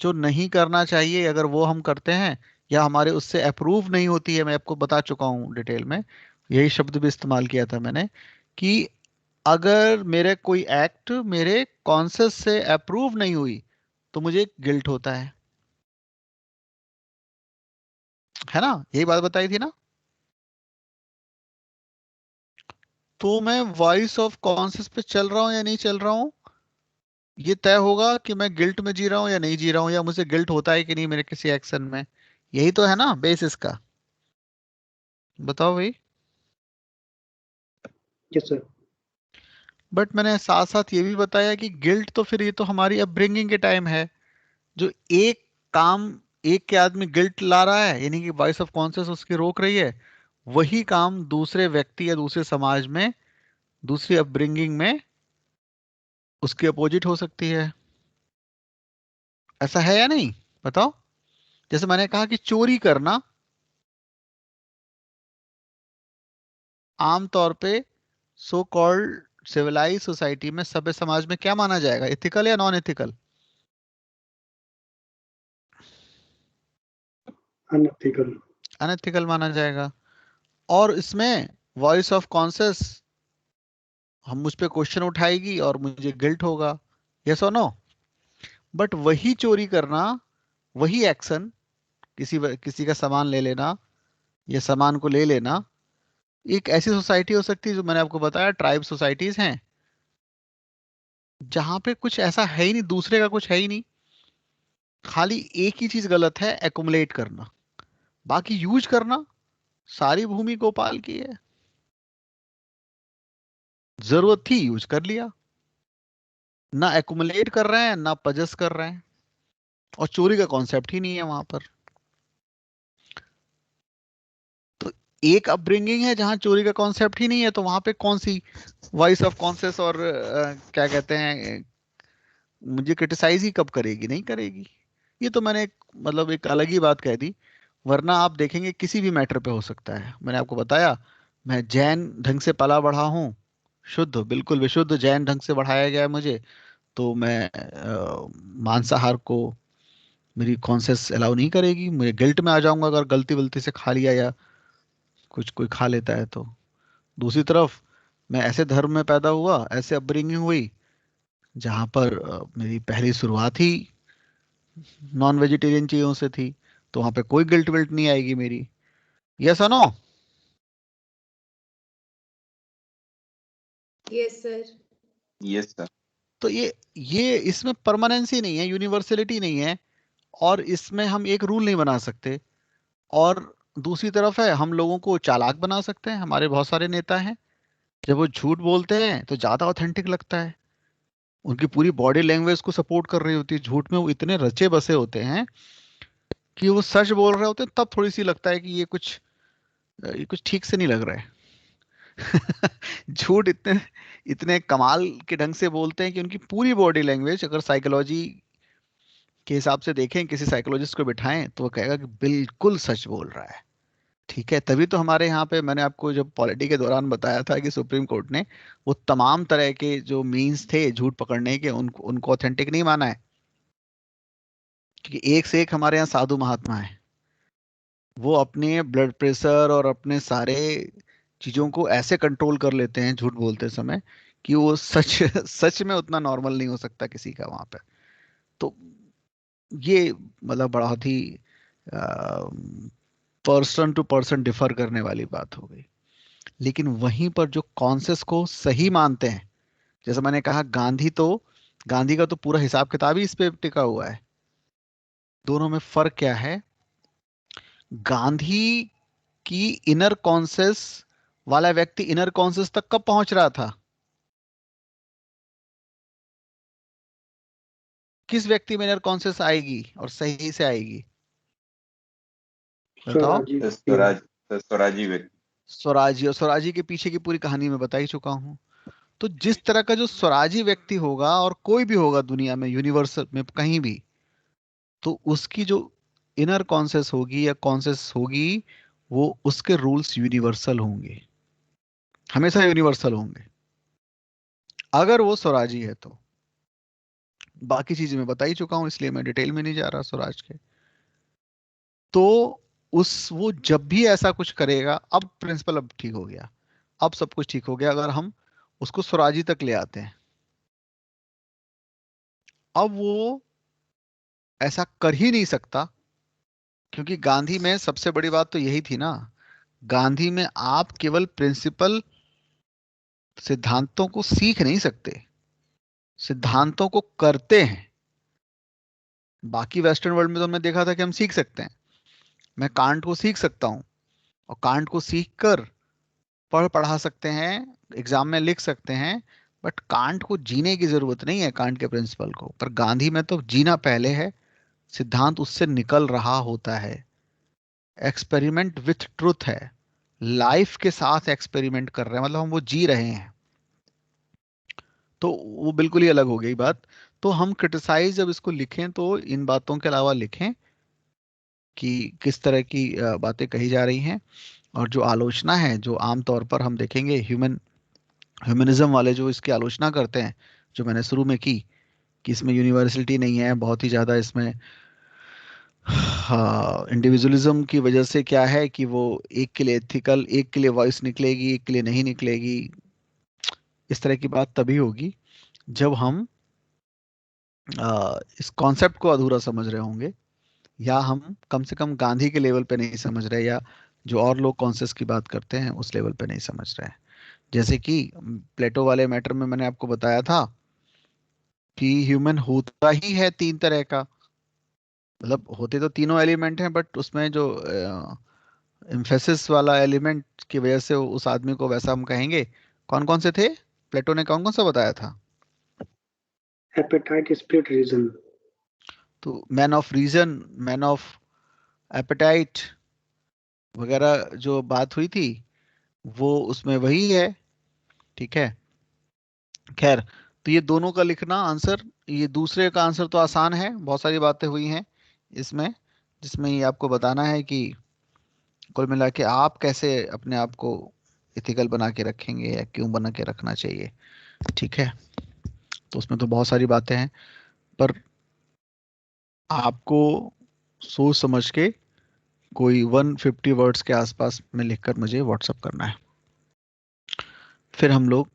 जो नहीं करना चाहिए, अगर वो हम करते हैं या हमारे उससे अप्रूव नहीं होती है, मैं आपको बता चुका हूं डिटेल में, यही शब्द भी इस्तेमाल किया था मैंने, कि अगर मेरे कोई एक्ट मेरे कॉन्शियस से अप्रूव नहीं हुई तो मुझे गिल्ट होता है ना, यही बात बताई थी ना। तो मैं वॉइस ऑफ कॉन्शियस पे चल रहा हूं या नहीं चल रहा हूं, ये तय होगा कि मैं गिल्ट में जी रहा हूं या नहीं जी रहा हूं, या मुझे गिल्ट होता है कि नहीं मेरे किसी एक्शन में। यही तो है ना बेस इसका। बताओ भाई। Yes sir. बट मैंने साथ साथ ये भी बताया कि गिल्ट तो फिर ये तो हमारी अपब्रिंगिंग के टाइम है। जो एक काम एक के आदमी गिल्ट ला रहा है, यानी कि वॉइस ऑफ कॉन्शियस उसकी रोक रही है, वही काम दूसरे व्यक्ति या दूसरे समाज में, दूसरी अपब्रिंगिंग में उसकी अपोजिट हो सकती है। ऐसा है या नहीं, बताओ। जैसे मैंने कहा कि चोरी करना आमतौर पे सो कॉल्ड सिविलाइज सोसाइटी में, सभ्य समाज में क्या माना जाएगा, एथिकल या नॉन एथिकल? अनएथिकल। अनएथिकल माना जाएगा। और इसमें वॉइस ऑफ कॉन्शियस, हम मुझ पे क्वेश्चन उठाएगी और मुझे गिल्ट होगा, यस और नो। बट वही चोरी करना, वही एक्शन, किसी का सामान ले लेना या सामान को ले लेना, एक ऐसी सोसाइटी हो सकती है जो मैंने आपको बताया ट्राइब सोसाइटीज हैं, जहां पे कुछ ऐसा है ही नहीं, दूसरे का कुछ है ही नहीं, खाली एक ही चीज गलत है, एकुमुलेट करना, बाकी यूज करना सारी भूमि गोपाल की है। जरूरत थी यूज कर लिया, ना एकुमुलेट कर रहे हैं ना पजस कर रहे हैं, और चोरी का कॉन्सेप्ट ही नहीं है वहां पर। तो एक अपब्रिंगिंग है जहां चोरी का कॉन्सेप्ट ही नहीं है, तो वहां पे कौन सी वॉइस ऑफ कॉन्शियस और क्या कहते हैं, मुझे क्रिटिसाइज ही कब करेगी, नहीं करेगी। ये तो मैंने मतलब एक अलग ही बात कह दी, वरना आप देखेंगे किसी भी मैटर पे हो सकता है। मैंने आपको बताया मैं जैन ढंग से पला बढ़ा हूँ, शुद्ध, बिल्कुल विशुद्ध जैन ढंग से बढ़ाया गया है मुझे, तो मैं मांसाहार को मेरी कॉन्शियस अलाउ नहीं करेगी, मुझे गिल्ट में आ जाऊंगा अगर गलती वलती से खा लिया या कुछ कोई खा लेता है तो। दूसरी तरफ मैं ऐसे धर्म में पैदा हुआ, ऐसे अपब्रिंगिंग हुई जहां पर मेरी पहली शुरुआत ही नॉन वेजिटेरियन चीजों से थी, तो वहां पे कोई गिल्ट विल्ट नहीं आएगी मेरी, यस और no. Yes sir. Yes sir. तो ये इसमें परमानेंसी नहीं है, यूनिवर्सलिटी नहीं है, और इसमें हम एक रूल नहीं बना सकते। और दूसरी तरफ है, हम लोगों को चालाक बना सकते हैं, हमारे बहुत सारे नेता हैं, जब वो झूठ बोलते हैं तो ज्यादा ऑथेंटिक लगता है, उनकी पूरी बॉडी लैंग्वेज को सपोर्ट कर रही होती है, झूठ में वो इतने रचे बसे होते हैं कि वो सच बोल रहे होते हैं, तब थोड़ी सी लगता है कि ये कुछ ठीक से नहीं लग रहा है। झूठ इतने इतने कमाल के ढंग से बोलते हैं कि उनकी पूरी बॉडी लैंग्वेज, अगर साइकोलॉजी के हिसाब से देखें, किसी साइकोलॉजिस्ट को बिठाएं, तो वो कहेगा कि बिल्कुल सच बोल रहा है। ठीक है, तभी तो हमारे यहाँ पे मैंने आपको जब पॉलिटी के दौरान बताया था कि सुप्रीम कोर्ट ने वो तमाम तरह के जो मीन्स थे झूठ पकड़ने के, उनको उनको ऑथेंटिक नहीं माना है, क्योंकि एक से एक हमारे यहाँ साधु महात्मा है, वो अपने ब्लड प्रेशर और अपने सारे चीजों को ऐसे कंट्रोल कर लेते हैं झूठ बोलते समय कि वो सच सच में उतना नॉर्मल नहीं हो सकता किसी का वहां पे। तो ये मतलब बहुत ही पर्सन टू पर्सन डिफर करने वाली बात हो गई। लेकिन वहीं पर जो कॉन्सेस को सही मानते हैं, जैसे मैंने कहा गांधी का तो पूरा हिसाब किताब ही इस पे टिका हुआ है। दोनों में फर्क क्या है, गांधी की इनर कॉन्सेस वाला व्यक्ति इनर कॉन्सेस तक कब पहुंच रहा था, किस व्यक्ति में इनर कॉन्सेस आएगी और सही से आएगी, बताओ। स्वराजी व्यक्ति। स्वराजी, और स्वराजी के पीछे की पूरी कहानी मैं बता ही चुका हूं। तो जिस तरह का जो स्वराजी व्यक्ति होगा, और कोई भी होगा दुनिया में, यूनिवर्सल में कहीं भी, तो उसकी जो इनर कॉन्सेस होगी या कॉन्सेस होगी, वो उसके रूल्स यूनिवर्सल होंगे, हमेशा यूनिवर्सल होंगे, अगर वो स्वराजी है तो। बाकी चीजें मैं बता ही चुका हूं, इसलिए मैं डिटेल में नहीं जा रहा स्वराज के। तो वो जब भी ऐसा कुछ करेगा, अब प्रिंसिपल अब ठीक हो गया, अब सब कुछ ठीक हो गया, अगर हम उसको स्वराजी तक ले आते हैं, अब वो ऐसा कर ही नहीं सकता, क्योंकि गांधी में सबसे बड़ी बात तो यही थी ना, गांधी में आप केवल प्रिंसिपल सिद्धांतों को सीख नहीं सकते, सिद्धांतों को करते हैं। बाकी वेस्टर्न वर्ल्ड में तो हमने देखा था कि हम सीख सकते हैं, मैं कांट को सीख सकता हूं, और कांट को सीख कर पढ़ा सकते हैं, एग्जाम में लिख सकते हैं, बट कांट को जीने की जरूरत नहीं है, कांट के प्रिंसिपल को। पर गांधी में तो जीना पहले है, सिद्धांत उससे निकल रहा होता है, एक्सपेरिमेंट विथ ट्रुथ है, लाइफ के साथ एक्सपेरिमेंट कर रहे हैं, मतलब हम वो जी रहे हैं। तो वो बिल्कुल ही अलग हो गई बात। तो हम क्रिटिसाइज जब इसको लिखें तो इन बातों के अलावा लिखें कि किस तरह की बातें कही जा रही हैं, और जो आलोचना है, जो आमतौर पर हम देखेंगे ह्यूमनिज्म वाले जो इसकी आलोचना करते हैं, जो मैंने शुरू में की कि इसमें यूनिवर्सलिटी नहीं है, बहुत ही ज़्यादा इसमें हाँ, इंडिविजुअलिज्म की वजह से क्या है कि वो एक के लिए एथिकल, एक के लिए वॉइस निकलेगी, एक के लिए नहीं निकलेगी। इस तरह की बात तभी होगी जब हम इस कॉन्सेप्ट को अधूरा समझ रहे होंगे, या हम कम से कम गांधी के लेवल पे नहीं समझ रहे, या जो और लोग कॉन्सेप्ट की बात करते हैं उस लेवल पे नहीं समझ रहे हैं। जैसे कि प्लेटो वाले मैटर में मैंने आपको बताया था कि ह्यूमन होता ही है तीन तरह का। मतलब होते तो तीनों एलिमेंट हैं, बट उसमें जो एम्फेसिस वाला एलिमेंट की वजह से उस आदमी को वैसा हम कहेंगे। कौन कौन से थे? प्लेटो ने कौन कौन सा बताया था? Appetite, split, reason. तो man of reason, man of appetite वगैरह जो बात हुई थी, वो उसमें वही है। ठीक है, खैर। तो ये दोनों का लिखना आंसर, ये दूसरे का आंसर तो आसान है, बहुत सारी बातें हुई हैं इसमें, जिसमें ये आपको बताना है कि कुल मिला के आप कैसे अपने आप को इथिकल बना के रखेंगे, या क्यों बना के रखना चाहिए। ठीक है, तो उसमें तो बहुत सारी बातें हैं, पर आपको सोच समझ के कोई 150 वर्ड्स के आसपास में लिखकर मुझे व्हाट्सअप करना है। फिर हम लोग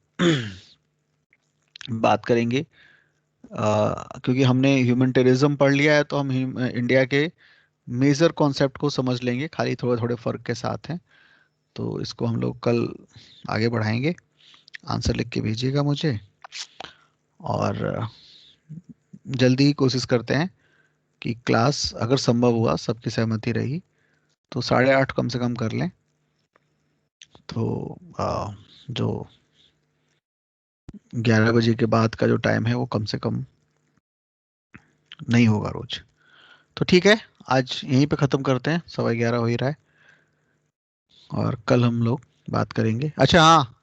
बात करेंगे, क्योंकि हमने ह्यूमनिटेरिज्म पढ़ लिया है, तो हम इंडिया के मेजर कॉन्सेप्ट को समझ लेंगे, खाली थोड़े थोड़े फर्क के साथ हैं। तो इसको हम लोग कल आगे बढ़ाएंगे। आंसर लिख के भेजिएगा मुझे, और जल्दी ही कोशिश करते हैं कि क्लास, अगर संभव हुआ, सबकी सहमति रही, तो 8:30 कम से कम कर लें। तो जो 11 बजे के बाद का जो टाइम है वो कम से कम नहीं होगा रोज। तो ठीक है, आज यहीं पे ख़त्म करते हैं, 11:15 हो ही रहा है, और कल हम लोग बात करेंगे। अच्छा हाँ,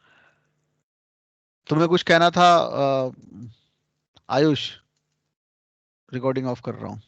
तुम्हें कुछ कहना था आयुष? रिकॉर्डिंग ऑफ कर रहा हूँ।